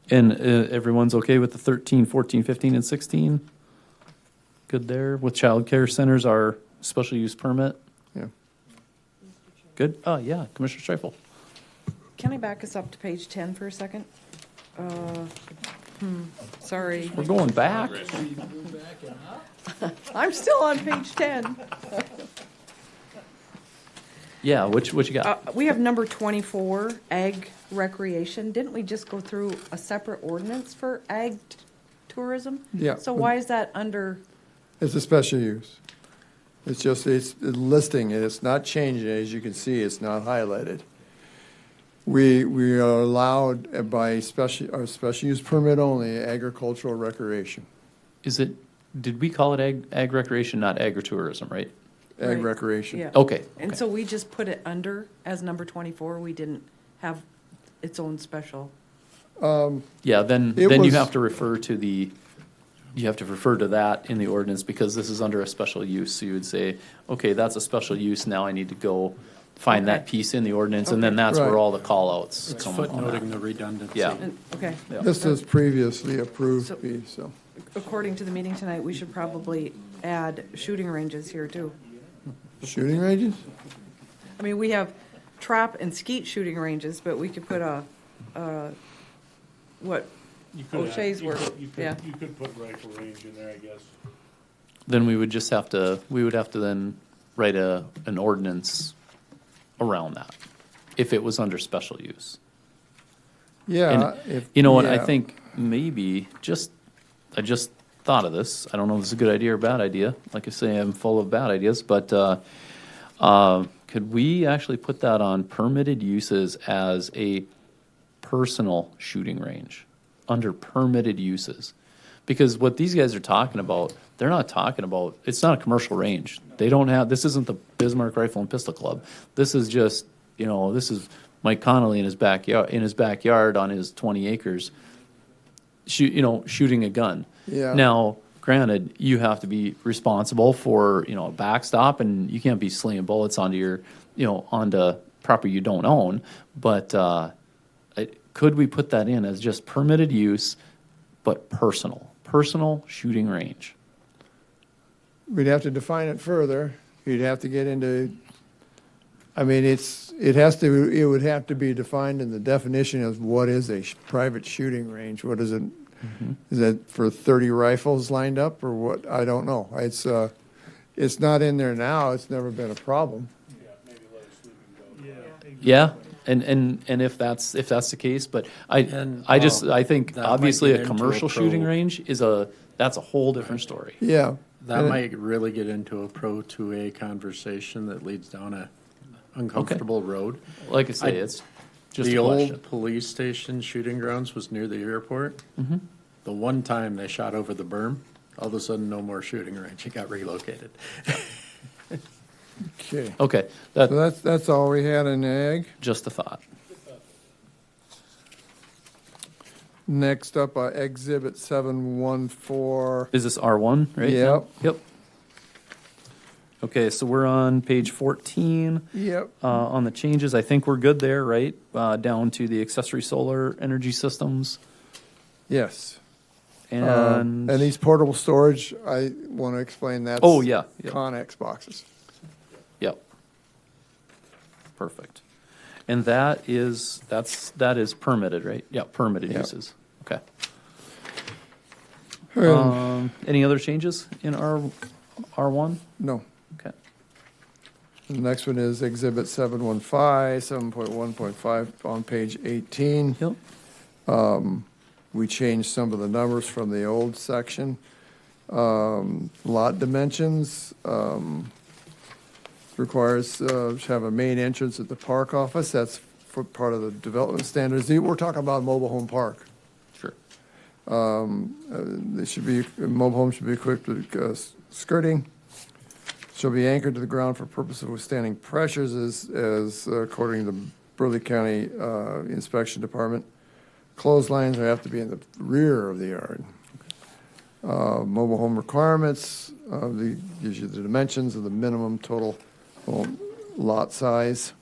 And everyone's okay with the 13, 14, 15, and 16? Good there. With child care centers, our special use permit? Yeah. Good? Oh, yeah, Commissioner Streifel. Can I back us up to page 10 for a second? Sorry. We're going back. I'm still on page 10. Yeah, what you got? We have number 24, ag recreation. Didn't we just go through a separate ordinance for ag tourism? Yeah. So why is that under, It's a special use. It's just, it's listing it, it's not changing it, as you can see, it's not highlighted. We are allowed by our special use permit only, agricultural recreation, Did we call it ag recreation, not agritourism, right? ag Right. recreation. yeah. Okay. And so we just put it under as number 24, we didn't have its own special. Yeah, then It you was- have to refer to that in the ordinance because this is under a special use. So you would say, okay, that's a special use, now I need to go find that piece in the ordinance, and then that's Right. where all the call-outs It's come on footnoting that. the redundancy. Yeah. Okay. Yeah. This is previously approved So- fee, so. According to the meeting tonight, we should probably add shooting ranges here too. Shooting ranges? I mean, we have trap and skeet shooting ranges, but we could put what You could O'Shea's you were, could- yeah. You could put rifle range in there, I guess. Then we would have to then write an ordinance around that, if it was under special use. Yeah. And you know what, I yeah. think maybe I just thought of this. I don't know if it's a good idea or a bad idea. Like I say, I'm full of bad ideas, but could we actually put that on permitted uses as a personal shooting range under permitted uses? Because what these guys are talking about, they're not talking about, it's not a commercial range. This isn't the Bismarck Rifle and Pistol Club. This is just, this is Mike Connolly in his backyard on his 20 acres, shooting a gun. Yeah. Now, granted, you have to be responsible for, a backstop, and you can't be slinging bullets onto onto property you don't own. But could we put that in as just permitted use, but personal shooting range? We'd have to define it further. You'd have to get into, I mean, it would have to be defined in the definition of what is a private shooting range. What is it? Mm-hmm. Is that for 30 rifles lined up or what? I don't know. It's not in there now. It's never been a problem. Yeah, maybe Yeah, and if that's the case, but I think that might obviously get a into a commercial shooting pro- range that's a whole different story. Yeah. That And- might really get into a pro 2A conversation that leads down a uncomfortable road. Like I say, I- it's just The a question. old police station shooting grounds was near the airport. The one time they shot over the berm, all of a sudden, no more shooting range. It got relocated. Okay. Okay, So that's all we had in ag. just a thought. Next up, Exhibit 714. Is this R1, right? Yep. Yep. Okay, so we're on page 14. Yep. On the changes, I think we're good there, right? Down to the accessory solar energy systems. Yes. And And these portable storage, I want to explain that's. Oh, yeah, yeah. Connex boxes. Yep. Perfect. And that is permitted, right? Yeah, permitted Yep. uses. Okay. Um, Any other changes in R1? No. Okay. The next one is Exhibit 715, 7.1.5 on page 18. Yep. We changed some of the numbers from the old section. Lot dimensions requires to have a main entrance at the park office. That's for part of the development standards. We're talking about a mobile home park. Sure. Mobile home should be equipped with skirting. Shall be anchored to the ground for purpose of withstanding pressures as according to the Burleigh County Inspection Department. Clotheslines have to be in the rear of the yard. Mobile home requirements, gives you the dimensions of the minimum total lot size.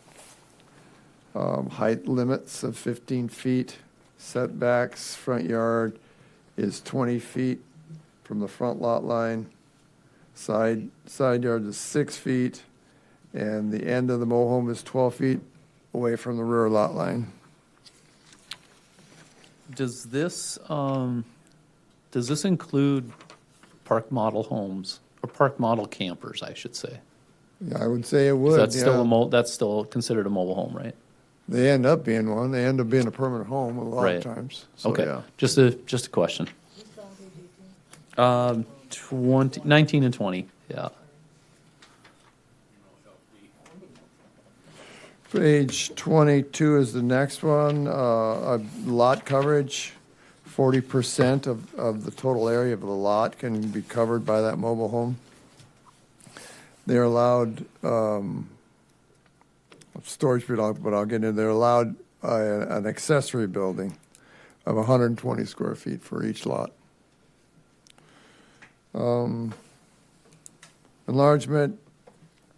Height limits of 15 feet. Setbacks, front yard is 20 feet from the front lot line. Side yard is 6 feet, and the end of the mobile home is 12 feet away from the rear lot line. Does this include park model homes or park model campers, I should say? Yeah, I would say it Is would. that still yeah. that's still considered a mobile home, right? They end up being one. They end up being a permanent home a lot Right. of times. So, Okay. yeah. Just a question. 19 and 20. Yeah. Page 22 is the next one. Lot coverage, 40% of the total area of the lot can be covered by that mobile home. They're allowed, storage, but I'll get into, they're allowed an accessory building of 120 square feet for each lot. Enlargement,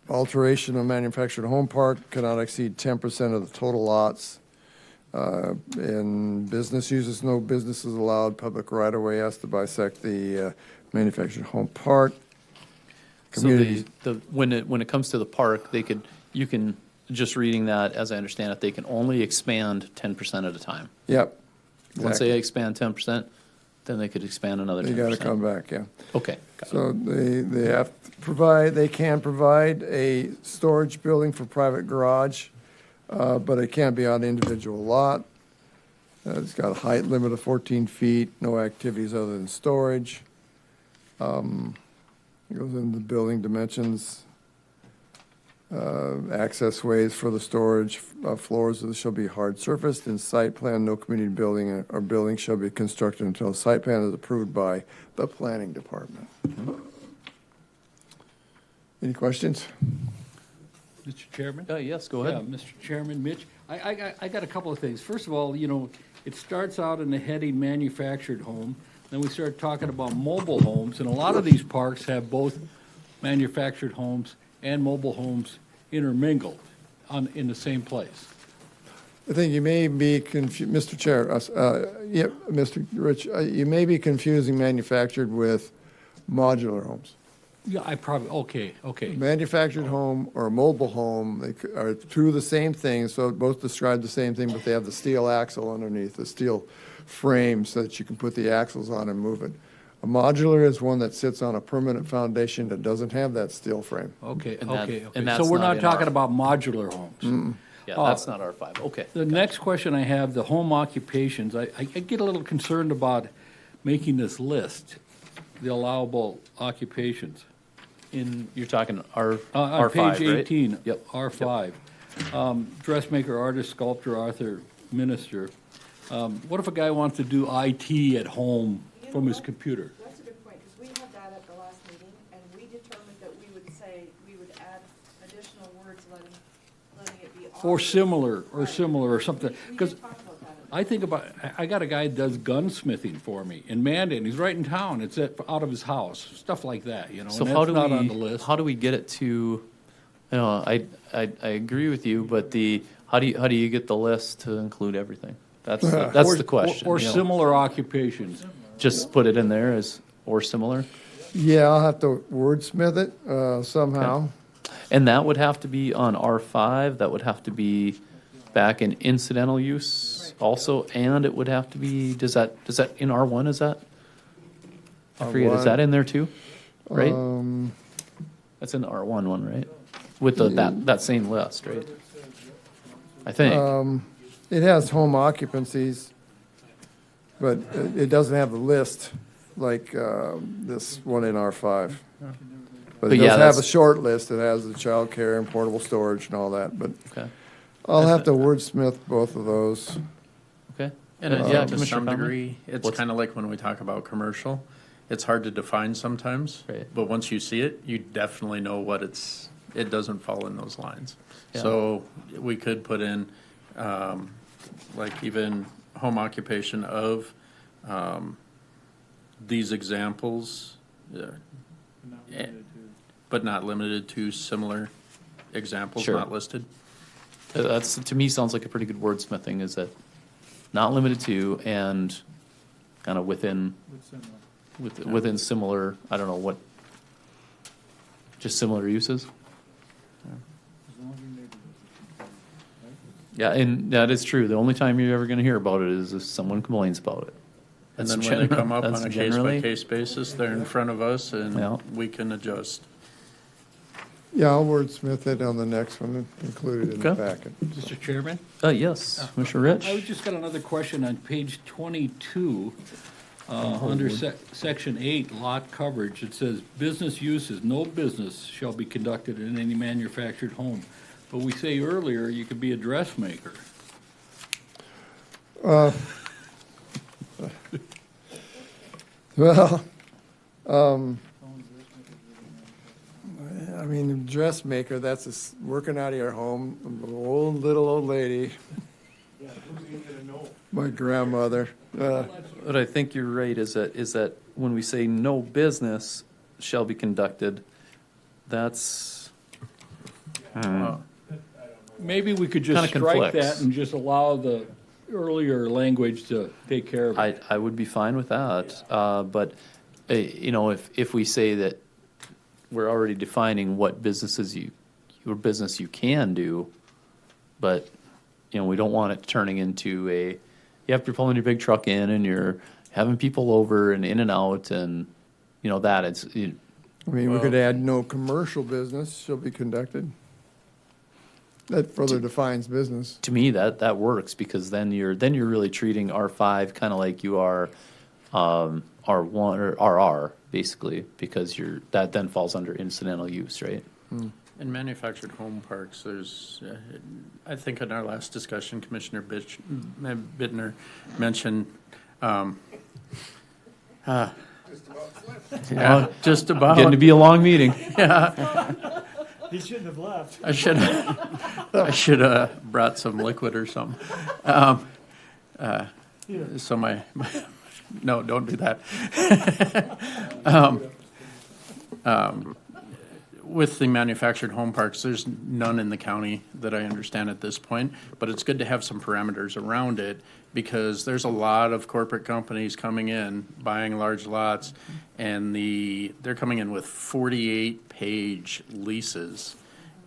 alteration of manufactured home park cannot exceed 10% of the total lots. In business uses, no businesses allowed. Public right-of-way has to bisect the manufactured home park. Community, So when it comes to the park, you can just reading that as I understand it, they can only expand 10% at a time. yep. Once exactly. they expand 10%, then they could expand another 10%. They got to come back, yeah. Okay. Got it. So they have to provide, they can provide a storage building for private garage, but it can't be on individual lot. It's got a height limit of 14 feet, no activities other than storage. It goes into the building dimensions. Access ways for the storage, floors shall be hard surfaced. In site plan, no community building or building shall be constructed until a site plan is approved by the planning department. Any questions? Mr. Chairman? Yes, go ahead. Yeah, Mr. Chairman, Mitch, I got a couple of things. First of all, it starts out in the heading manufactured home, then we start talking about mobile homes, and a lot of these parks have both manufactured homes and mobile homes intermingled in the same place. I think you may be Mr. Chair, Mr. Rich, you may be confusing manufactured with modular homes. Yeah, okay. Manufactured home or mobile home, they are two of the same thing, so both describe the same thing, but they have the steel axle underneath, the steel frame so that you can put the axles on and move it. A modular is one that sits on a permanent foundation that doesn't have that steel frame. Okay. And So that's we're not not in talking our- about modular homes. Yeah, that's not R5. Okay. The next question I have, the home occupations, I get a little concerned about making this list, the allowable occupations. You're talking R, On R5, page right? 18, Yep. R5. Dressmaker, artist, sculptor, author, minister. What if a guy wants to do IT at home from his computer? That's a good point, because we had that at the last meeting, and we determined that we would say, we would add additional words letting it be. Or similar, or Right. similar, or something. We Because did talk about that. I think about, I got a guy that does gunsmithing for me in Mandan. He's right in town. It's out of his house, stuff like that, you know, So and how that's do not on the we, list. how do we get it to, you know, I agree with you, but how do you get the list to include everything? That's Or- the question. Or you know. similar occupations. Just put it in there as, or similar? Yeah, I'll have to wordsmith it somehow. And that would have to be on R5, that would have to be back in incidental use also, and it would have to be, does that in R1, is that? I forget, is R1. that in there too? Right? Um, That's in the R1 one, right? With that same list, right? I think. It has home occupancies, but it doesn't have the list like this one in R5. But But it yeah, does have a that's- short list. It has the childcare and portable storage and all that, but Okay. I'll have to wordsmith both of those. Okay. And I Yeah, think to Commissioner some Conley? degree, it's What's- kind of like when we talk about commercial. It's hard to define sometimes, Right. but once you see it, you definitely know what it doesn't fall in those lines. Yeah. So we could put in, like even home occupation of, these examples, but not limited to similar examples Sure. not listed. That's, to me, sounds like a pretty good wordsmithing, is that not limited to and kind of within similar, I don't know what, just similar uses? Yeah, and that is true. The only time you're ever gonna hear about it is if someone complains about it. And That's then when they general- come up that's on a generally- case-by-case basis, they're in front of us Yeah. and we can adjust. Yeah, I'll wordsmith it on the next one and include it in the Okay. packet. Mr. Chairman? Yes, Commissioner Rich? I just got another question on page 22, under section 8, lot coverage. It says, business uses, no business shall be conducted in any manufactured home. But we say earlier, you could be a dressmaker. Well, I mean, dressmaker, that's working out of your home, little old lady. My grandmother. But I think you're right, is that when we say no business shall be conducted, that's, Maybe we could just Kinda strike conflicts. that and just allow the earlier language to take care of it. I would be fine with that, but, you know, if we say that we're already defining what businesses your business you can do, but, you know, we don't want it turning into you have to pull in your big truck in and you're having people over and in and out and, you know, that it's, I mean, we could add no commercial business shall be conducted. That further defines business. to me, that works, because then you're really treating R5 kind of like you are R1 or RR, basically, because that then falls under incidental use, right? In manufactured home parks, there's, I think in our last discussion, Commissioner Bittner mentioned, yeah, just about. Getting to be a long meeting. He shouldn't have left. I should have brought some liquid or something. So no, don't do that. With the manufactured home parks, there's none in the county that I understand at this point, but it's good to have some parameters around it, because there's a lot of corporate companies coming in, buying large lots, and they're coming in with 48-page leases,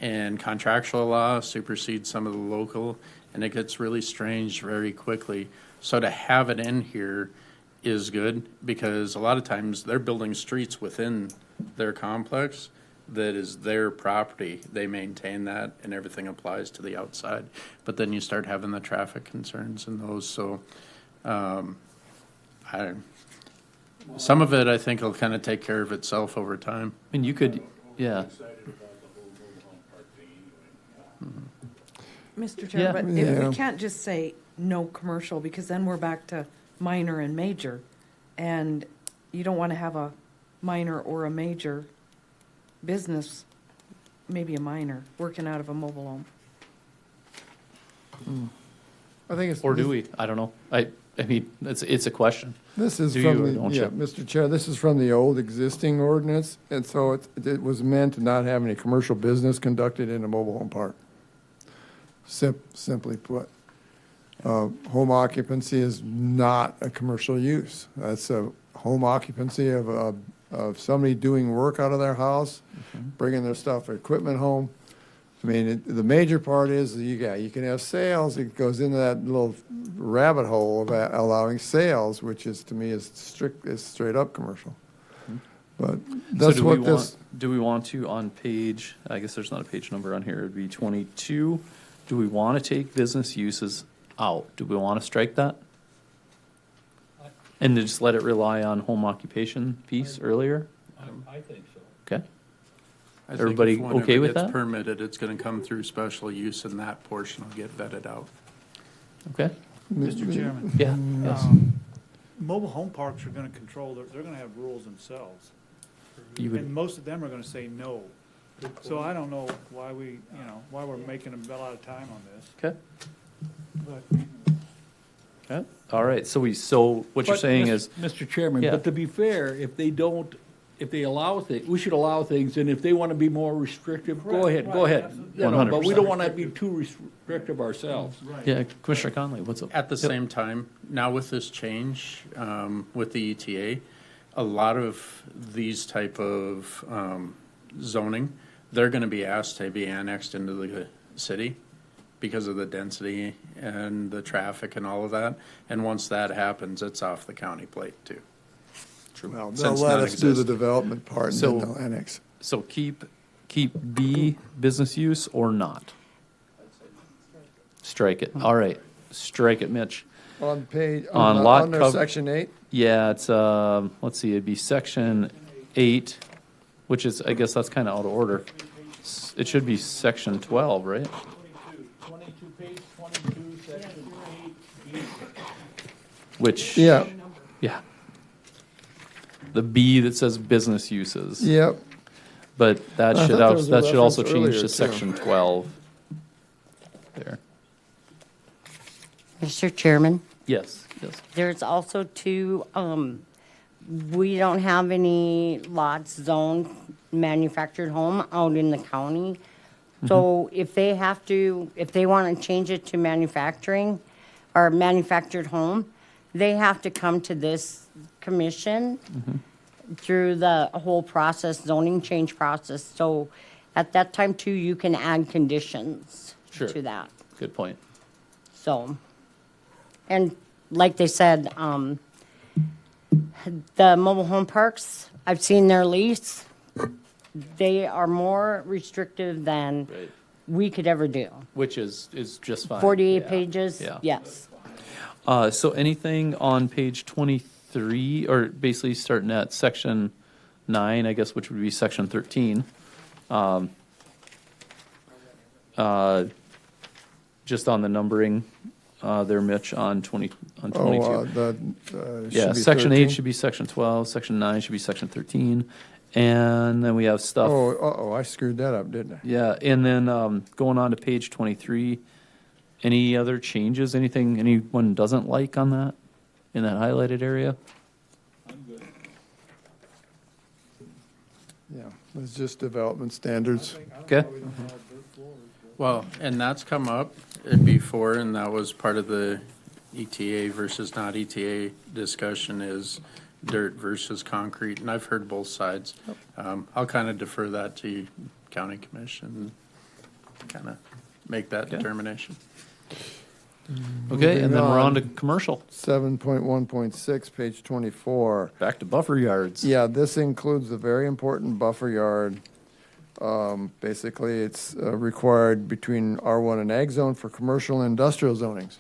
and contractual law supersedes some of the local, and it gets really strange very quickly. So to have it in here is good, because a lot of times they're building streets within their complex, that is their property, they maintain that and everything applies to the outside. But then you start having the traffic concerns and those, so, some of it I think will kind of take care of itself over time. And you could, yeah. Mr. Yeah. Chair, but Yeah. we can't just say no commercial, because then we're back to minor and major. And you don't want to have a minor or a major business, maybe a minor, working out of a mobile home. I think it's. Or do we? I don't know. I mean, it's a question. This is Do you or from don't the, yeah, you? Mr. Chair, this is from the old existing ordinance, and so it was meant to not have any commercial business conducted in a mobile home park. Simply put, home occupancy is not a commercial use. That's a home occupancy of somebody doing work out of their house, bringing their stuff, equipment home. I mean, the major part is you can have sales. It goes into that little rabbit hole of allowing sales, which is, to me, is straight up commercial. But that's So what this. do we want to on page, I guess there's not a page number on here, it'd be 22. Do we want to take business uses out? Do we want to strike that? And to just let it rely on home occupation piece earlier? I think so. Okay. I think Everybody if whenever okay with it gets that? permitted, it's gonna come through special use and that portion will get vetted out. Okay. Mr. Chairman. Yeah, yes. Mobile home parks are gonna control, they're gonna have rules themselves. You would- And most of them are gonna say no. So I don't know why why we're making a lot of time on this. Okay. But Okay. All right. So what you're But, saying is, Mr. Chairman, Yeah. but to be fair, if they allow things, we should allow things, and if they want to be more restrictive, go ahead, go ahead. You know, But we 100%. don't want to be too restrictive ourselves. yeah, Commissioner Conley, what's up? At the Yep. same time, now with this change, with the ETA, a lot of these type of, zoning, they're gonna be asked to be annexed into the city because of the density and the traffic and all of that. And once that happens, it's off the county plate too. Well, they'll Since let none us do the exist. development part and So- then they'll annex. So keep B business use or not? Strike it. All right. Strike it, Mitch. On page, On on, lot under cov- section 8, Yeah, it's, let's see, it'd be section 8, which is, I guess that's kind of out of order. It should be section 12, right? 22, page 22, section 8. Which, yeah, yeah. The B that says business uses. yep. But that I should, thought there was a that should also reference change earlier, to too. section 12. There. Mr. Chairman, Yes, yes. there's also two, we don't have any lots zoned manufactured home out in the county. So if they want to change it to manufacturing or manufactured home, they have to come to this commission through the whole process, zoning change process. So at that time too, you can add conditions Sure. to that. Good point. So, and like they said, the mobile home parks, I've seen their lease. They are more restrictive than Right. we could ever do. Which is just fine. 48 Yeah, pages, Yeah. yes. So anything on page 23, or basically starting at section 9, I guess, which would be section 13. Just on the numbering, there, Mitch, on 22. Yeah, should be section 8 13. should be section 12, section 9 should be section 13. And then we have stuff. Oh, I screwed that up, didn't I? Yeah, and then going on to page 23, any other changes, anything anyone doesn't like on that, in that highlighted area? Yeah, it's just development standards. Okay, Well, and that's come up before, and that was part of the ETA versus not ETA discussion is dirt versus concrete, and I've heard both sides. I'll kind of defer that to county commission, kind of make that determination. okay, and then we're on to Moving commercial, 7.1.6, page 24. back to buffer yards. Yeah, this includes the very important buffer yard Basically, it's required between R1 and Ag Zone for commercial and industrial zonings.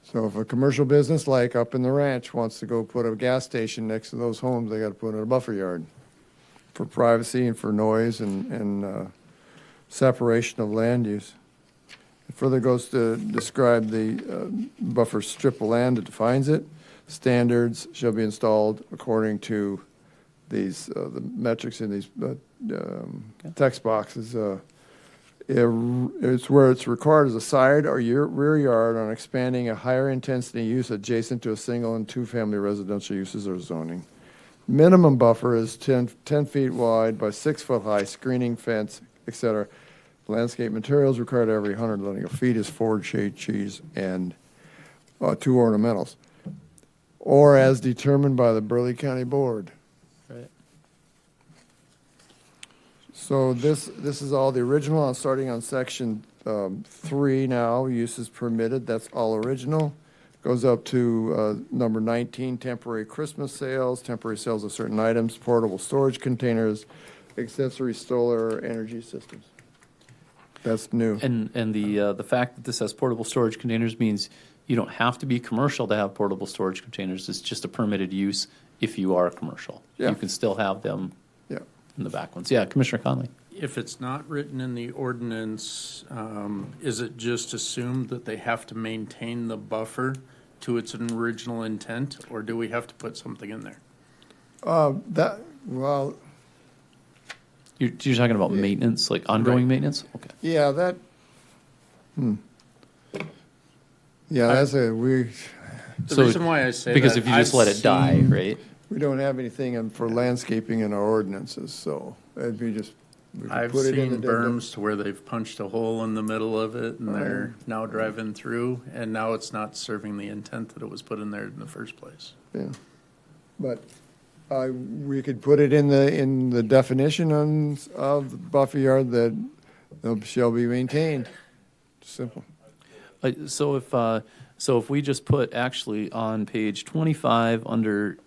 So if a commercial business like up in the ranch wants to go put a gas station next to those homes, they got to put in a buffer yard for privacy and for noise and separation of land use. It further goes to describe the buffer strip of land that defines it. Standards shall be installed according to these the metrics in these text boxes. It's where it's required as a side or rear yard on expanding a higher intensity use adjacent to a single and two-family residential uses or zoning. Minimum buffer is 10 feet wide by 6 foot high, screening fence, etc. Landscape materials required every 100 linear feet is forage, shade, trees, and 2 ornamentals, or as determined by the Burleigh County Board. Right. So this is all the original. I'm starting on section 3 now. Uses permitted. That's all original. Goes up to number 19, temporary Christmas sales, temporary sales of certain items, portable storage containers, accessory solar energy systems. That's new. And the fact that this has portable storage containers means you don't have to be commercial to have portable storage containers. It's just a permitted use if you are commercial. Yeah. You can still have them Yeah. in the back ones. Yeah, Commissioner Conley. If it's not written in the ordinance, is it just assumed that they have to maintain the buffer to its original intent, or do we have to put something in there? Well, You're talking about maintenance, like ongoing maintenance? Okay. yeah, that. Yeah, that's a we. The reason why I say because that, if you just I've let it die, seen- right? We don't have anything for landscaping in our ordinances, so it'd be just. We could I've put it in seen the berms to where they've punched a hole in the middle of it, and they're now driving through, and now it's not serving the intent that it was put in there in the first place. Yeah, but we could put it in the definition of the buffer yard that shall be maintained. Simple. So if we just put actually on page 25 under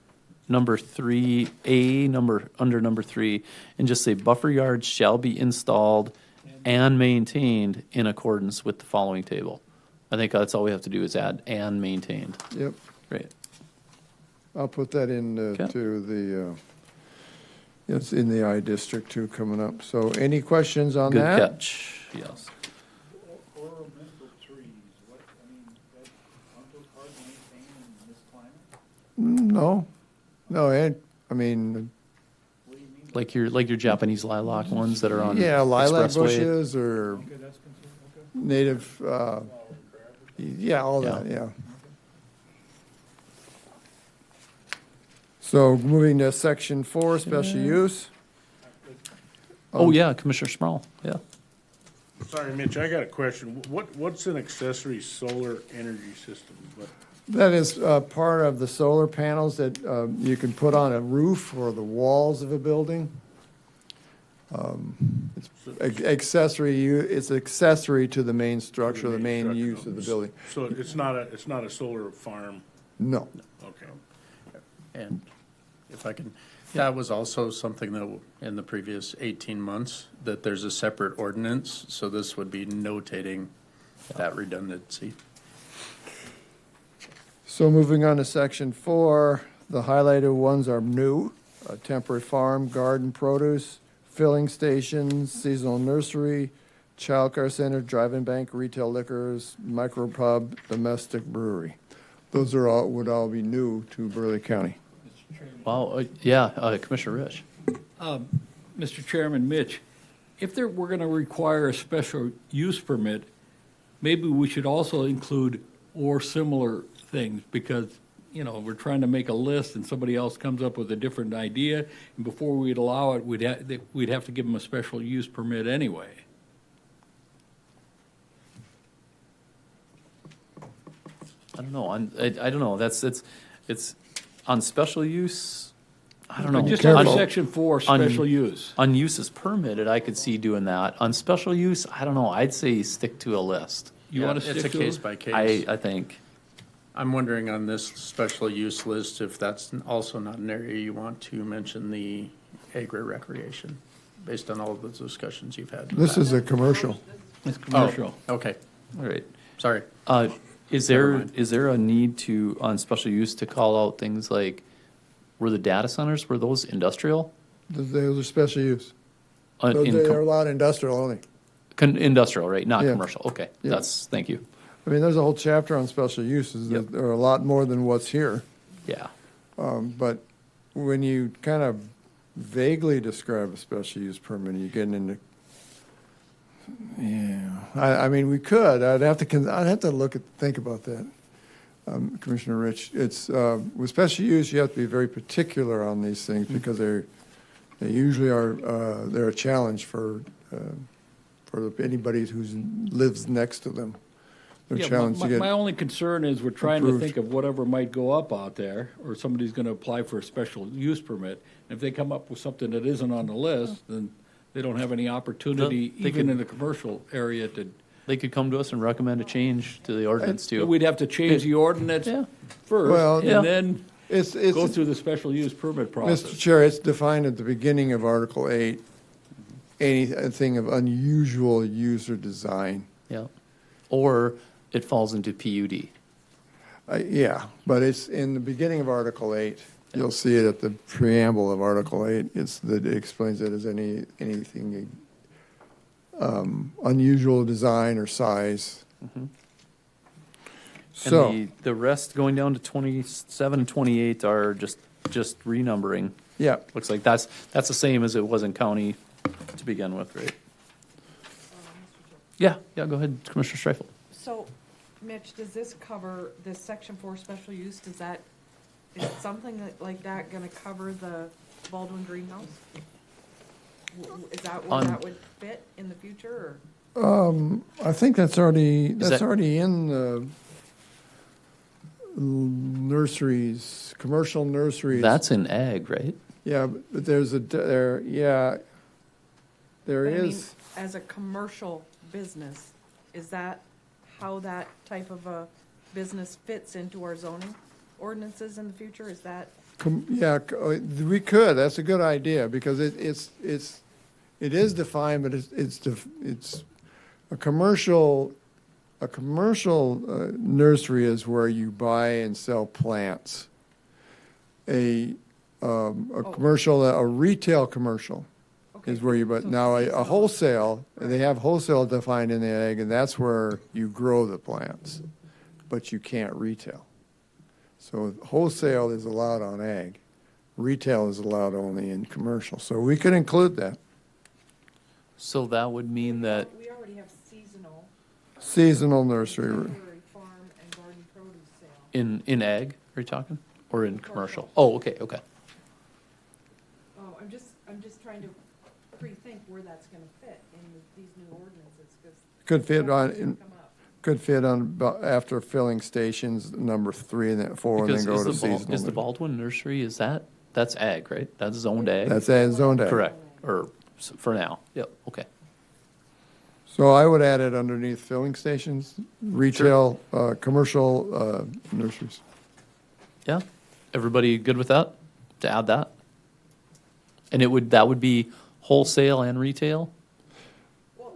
number 3A, under number 3, and just say buffer yards shall be installed and maintained in accordance with the following table. I think that's all we have to do is add and maintained. Yep. Great. I'll put that in Okay. to the, it's in the I district too coming up. So any questions on Good that? catch. Yes. Ornamental trees, aren't those hard to maintain in this climate? No, I mean, Like your Japanese lilac ones that are on yeah, lilac Expressway. bushes or Okay, that's considered, okay. native, yeah, all that, yeah. So moving to section 4, special use. Oh, yeah, Commissioner Small. Yeah. Sorry, Mitch, I got a question. What's an accessory solar energy system? That is part of the solar panels that you can put on a roof or the walls of a building. It's accessory to the main structure, the main use of the building. So it's not a solar farm? No. Okay. And if I can, that was also something that in the previous 18 months, that there's a separate ordinance, so this would be notating that redundancy. So moving on to section 4, the highlighted ones are new. Temporary farm, garden produce, filling stations, seasonal nursery, childcare center, drive-in bank, retail liquors, micro pub, domestic brewery. Those would all be new to Burleigh County. Wow. Yeah, Commissioner Rich. Mr. Chairman, Mitch, if we're going to require a special use permit, maybe we should also include or similar things, because, we're trying to make a list and somebody else comes up with a different idea, and before we'd allow it, we'd have to give them a special use permit anyway. I don't know. I don't know. It's on special use. I don't know. Just on Careful. section 4, special use. On use is permitted, I could see doing that. On special use, I don't know. I'd say stick to a list. You want to It's a stick to case it? by case. I think. I'm wondering on this special use list if that's also not an area you want to mention the agri recreation. based on all of the discussions you've had. This is a commercial. It's commercial. Oh, okay, All right. sorry. Is Never there, mind. is there a need to, on special use, to call out things like, were the data centers, were those industrial? Those are special use. In They're allowed industrial only. Industrial, right, not Yeah. commercial, okay, Yeah. thank you, I mean, there's a whole chapter on special uses. Yep. There are a lot more than what's here. yeah. But when you kind of vaguely describe a special use permit, you're getting into, yeah, I mean, we could, I'd have to think about that, Commissioner Rich. It's, with special use, you have to be very particular on these things because they usually are, they're a challenge for anybody who lives next to them. They're Yeah, challenged to my get. only concern is we're trying to approved. think of whatever might go up out there, or somebody's gonna apply for a special use permit. If they come up with something that isn't on the list, then they don't have any opportunity, They even could- in the commercial area, to. They could come to us and recommend a change to the ordinance too. We'd have to change the ordinance Yeah. Well, first, yeah. and then It's, go through the special use permit Mr. process. Chair, it's defined at the beginning of Article 8, anything of unusual use or design. Yeah, or it falls into PUD. Yeah, but it's in the beginning of Article 8. You'll see it at the preamble of Article 8. It explains it as anything unusual design or size. So, And the rest going down to 27 and 28 are just renumbering. yeah, Looks like that's the same as it was in county to begin with, right? Yeah, go ahead, Commissioner Streifel. So, Mitch, does this cover, this section 4 special use, is something like that gonna cover the Baldwin greenhouse? Is that where On- that would fit in the future, or? I think that's already that- already in the nurseries, commercial nurseries. That's in ag, right? Yeah, but there But I mean, is. as a commercial business, is that how that type of a business fits into our zoning ordinances in the future? Is that? We could, that's a good idea, because it is defined, but it's a commercial nursery is where you buy and sell plants. A commercial, a retail commercial is where you, but now a wholesale, they have wholesale defined in the ag, and that's where you grow the plants, but you can't retail. So wholesale is allowed on ag, retail is allowed only in commercial, so we could include that. So that would mean that, We already have Seasonal nursery, farm and garden produce sale. in ag, are you talking? Or in commercial? Oh, okay. Oh, I'm just trying to pre-think where that's gonna fit in these new ordinances, because. could fit on after filling stations, number 3 and then 4, and Because then go is to the seasonal. is the Baldwin Nursery, that's ag, right? That's zoned ag? That's a zoned ag. Correct, or for now, yep, okay. So I would add it underneath filling stations, retail, commercial nurseries. Yeah, everybody good with that, to add that? And that would be wholesale and retail?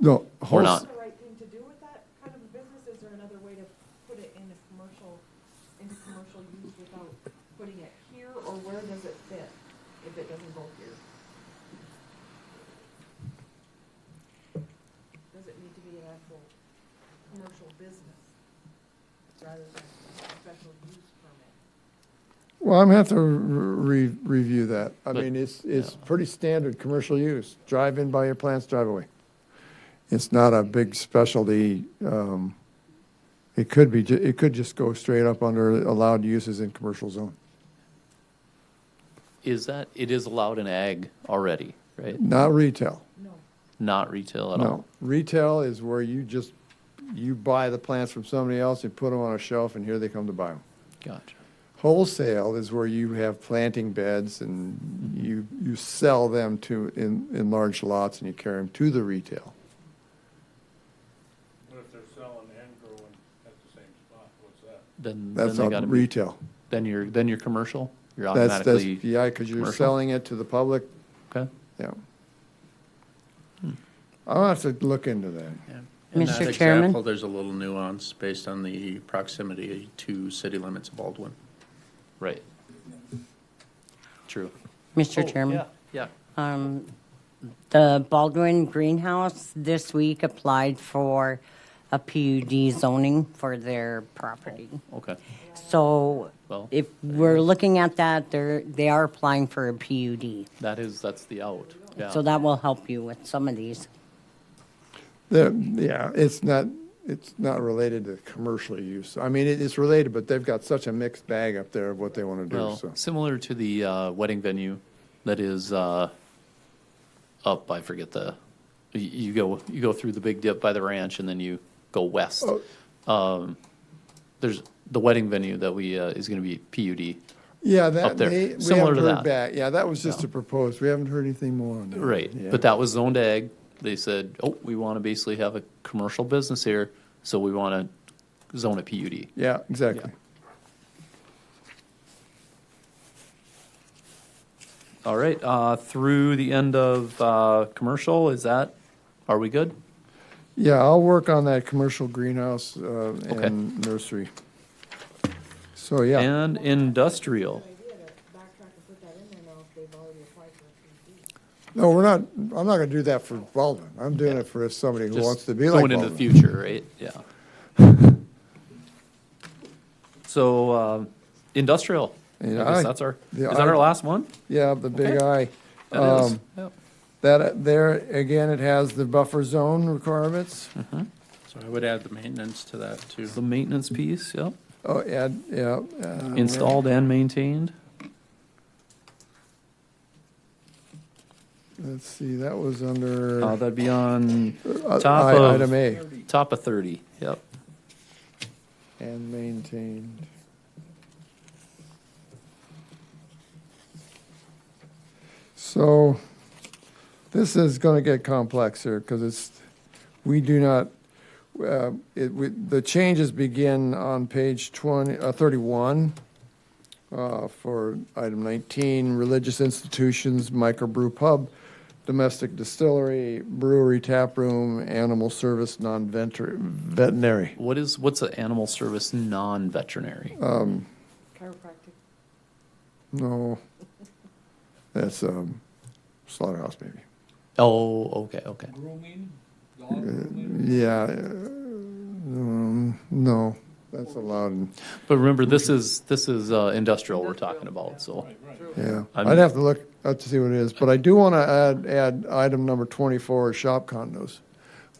No, Or not? The right thing to do with that kind of a business? Is there another way to put it into commercial use without putting it here, or where does it fit if it doesn't go here? Does it need to be an actual commercial business rather than a special use permit? Well, I'm gonna have to review that. I But- mean, it's yeah. pretty standard commercial use. Drive in, buy your plants, drive away. It's not a big specialty. It could just go straight up under allowed uses in commercial zone. It is allowed in ag already, right? Not retail. Not retail at all? No, retail is where you buy the plants from somebody else, you put them on a shelf, and here they come to buy them. Gotcha. Wholesale is where you have planting beds and you sell them in large lots and you carry them to the retail. What if they're selling and growing at the same spot, what's that? Then That's they not gotta be, retail. then you're commercial? You're That's, automatically, yeah, because you're commercial? selling it to the public, okay, yeah. I'll have to look into that. In Mr. that Chairman? example, there's a little nuance based on the proximity to city limits of Baldwin. Right. True. Mr. Chairman? Yeah. The Baldwin Greenhouse this week applied for a PUD zoning for their property. Okay. So Well, if we're looking at that, they are applying for a PUD. that's the out. Yeah. So that will help you with some of these. Yeah, it's not related to commercial use. I mean, it's related, but they've got such a mixed bag up there of what they want to do, Well, so. similar to the wedding venue that is up, I forget you go through the big dip by the ranch and then you go west. There's the wedding venue that is going to be PUD. Yeah, up there. we Similar haven't to heard that. back. Yeah, that was just a proposed. We haven't heard anything more on that. Right, Yeah. but that was zoned ag. They said, oh, we want to basically have a commercial business here, so we want to zone a PUD. Yeah, exactly. All right, through the end of commercial, are we good? Yeah, I'll work on that commercial greenhouse Okay. and nursery. So, yeah. And industrial. No, I'm not gonna do that for Baldwin. I'm doing it for somebody who Just wants to be like going into Baldwin. the future, right? Yeah. So, industrial. I Yeah, guess that's our, the is that our I- last one? Yeah, the big eye. That is. Yep. That, there, again, it has the buffer zone requirements. So I would add the maintenance to that too. The maintenance piece, yep. Oh, yeah. Installed and maintained. Let's see, that was under. That'd be on Uh, top of. item A. Top of 30, yep. And maintained. So, this is gonna get complex here, because we do not, the changes begin on page 31, for item 19, religious institutions, microbrew pub, domestic distillery, brewery, tap room, animal service, non-veterinary. What's an animal service non-veterinary? Chiropractic. No, that's slaughterhouse maybe. Oh, okay. Yeah, no, that's allowed. But remember, this is industrial we're talking about, so. Yeah, I'm- I'd have to look up to see what it is, but I do want to add item number 24, shop condos.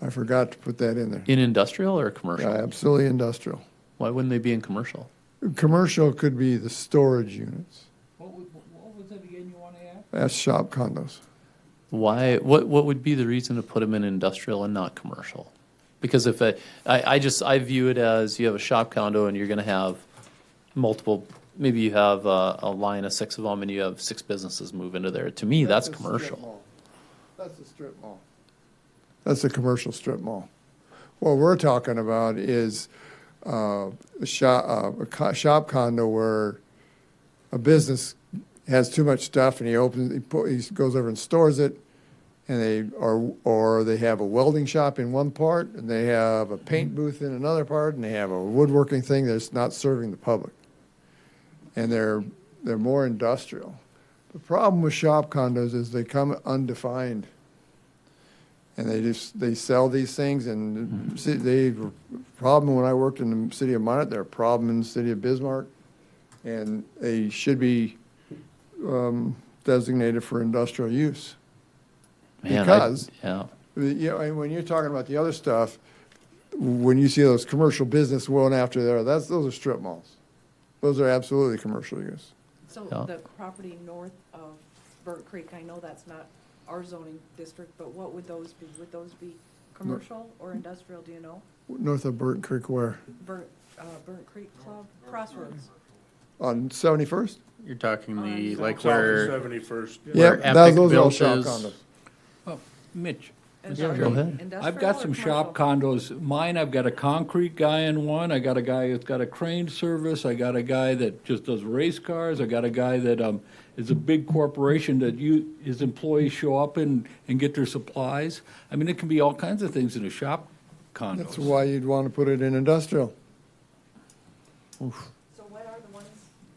I forgot to put that in there. In industrial or commercial? Yeah, absolutely industrial. Why wouldn't they be in commercial? Commercial could be the storage units. What was it again you want to add? That's shop condos. Why, what would be the reason to put them in industrial and not commercial? Because if I view it as you have a shop condo and you're gonna have multiple, maybe you have a line of 6 of them and you have 6 businesses move into there. To me, that's a strip commercial. mall. That's a strip mall. That's a commercial strip mall. What we're talking about is a shop condo where a business has too much stuff and he goes over and stores it, and or they have a welding shop in one part and they have a paint booth in another part and they have a woodworking thing that's not serving the public. And they're more industrial. The problem with shop condos is they come undefined. And they sell these things, and problem when I worked in the city of Minot, they're a problem in the city of Bismarck, and they should be designated for industrial use. Man, Because, yeah. and when you're talking about the other stuff, when you see those commercial business going after there, those are strip malls. Those are absolutely commercial use. So Yeah. the property north of Burnt Creek, I know that's not our zoning district, but what would those be? Would those be commercial or industrial, do you know? North of Burton Creek where? Burnt Creek Club, Crossroads. On 71st? You're talking like South of where 71st. Yeah, Epic those are all built shop is- condos. Oh, Mitch, Go ahead. I've got some shop condos. Mine, I've got a concrete guy in one. I got a guy that's got a crane service. I got a guy that just does race cars. I got a guy that is a big corporation that his employees show up and get their supplies. I mean, it can be all kinds of things in a shop condo. That's why you'd want to put it in industrial. So what are the ones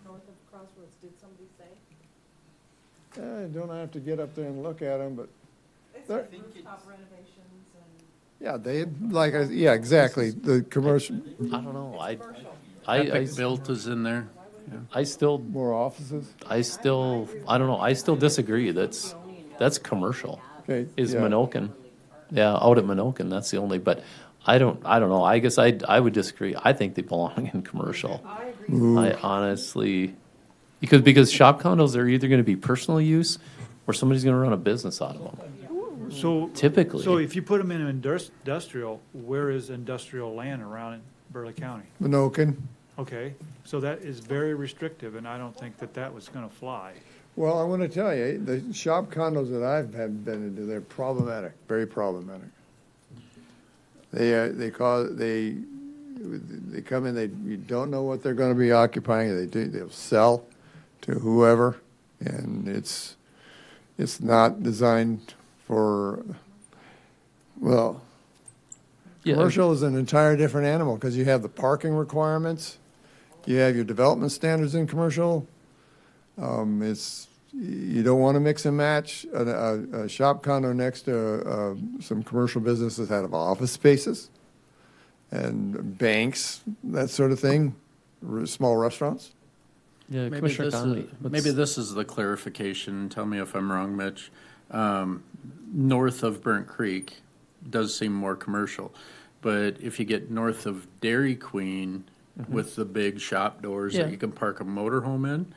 north of Crossroads, did somebody say? I don't have to get up there and look at them, but they're, Rooftop renovations and. yeah, yeah, exactly, the commercial, I don't know. Epic Built is in there. I still, more offices. I don't know. I still disagree. That's commercial. Okay, Is yeah. Minokan. Yeah, out at Minokan, that's the only, but I don't know. I guess I would disagree. I think they belong in commercial. I agree. I honestly, because shop condos are either gonna be personal use or somebody's gonna run a business out of them. So. Typically. So if you put them in industrial, where is industrial land around in Burleigh County? Minokan. Okay, so that is very restrictive, and I don't think that was gonna fly. Well, I want to tell you, the shop condos that I've been into, they're problematic, very problematic. They come in, you don't know what they're going to be occupying. They'll sell to whoever, and it's not designed for, well, Yeah. commercial is an entire different animal because you have the parking requirements, you have your development standards in commercial. You don't want to mix and match a shop condo next to some commercial businesses that have office spaces and banks, that sort of thing, small restaurants. Yeah, Maybe Commissioner this, Connolly. maybe this is the clarification. Tell me if I'm wrong, Mitch. North of Burnt Creek does seem more commercial, but if you get north of Dairy Queen with the big shop doors Yeah. that you can park a motorhome in,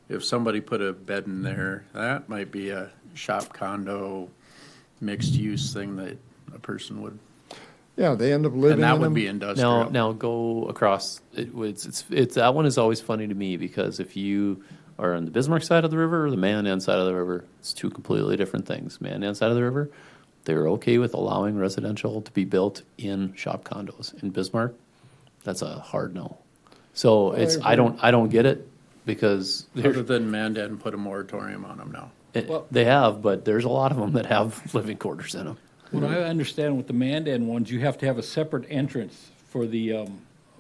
if somebody put a bed in there, that might be a shop condo mixed use thing that a person would, Yeah, they end up living and that in would them. be industrial. Now go across. It's that one is always funny to me because if you are on the Bismarck side of the river or the Mandan side of the river, it's two completely different things. Mandan side of the river, they're okay with allowing residential to be built in shop condos. In Bismarck, that's a hard no. So I don't get it because Other than Mandan put a moratorium on them now. they have, but there's a lot of them that have living quarters in them. What I understand with the Mandan ones, you have to have a separate entrance for the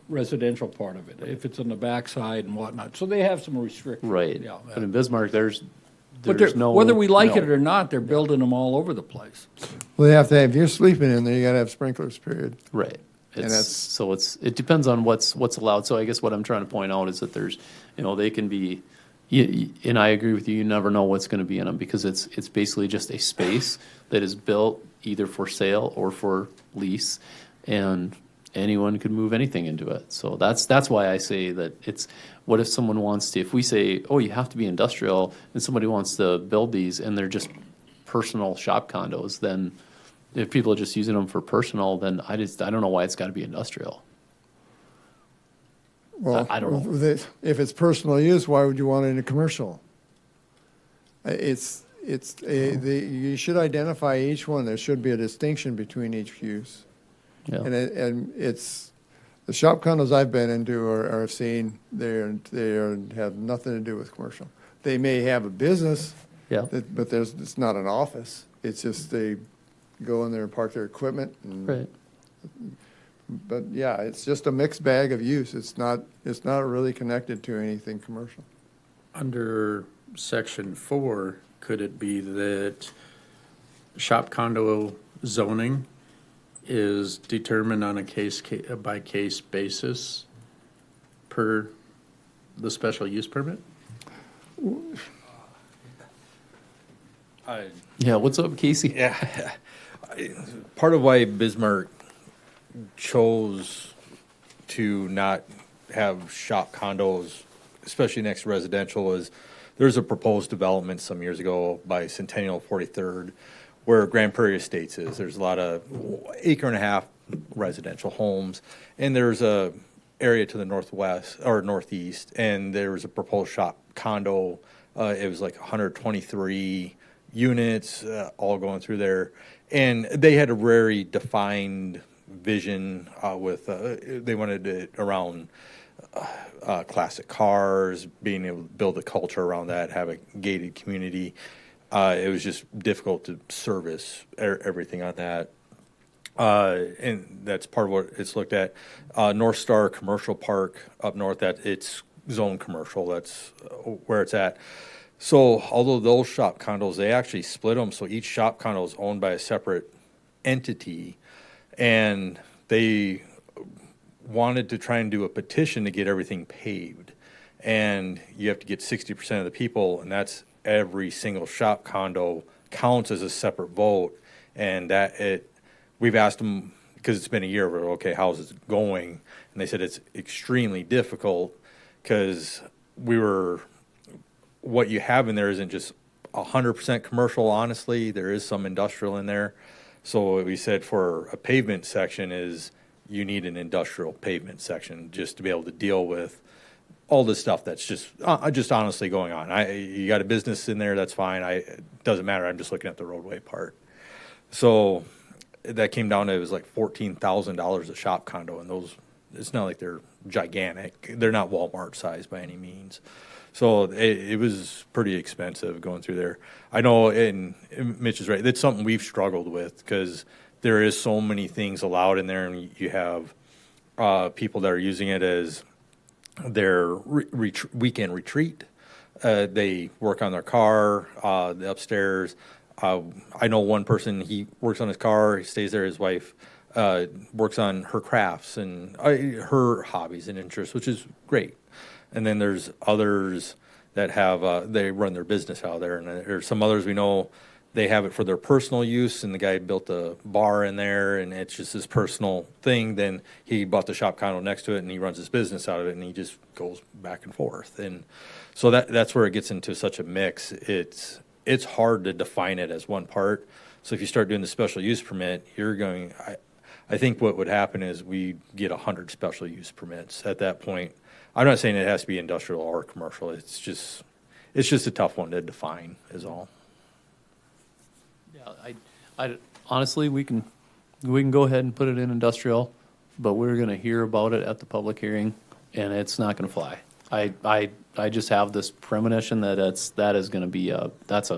residential part of it, if it's on the backside and whatnot. So they have some restrictions. Right. Yeah. But in Bismarck, there's But no. whether we like no. it or not, they're building them all over the place. Well, they have to have, if you're sleeping in there, you got to have sprinklers, period. Right. And It depends on what's allowed. So I guess what I'm trying to point out is that there's, they can be, and I agree with you, you never know what's going to be in them because it's basically just a space that is built either for sale or for lease, and anyone could move anything into it. So that's why I say that it's, what if someone wants to, if we say, oh, you have to be industrial, and somebody wants to build these and they're just personal shop condos, then if people are just using them for personal, then I don't know why it's got to be industrial. Well, I don't know. If it's personal use, why would you want it in a commercial? You should identify each one. There should be a distinction between each use. Yeah. And it's, the shop condos I've been into are seen, they have nothing to do with commercial. They may have a business, Yeah. but it's not an office. It's just they go in there and park their equipment. Right. But yeah, it's just a mixed bag of use. It's not really connected to anything commercial. Under section 4, could it be that shop condo zoning is determined on a case by case basis per the special use permit? Yeah, what's up, Casey? Yeah. Part of why Bismarck chose to not have shop condos, especially next to residential, is there's a proposed development some years ago by Centennial 43rd where Grand Prairie Estates is. There's a lot of acre and a half residential homes, and there's a area to the northwest or northeast, and there was a proposed shop condo. It was like 123 units all going through there. And they had a very defined vision they wanted it around classic cars, being able to build a culture around that, have a gated community. It was just difficult to service everything on that. And that's part of what it's looked at. North Star Commercial Park up north, that it's zone commercial. That's where it's at. So although those shop condos, they actually split them. So each shop condo is owned by a separate entity. And they wanted to try and do a petition to get everything paved. And you have to get 60% of the people, and that's every single shop condo counts as a separate vote. And we've asked them, because it's been a year, okay, how's it going? And they said it's extremely difficult because what you have in there isn't just 100% commercial, honestly. There is some industrial in there. So what we said for a pavement section is you need an industrial pavement section just to be able to deal with all this stuff that's just honestly going on. You got a business in there, that's fine. It doesn't matter. I'm just looking at the roadway part. So that came down to, it was like $14,000 a shop condo, and those, it's not like they're gigantic. They're not Walmart size by any means. So it was pretty expensive going through there. I know, and Mitch is right, that's something we've struggled with because there is so many things allowed in there, and you have people that are using it as their weekend retreat. They work on their car, the upstairs. I know one person, he works on his car, he stays there, his wife works on her crafts and her hobbies and interests, which is great. And then there's others that have, they run their business out there. And there's some others we know, they have it for their personal use, and the guy built a bar in there, and it's just his personal thing. Then he bought the shop condo next to it, and he runs his business out of it, and he just goes back and forth. And so that's where it gets into such a mix. It's hard to define it as one part. So if you start doing the special use permit, I think what would happen is we get 100 special use permits at that point. I'm not saying it has to be industrial or commercial. It's just a tough one to define is all. Yeah, I honestly, we can go ahead and put it in industrial, but we're going to hear about it at the public hearing, and it's not going to fly. I just have this premonition that that is going to be there's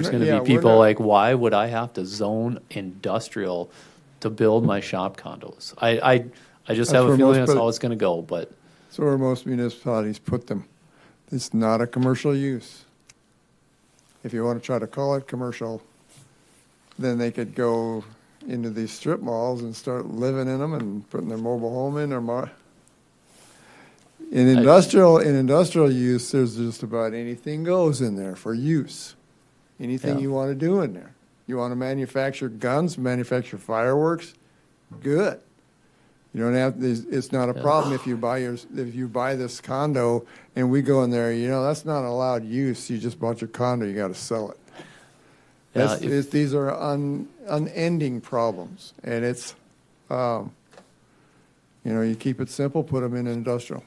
going to be people like, why would I have to zone industrial to build my shop condos? I just have a feeling that's how it's going to go, but. That's where most municipalities put them. It's not a commercial use. If you want to try to call it commercial, then they could go into these strip malls and start living in them and putting their mobile home in or in industrial use, there's just about anything goes in there for use. Anything you want to do in there. You want to manufacture guns, manufacture fireworks, good. You don't have. It's not a problem if you buy this condo and we go in there. That's not allowed use. You just bought your condo. You got to sell it. These are unending problems, and it's you keep it simple. Put them in industrial.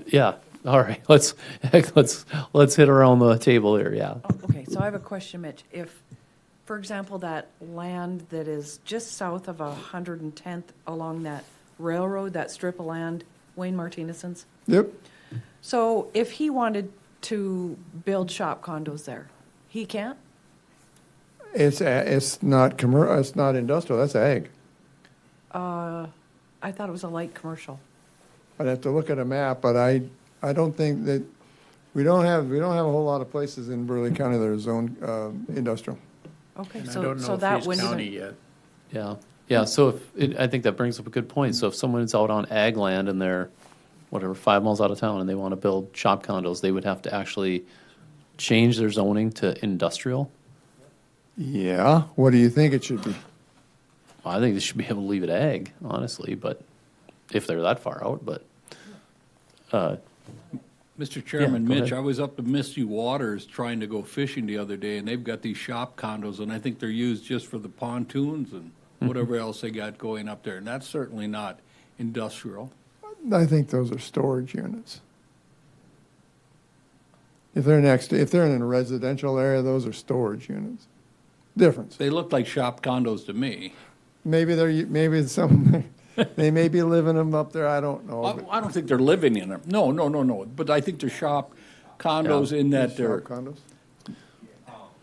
Yeah. All right. Let's hit around the table here. Yeah. Okay. So I have a question, Mitch. If, for example, that land that is just south of 110th along that railroad, that strip of land, Wayne Martinez's. Yep. So if he wanted to build shop condos there, he can't? It's not commercial. It's not industrial. That's ag. I thought it was a light commercial. I'd have to look at a map, but I don't think that we don't have a whole lot of places in Burleigh County that are zoned industrial. Okay, And so I don't know that if he's wouldn't county even. yet. Yeah. So I think that brings up a good point. So if someone's out on ag land and they're 5 miles out of town and they want to build shop condos, they would have to actually change their zoning to industrial. Yeah. What do you think it should be? I think they should be able to leave it ag, honestly, but if they're that far out, but. Mr. Chairman, go Mitch, ahead. I was up in Misty Waters trying to go fishing the other day, and they've got these shop condos, and I think they're used just for the pontoons and whatever else they got going up there, and that's certainly not industrial. I think those are storage units. If they're if they're in a residential area, those are storage units. Difference. They look like shop condos to me. Maybe maybe some, they may be living them up there, I don't know. but- I don't think they're living in them. No. But I think they're shop condos in that they're Shop condos?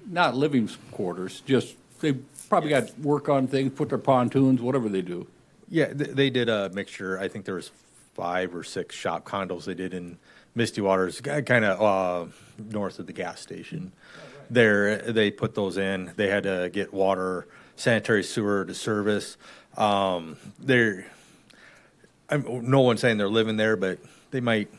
not living quarters, just, they probably got work on things, put their pontoons, whatever they do. Yeah, they did a mixture. I think there was 5 or 6 shop condos they did in Misty Waters, kind of north of the gas station. There, they put those in. They had to get water, sanitary sewer to service. No one's saying they're living there, but they might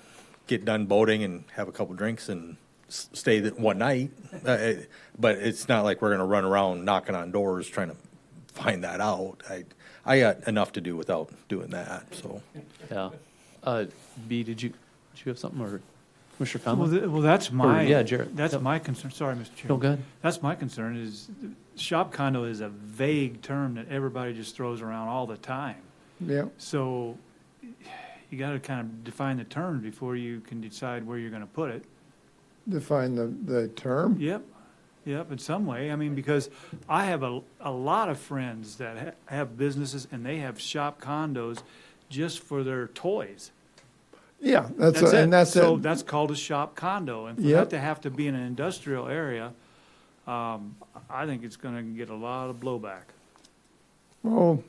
get done boating and have a couple drinks and stay one night. But it's not like we're going to run around knocking on doors trying to find that out. I got enough to do without doing that. So Yeah. B, did you have something, or Commissioner Well, Fennell? well, that's Or, my, yeah, Jared. that's Yep. my concern, sorry, Mr. Chairman. No, go ahead. That's my concern is shop condo is a vague term that everybody just throws around all the time. Yeah, So you gotta kind of define the term before you can decide where you're gonna put it. define the term. Yep, in some way. I mean, because I have a lot of friends that have businesses and they have shop condos just for their toys. Yeah, That's and it. that's So it. that's called a shop condo. And for Yep. that to have to be in an industrial area, I think it's gonna get a lot of blowback. Well,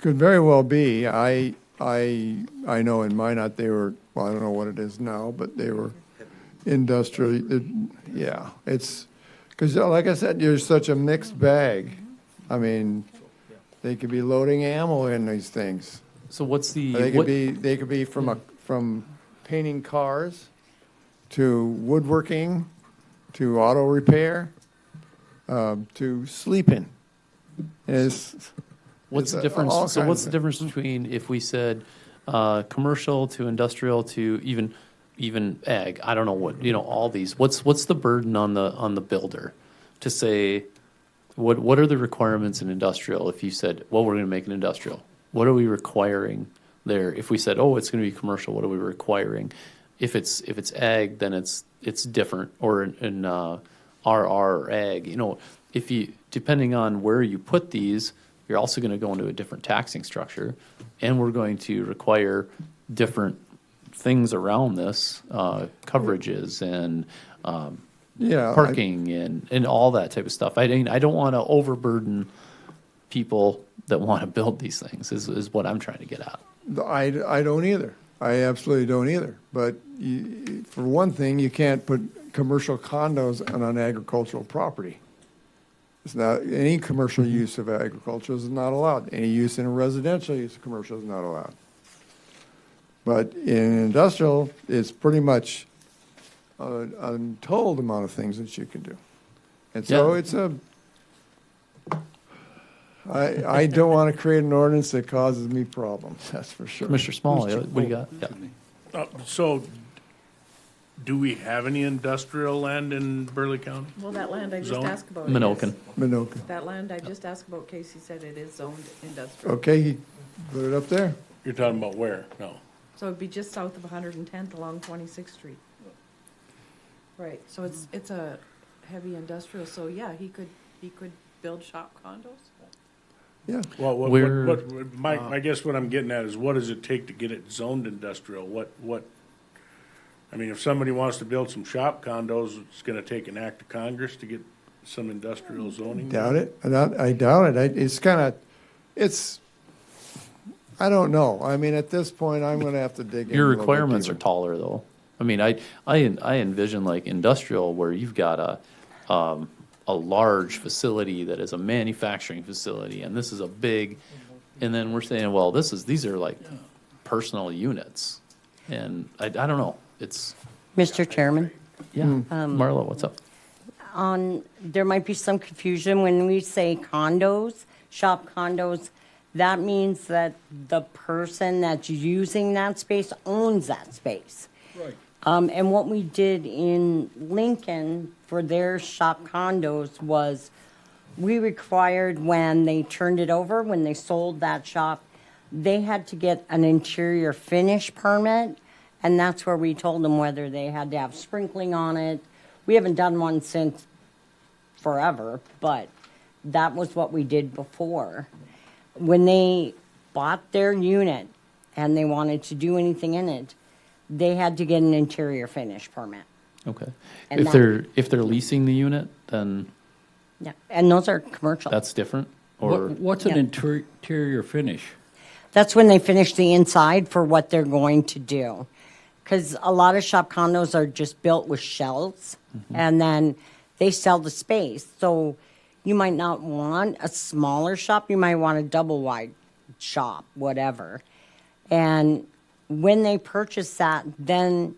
could very well be. I know in Minot they were, well, I don't know what it is now, but they were industrial. Yeah, it's, because like I said, you're such a mixed bag. I mean, they could be loading ammo in these things. So what's the, They could be from painting cars to woodworking to auto repair to sleeping. what's the difference? So what's the difference between if we said commercial to industrial to even ag? I don't know what, all these. What's the burden on the builder to say what are the requirements in industrial? If you said, well, we're going to make an industrial, what are we requiring there? If we said, oh, it's going to be commercial, what are we requiring? If it's ag, then it's different, or in RR or ag. If you, depending on where you put these, you're also going to go into a different taxing structure, and we're going to require different things around this, coverages and parking and all that type of stuff. I mean, I don't want to overburden people that want to build these things. Is what I'm trying to get at. I don't either. I absolutely don't either. But for one thing, you can't put commercial condos on an agricultural property. It's not, any commercial use of agriculture is not allowed. Any use in a residential use of commercial is not allowed. But in industrial, it's pretty much an untold amount of things that you can do. And so it's I don't want to create an ordinance that causes me problems, that's for sure. Commissioner Smalley, what do you got? Yeah. So, do we have any industrial land in Burleigh County? Well, that land I just Zone? asked about. Minokan. Minoka. That land I just asked about, Casey said it is zoned industrial. Okay, he put it up there. You're talking about where? No. So it'd be just south of 110th along 26th Street. Right, so it's a heavy industrial, so yeah, he could build shop condos? Yeah. Well, I guess what I'm getting at is what does it take to get it zoned industrial? I mean, if somebody wants to build some shop condos, it's gonna take an act of Congress to get some industrial zoning? Doubt it. I doubt it. I don't know. I mean, at this point, I'm gonna have to dig in. Your requirements are taller, though. I mean, I envision like industrial where you've got a large facility that is a manufacturing facility, and this is a big, and then we're saying, well, these are like personal units, and I don't know. It's Mr. Chairman, Marla, what's up? there might be some confusion when we say condos, shop condos. That means that the person that's using that space owns that space. Right. And what we did in Lincoln for their shop condos was we required when they turned it over, when they sold that shop, they had to get an interior finish permit And that's where we told them whether they had to have sprinkling on it. We haven't done one since forever, but that was what we did before. When they bought their unit and they wanted to do anything in it, they had to get an interior finish permit. Okay. And If they're leasing the unit, then Yeah, and those are commercial. that's different? Or, What's an Yeah. interior finish? That's when they finish the inside for what they're going to do. Because a lot of shop condos are just built with shells, and then they sell the space. So you might not want a smaller shop, you might want a double wide shop, whatever. And when they purchase that, then,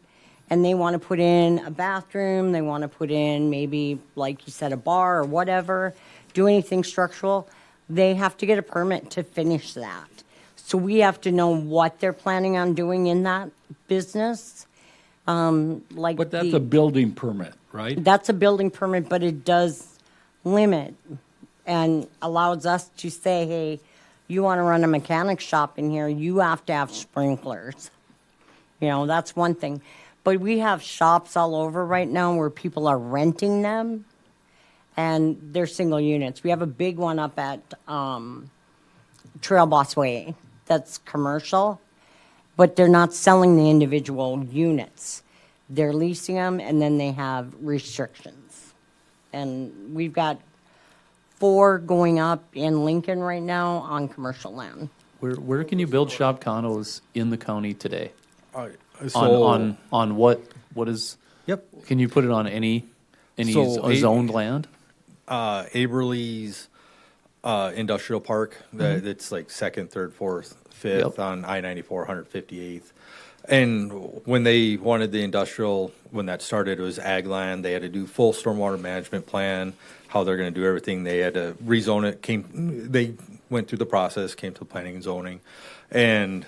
and they want to put in a bathroom, they want to put in maybe, like you said, a bar or whatever, do anything structural, they have to get a permit to finish that. So we have to know what they're planning on doing in that business. Like But that's the- a building permit, right? That's a building permit, but it does limit and allows us to say, hey, you want to run a mechanic shop in here, you have to have sprinklers. You know, that's one thing. But we have shops all over right now where people are renting them, and they're single units. We have a big one up at Trail Boss Way that's commercial, but they're not selling the individual units. They're leasing them, and then they have restrictions. And we've got 4 going up in Lincoln right now on commercial land. where can you build shop condos in the county today? So- On what is? Yep. Can you put it on any So, zoned land? Aberley's industrial park, that's like 2nd, 3rd, 4th, 5th Yep. on I-94, 158th. And when they wanted the industrial, when that started, it was ag land. They had to do full stormwater management plan, how they're going to do everything. They had to rezone it. They went through the process, came to planning and zoning, and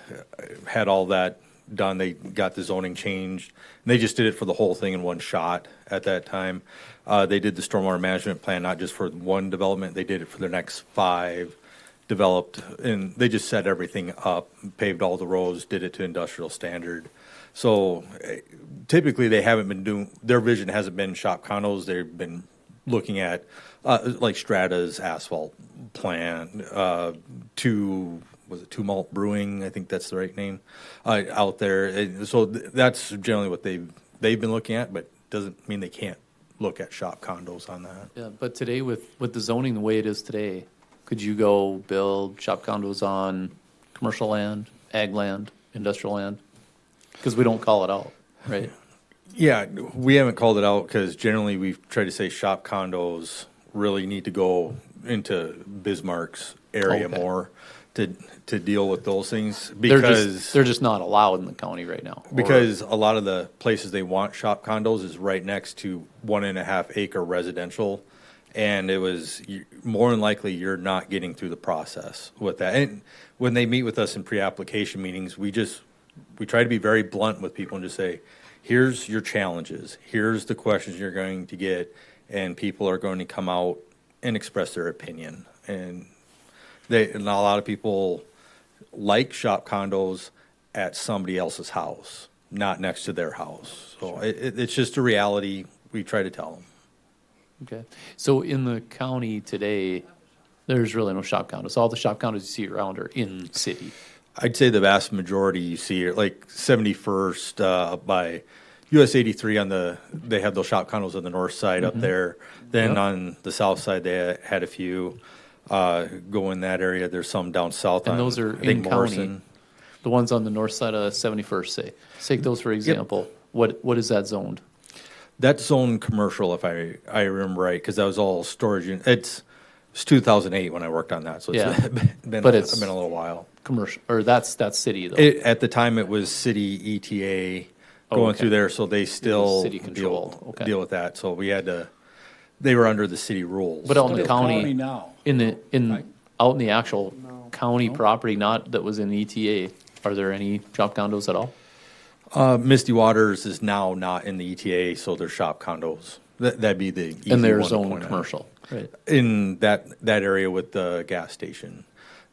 had all that done. They got the zoning changed. And they just did it for the whole thing in one shot at that time. They did the stormwater management plan, not just for one development. They did it for their next 5 developed, and they just set everything up, paved all the roads, did it to industrial standard. So typically they haven't been doing, their vision hasn't been shop condos. They've been looking at like Strata's asphalt plant, was it Two Malt Brewing? I think that's the right name out there. So that's generally what they've been looking at, but doesn't mean they can't look at shop condos on that. Yeah, but today with the zoning the way it is today, could you go build shop condos on commercial land, ag land, industrial land? Because we don't call it out, right? Yeah, we haven't called it out because generally we've tried to say shop condos really need to go into Bismarck's area Okay. more to deal with those things They're because just not allowed in the county right now. Or- because a lot of the places they want shop condos is right next to 1.5 acre residential, and it was more than likely you're not getting through the process with that. And when they meet with us in pre-application meetings, we try to be very blunt with people and just say, here's your challenges, here's the questions you're going to get, and people are going to come out and express their opinion. And a lot of people like shop condos at somebody else's house, not next to their house. So it's just a reality we try to tell them. Okay. So in the county today, there's really no shop condos. All the shop condos you see around are in city. I'd say the vast majority you see are like 71st by US 83 they have those shop condos on the north side up there. Then Yep. on the south side, they had a few go in that area. There's some down south. And on, those are I think in county. Morrison. The ones on the north side of 71st, say. Take those for example. What is that zoned? That's zone commercial, if I remember right, because that was all storage. It's 2008 when I worked on that, so it's Yeah. been But a it's little while. Commercial, or that's city though. At the time, it was city ETA going okay. through there, so they still city controlled. Okay. deal with that. So we had to. They were under the city rules. But out in Under the county, county now. out in the actual county property, not that was in ETA, are there any shop condos at all? Misty Waters is now not in the ETA, so they're shop condos. That'd be the easy And they're one to zoned point out. commercial, right? In that area with the gas station.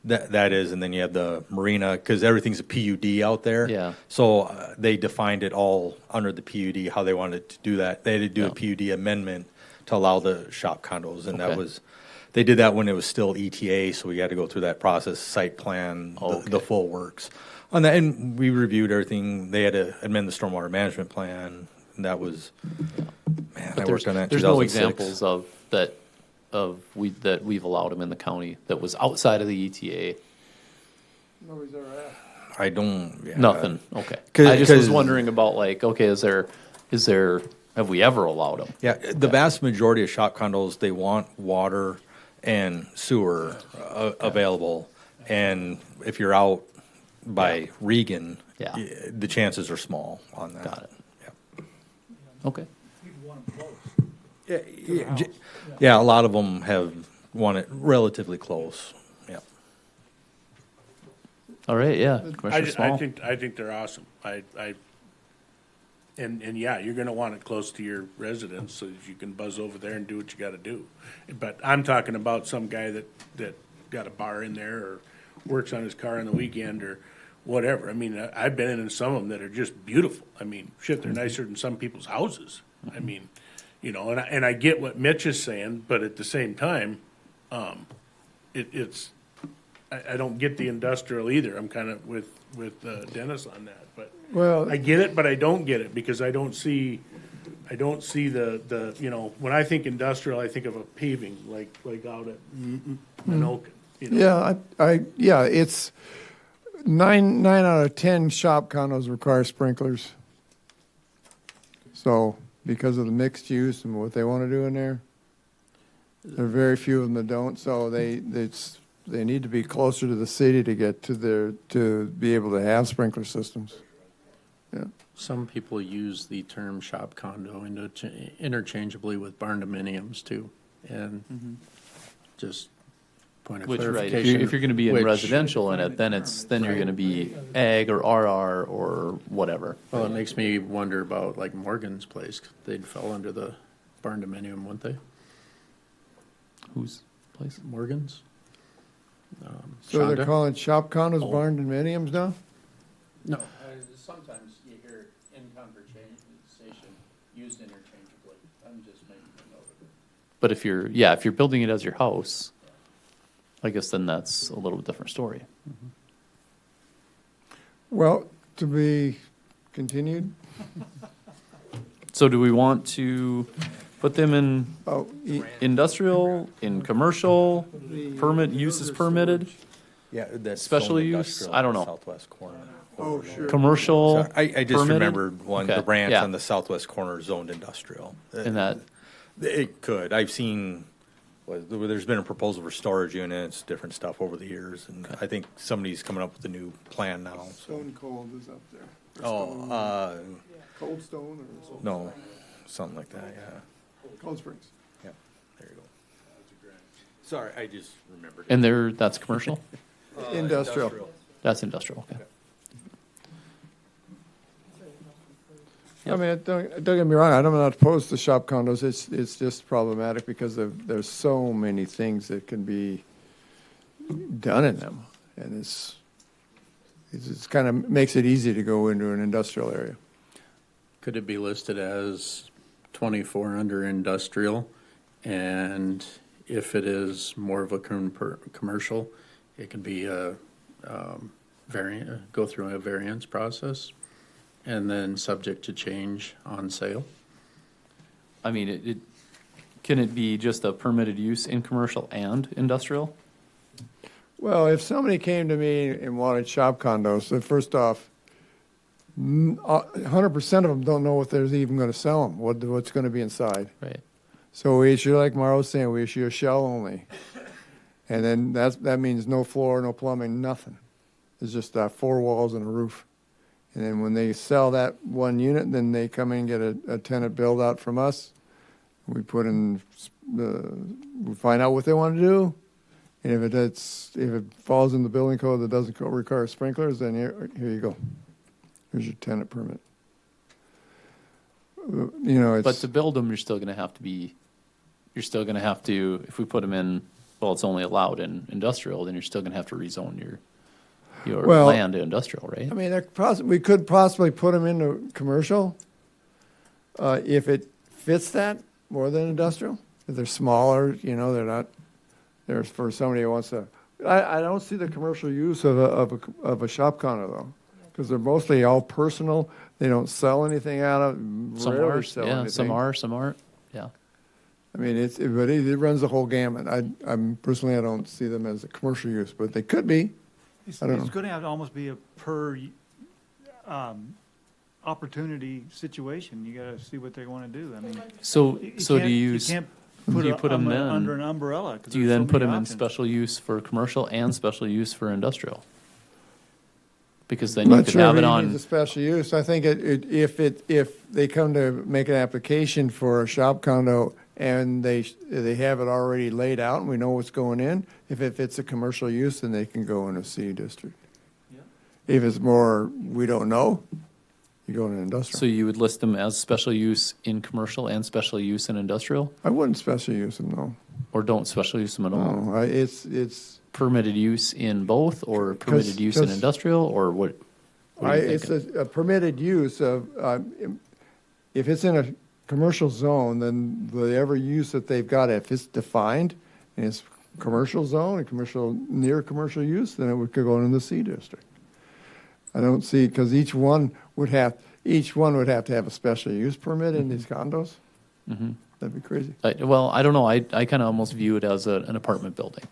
That is, and then you have the marina, because everything's a PUD out there. Yeah. So they defined it all under the PUD, how they wanted to do that. They had to do a Yeah. PUD amendment to allow the shop condos, and Okay. that was, they did that when it was still ETA, so we had to go through that process, site plan, the full works. On that, and we reviewed everything. They had to amend the stormwater management plan, and that was, man, I worked on that in There's no 2006. examples of that, that we've allowed them in the county that was outside of the ETA. Nobody's ever asked. I don't. Yeah. Nothing, okay. 'Cause- I just was 'cause- wondering about like, okay, is there, have we ever allowed them? Yeah, the vast majority of shop condos, they want water and sewer available. And if you're out by Regan, Yeah. the chances are small on that. Got it. Yeah. Okay. Yeah, a lot of them have want it relatively close. Yeah. All right, yeah, I, Commissioner ju- Small. I think they're awesome. And yeah, you're gonna want it close to your residence so that you can buzz over there and do what you gotta do. But I'm talking about some guy that got a bar in there or works on his car on the weekend or whatever. I mean, I've been in some of them that are just beautiful. I mean, shit, they're nicer than some people's houses. I mean, you know, and I get what Mitch is saying, but at the same time, it's, I don't get the industrial either. I'm kind of with Dennis on that, but Well, I get it, but I don't get it because I don't see the, you know, when I think industrial, I think of a paving, like out at Minokan, you know? Yeah, it's nine out of 10 shop condos require sprinklers. So because of the mixed use and what they want to do in there, there are very few of them that don't. So they need to be closer to the city to get to be able to have sprinkler systems. Yeah. Some people use the term shop condo interchangeably with barn dominiums too, and just point of Which, right, clarification. if you're gonna be in which- residential in it, then you're gonna be ag or RR or whatever. Well, it makes me wonder about like Morgan's place. They'd fall under the barn dominium, wouldn't they? Whose place? Morgan's? So they're Shonda? calling shop condos Oh. barn dominiums now? No. Sometimes you hear in conversation used interchangeably. I'm just making a note of it. But if you're building it as your house, I guess then that's a little different story. Well, to be continued. So do we want to put them in Oh, industrial, in commercial, permit, use is permitted, Yeah, that's Special zoned use? industrial I don't in the know. Southwest corner. Oh, sure. commercial, So I just permitted? remembered one, the Okay, branch yeah. on the southwest corner zoned industrial. And that, It could. I've seen, there's been a proposal for storage units, different stuff over the years, and I think somebody's coming up with a new plan now. So. Stone Cold is up there. Oh, Cold Stone or no, something like that, yeah. Cold Springs. Yeah, there you go. Sorry, I just remembered. and that's commercial? Industrial. That's industrial, okay. I mean, don't get me wrong, I'm not opposed to shop condos, it's just problematic because there's so many things that can be done in them. And it's kind of makes it easy to go into an industrial area. Could it be listed as 24 under industrial? And if it is more of a commercial, it can be a go through a variance process and then subject to change on sale? I mean, can it be just a permitted use in commercial and industrial? Well, if somebody came to me and wanted shop condos, so first off, 100% of them don't know what they're even going to sell them, what's going to be inside. Right. So we issue, like Mara was saying, we issue a shell only. And then that means no floor, no plumbing, nothing. It's just 4 walls and a roof. And then when they sell that one unit, then they come in and get a tenant build out from us. We put in, we find out what they want to do. And if it falls in the building code that doesn't require sprinklers, then here you go. Here's your tenant permit. You know, it's. But to build them, you're still gonna have to, if we put them in well, it's only allowed in industrial, then you're still gonna have to rezone your Well, land to industrial, right? I mean, we could possibly put them into commercial, if it fits that more than industrial. If they're smaller, you know, they're not, they're for somebody who wants to, I don't see the commercial use of a shop condo though, because they're mostly all personal. They don't sell anything out of, Some rarely are, sell yeah, anything. some aren't, yeah. I mean, but it runs the whole gamut. I'm personally, I don't see them as a commercial use, but they could be. It's I don't know. going to have to almost be a per opportunity situation. You got to see what they want to do. I mean, So you do can't- you, can't do you put them under an then, umbrella. 'cause do you there's then so put many them in options. special use for commercial and special use for industrial? Because then I'm you not could sure have if it it on. needs a special use. I think if they come to make an application for a shop condo and they have it already laid out and we know what's going in, if it fits a commercial use, then they can go in a C district. If it's more, we don't know, you go in an So industrial. you would list them as special use in commercial and special use in industrial? I wouldn't special use them, no. Or don't special use them at all? No, it's, Permitted use in both, or permitted use in 'cause- industrial, or what? What are you it's thinking? a permitted use of, if it's in a commercial zone, then whatever use that they've got, if it's defined and it's commercial zone and commercial, near commercial use, then it would go in the C district. I don't see, because each one would have to have a special use permit in these condos. Mhm. That'd be crazy. Well, I don't know, I kind of almost view it as an apartment building,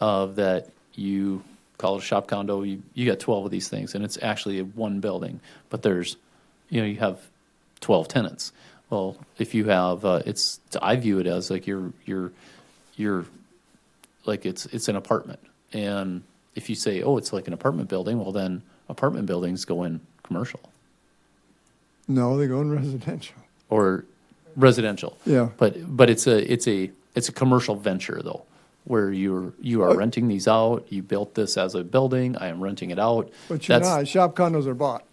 that you call it a shop condo, you got 12 of these things, and it's actually one building, but there's, you have 12 tenants. Well, if you have, I view it as like you're like it's an apartment, and if you say, oh, it's like an apartment building, well then apartment buildings go in commercial No, they go in residential. or residential. Yeah. But it's a commercial venture though, where you are renting these out. You built this as a building. I am renting it out. But you're That's not, shop condos are bought.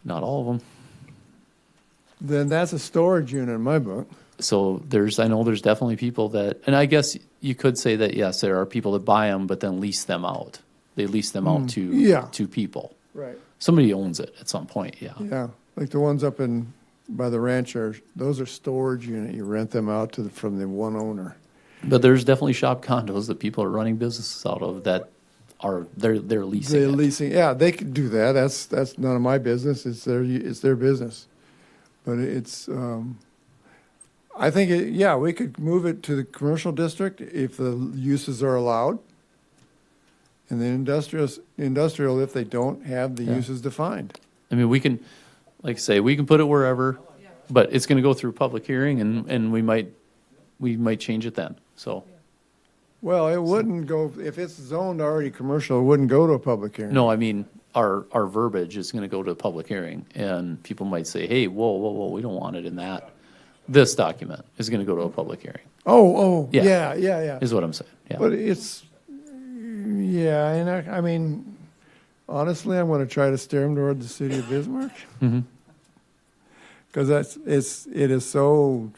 not all of them. Then that's a storage unit in my book. So I know there's definitely people that, and I guess you could say that yes, there are people that buy them but then lease them out. They lease them out yeah. to people. Right. Somebody owns it at some point. Yeah. Yeah, like the ones up by the ranch those are storage unit. You rent them out from the one owner. But there's definitely shop condos that people are running businesses out of that are they're leasing. They're it. leasing, yeah, they could do that. That's none of my business. It's their business. But it's, I think, we could move it to the commercial district if the uses are allowed. And then industrial if they don't have the uses defined. I mean, we can, like I say, we can put it wherever, but it's going to go through public hearing, and we might change it then. So Well, it wouldn't go, if it's zoned already commercial, it wouldn't go to a public hearing. no, I mean our verbiage is going to go to a public hearing, and people might say, hey, whoa, we don't want it in that. This document is going to go to a public hearing. Oh, Yeah. yeah. Is what I'm saying. Yeah. But and I mean, honestly, I'm going to try to steer them toward the city of Bismarck. Mm-hmm. Because it is so,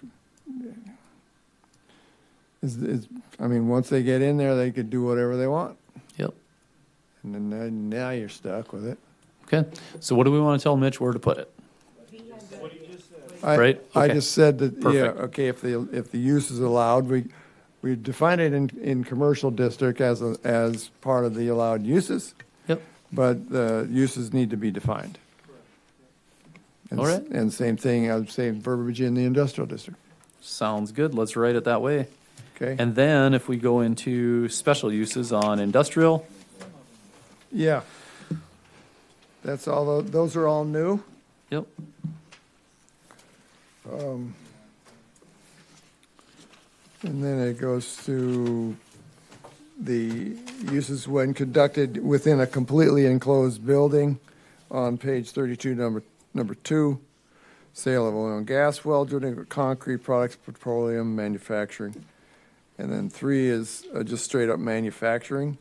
I mean, once they get in there, they could do whatever they want. Yep. And then now you're stuck with it. Okay. So what do we want to tell Mitch where to put it? I Right? Okay. just said that, Perfect. okay, if the use is allowed, we define it in commercial district as part of the allowed uses. Yep. But the uses need to be defined. And All right. And same thing, I would say verbiage in the industrial district. Sounds good. Let's write it that way. Okay? And then if we go into special uses on industrial, Yeah. That's all, those are all new. yep. And then it goes to the uses when conducted within a completely enclosed building on page 32, number 2. Sale of oil and gas, well drilling, concrete products, petroleum, manufacturing. And then 3 is just straight up manufacturing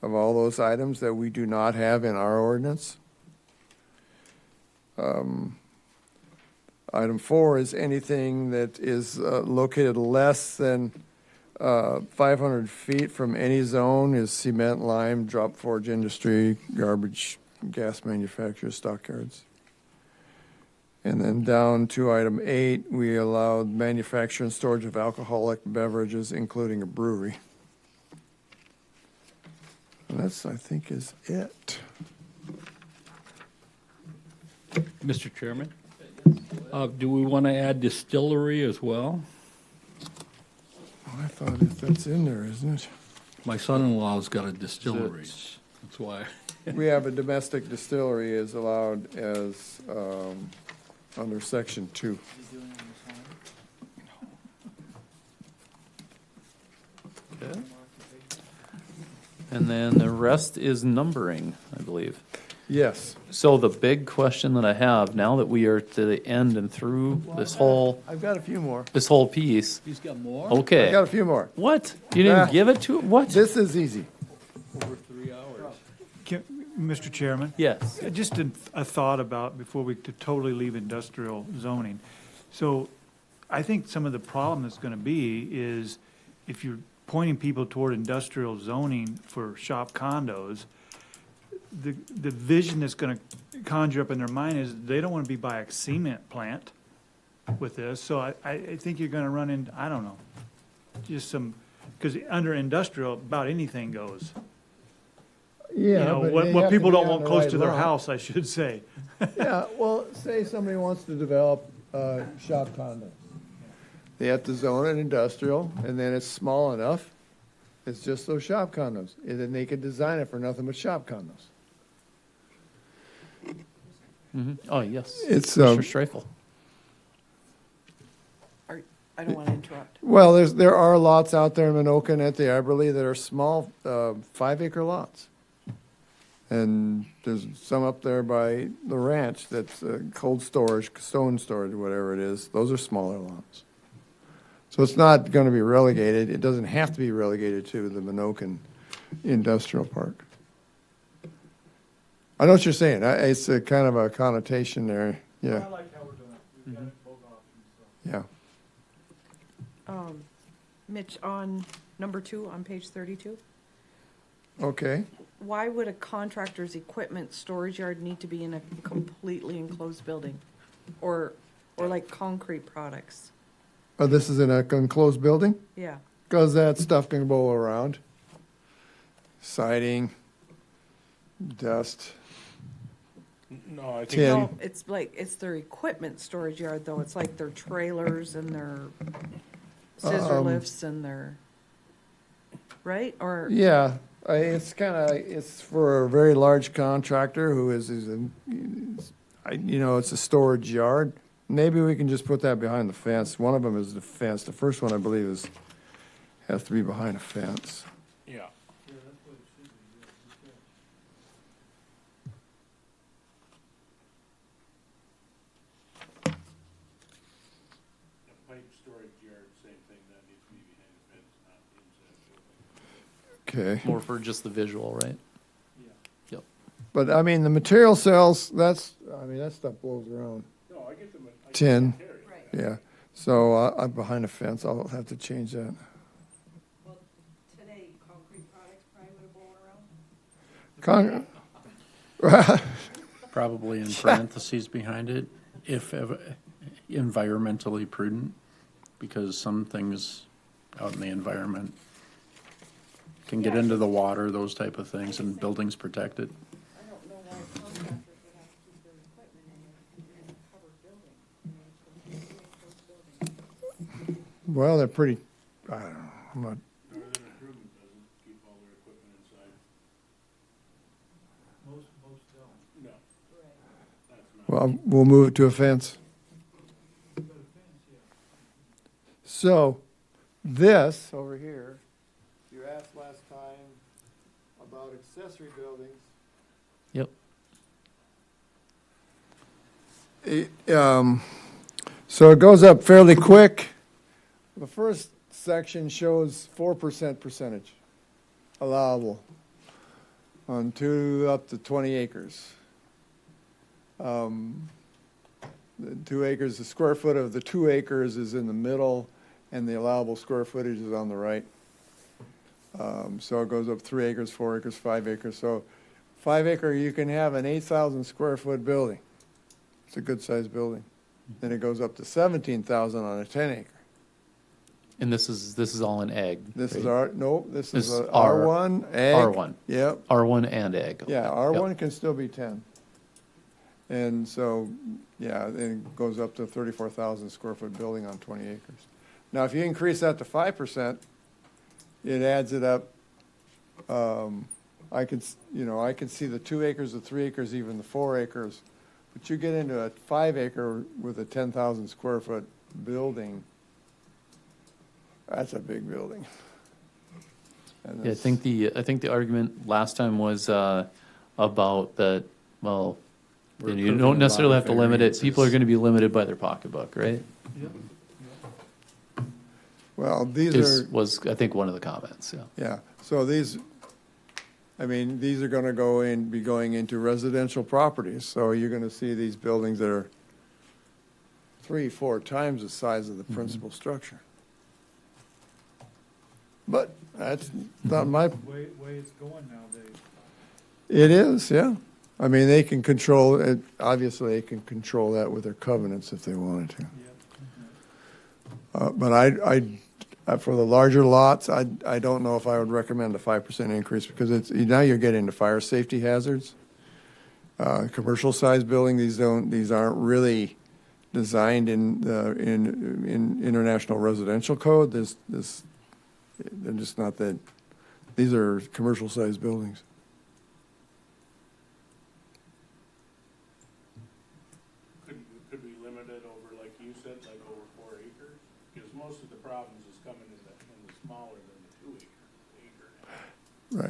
of all those items that we do not have in our ordinance. Item 4 is anything that is located less than 500 feet from any zone is cement, lime, drop forge industry, garbage, gas manufacturers, stockyards. And then down to item 8, we allowed manufacture and storage of alcoholic beverages, including a brewery. And that's, I think, is it. Mr. Chairman, do we want to add distillery as well? I thought that's in there, isn't it? My son-in-law's got a distillery. That's why. We have a domestic distillery is allowed as, under section 2. Okay. And then the rest is numbering, I believe. Yes. So the big question that I have, now that we are to the end and through this whole I've got a few more. piece. He's got more? Okay. I've got a few more. What? You didn't Ah. give it to what? This is easy. Over 3 hours. Mr. Chairman? Yes. Just a thought about, before we could totally leave industrial zoning. So I think some of the problem that's gonna be is if you're pointing people toward industrial zoning for shop condos, the vision that's gonna conjure up in their mind is they don't wanna be by a cement plant with this. So I think you're gonna run into, I don't know, just some, because under industrial, about anything goes. Yeah, You know, but what they what have to people be don't on want the close right to their lot. house, I should say. Yeah, well, say somebody wants to develop shop condos. They have to zone it industrial, and then it's small enough, it's just those shop condos. And then they could design it for nothing but shop condos. Oh, yes. It's, Mr. Strafel. I don't want to interrupt. Well, there are lots out there in Minoka and at the Eberly that are small, 5-acre lots. And there's some up there by the ranch that's cold storage, stone storage, whatever it is. Those are smaller lots. So it's not going to be relegated. It doesn't have to be relegated to the Minokan Industrial Park. I know what you're saying. It's a kind of a connotation there. Yeah. I like how we're doing it. We've got both options, so. Yeah. Mitch, on number 2, on page 32, Okay. why would a contractor's equipment storage yard need to be in a completely enclosed building? Or like concrete products? Oh, this is in a enclosed building? Yeah. Because that stuff can blow around. Siding, dust. No, I think Tin. No, it's like, it's their equipment storage yard, though. It's like their trailers and their scissor lifts and their, right? Or, Yeah, it's for a very large contractor who is it's a storage yard. Maybe we can just put that behind the fence. One of them is the fence. The first one, I believe, has to be behind a fence. Yeah. Pipe storage yard, same thing, that needs to be behind the fence, not inside the building. Okay. More for just the visual, right? Yep. But, I mean, the material cells, that stuff blows around. No, I get the. Tin, yeah. So I'm behind a fence. I'll have to change that. well, today, concrete products probably would have blown around. Probably in parentheses behind it, if environmentally prudent, because some things out in the environment can get into the water, those type of things, and buildings protected. I don't know why contractors would have to keep their equipment in a covered building. You know, it's a completely enclosed building. Well, they're pretty, I don't know, I'm not, Northern Improvement doesn't keep all their equipment inside. Most don't. No. That's not. well, we'll move it to a fence. So, this over here, you asked last time about accessory buildings. Yep. So it goes up fairly quick. The first section shows 4% percentage allowable on up to 20 acres. The 2 acres, the square foot of the 2 acres is in the middle, and the allowable square footage is on the right. So it goes up 3 acres, 4 acres, 5 acres. So 5 acre, you can have an 8,000 square foot building. It's a good sized building. Then it goes up to 17,000 on a 10 acre. And this is all in ag. This is right? this is This a R- R1 ag. R1. Yep. R1 and ag. Yeah, Yep. R1 can still be 10. And so, yeah, it goes up to 34,000 square foot building on 20 acres. Now, if you increase that to 5%, it adds it up. I could see the 2 acres, the 3 acres, even the 4 acres. But you get into a 5 acre with a 10,000 square foot building, that's a big building. And Yeah, I think the argument last time was about that. Well, We're you approving a don't lot necessarily of have to limit it. People are variances. going to be limited by their pocketbook, right? Well, these Was I think one of the comments. Yeah. Yeah, so these are gonna be going into residential properties, so you're gonna see these buildings that are 3-4 times the size of the principal structure. But that's not my, Way it's going nowadays. it is, yeah. I mean, they can control it, obviously, they can control that with their covenants if they wanted to. But for the larger lots, I don't know if I would recommend a 5% increase because now you're getting into fire safety hazards. Commercial size building, these aren't really designed in international residential code. They're just not that, these are commercial size buildings. Could we limit it over, like you said, like over 4 acres? Because most of the problems is coming in the smaller than the 2 acre.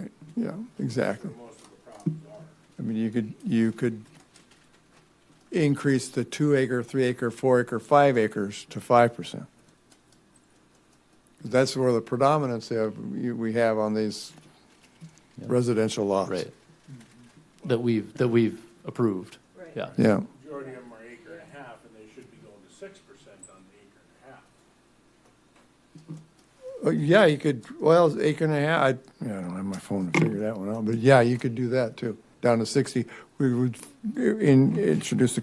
Right, yeah, exactly. Where most of the problems are. I mean, you could increase the 2 acre, 3 acre, 4 acre, 5 acres to 5%. That's where the predominance we have on these residential lots. Right. That we've approved. Right. Yeah. Yeah. Majority of them are acre and a half, and they should be going to 6% on the acre and a half. Yeah, you could, well, acre and a half, I don't have my phone to figure that one out, but yeah, you could do that too, down to 60. We would introduce a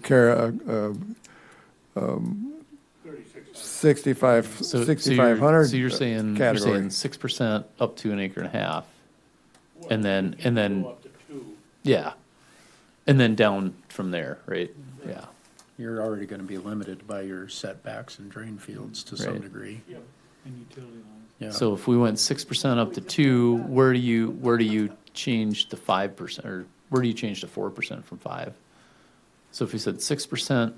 6,500 So you're saying category. 6% up to an acre and a half, and then Go up to 2. yeah, and then down from there, right? Yeah. You're already gonna be limited by your setbacks and drain fields to some Right. degree. And utility lines. Yeah. So if we went 6% up to 2, where do you change the 5%, or where do you change the 4% from 5? So if we said 6%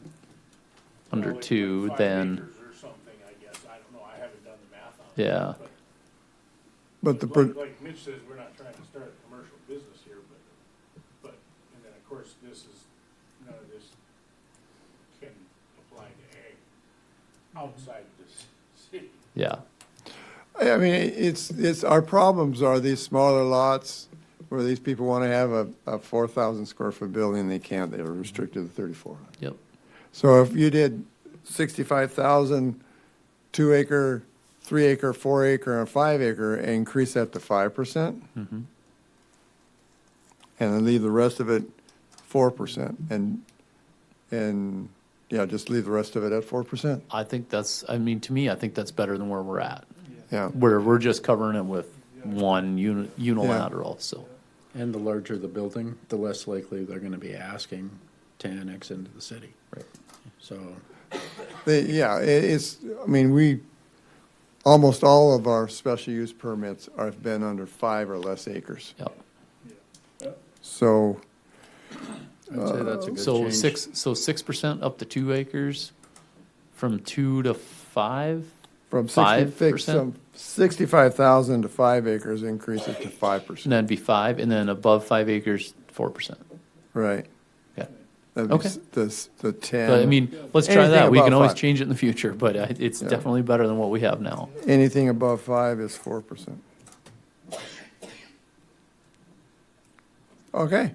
under Well, like 2, 5 then acres or something, I guess. I don't know. I haven't done the math on it. yeah, But Like Mitch says, we're not trying to start a commercial business here, but, and then of course, none of this can apply to ag outside this city. yeah, I mean, it's, our problems are these smaller lots where these people want to have a 4,000 square foot building, they can't, they're restricted to 3,400. yep, So if you did 65,000, 2 acre, 3 acre, 4 acre, and 5 acre, and increase that to 5%, and then leave the rest of it 4%, and yeah, just leave the rest of it at 4%. I think to me, I think that's better than where we're at. Yeah. Where we're just covering it with one unilateral, so. And the larger the building, the less likely they're gonna be asking to annex into the city. Right. So, I mean, almost all of our special use permits have been under 5 or less acres. Yep. So, I'd say that's a good So change. 6% up to 2 acres, from 2 to 5? from 5%? 65,000 to 5 acres, increase it to 5%. And that'd be 5, and then above 5 acres, 4%. Right. Yeah. That'd be Okay. the 10. But I mean, let's try Anything that. We can above always 5. change it in the future, but it's definitely better than what we have now. Anything above 5 is 4%. Okay.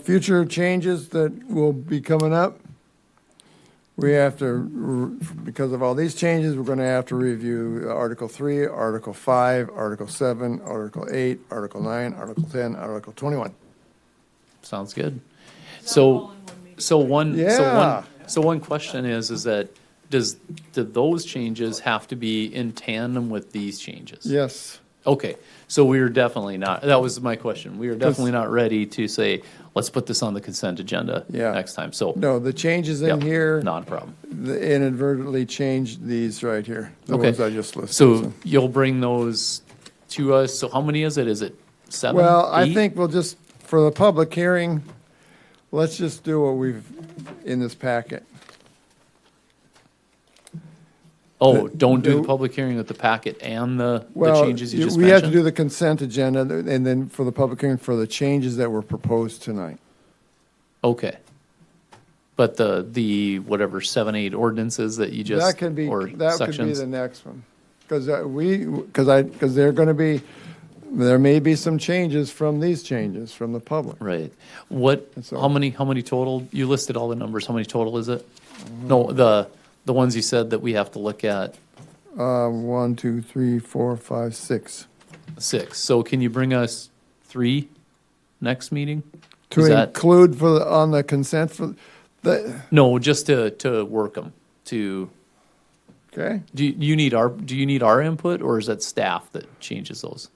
Future changes that will be coming up. we have to, because of all these changes, we're going to have to review Article 3, Article 5, Article 7, Article 8, Article 9, Article 10, Article 21. Sounds good. So one Yeah. question is that do those changes have to be in tandem with these changes? Yes. Okay, so we are definitely not, that was my question. We are definitely not ready to say, let's put this on the consent agenda Yeah. next time, so. No, the changes in Yep, here not a problem. inadvertently changed these right here, the Okay. ones I just listed. So you'll bring those to us, so how many is it? Is it 7, Well, I 8? think we'll just, for the public hearing, let's just do what we've, in this packet. Oh, don't do the public hearing with the packet and the Well, changes you just we have to do mentioned? the consent agenda, and then for the public hearing for the changes that were proposed tonight. Okay. But the whatever 7, 8 ordinances that you just, That could be, or that could be sections? the next one. Because because they're going to be, there may be some changes from these changes from the public. Right. What, That's all. how many total? You listed all the numbers. How many total is it? No, the ones you said that we have to look at, 1, 2, 3, 4, 5, 6. 6. So can you bring us 3 next meeting? To Is that- include for, on the consent for, the, No, just to work them, okay? do you need our input, or is that staff that changes those?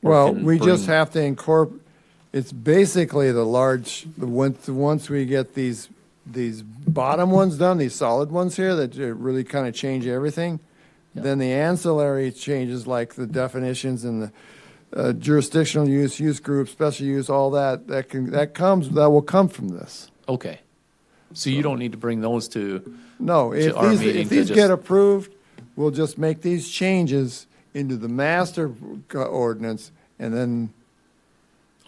Or Well, can we just bring- have to incorporate, it's basically once we get these bottom ones done, these solid ones here that really kind of change everything, then the ancillary changes like the definitions and the jurisdictional use group, special use, all that will come from this. Okay. So you don't need to bring those to, No, if our these, meeting if to these just- get approved, we'll just make these changes into the master ordinance, and then,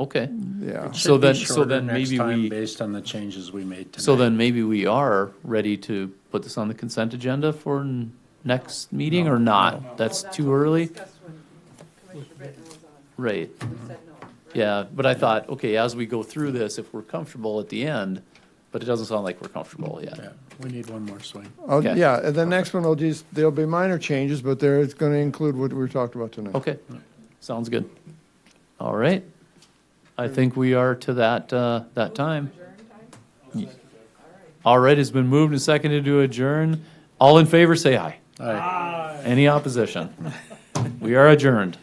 okay. yeah. It So should be then- shorter next maybe time we- based on the changes we made tonight. So then maybe we are ready to put this on the consent agenda for next meeting or not? That's too early? Right. Yeah, but I thought, okay, as we go through this, if we're comfortable at the end, but it doesn't sound like we're comfortable Yeah, yet. we need one more swing. Oh, Okay. yeah, and the next one there'll be minor changes, but it's gonna include what we talked about tonight. Okay, sounds good. All right. I think we are to that time. All right, it's been moved and seconded to adjourn. All in favor, say aye. All right. Any opposition? We are adjourned.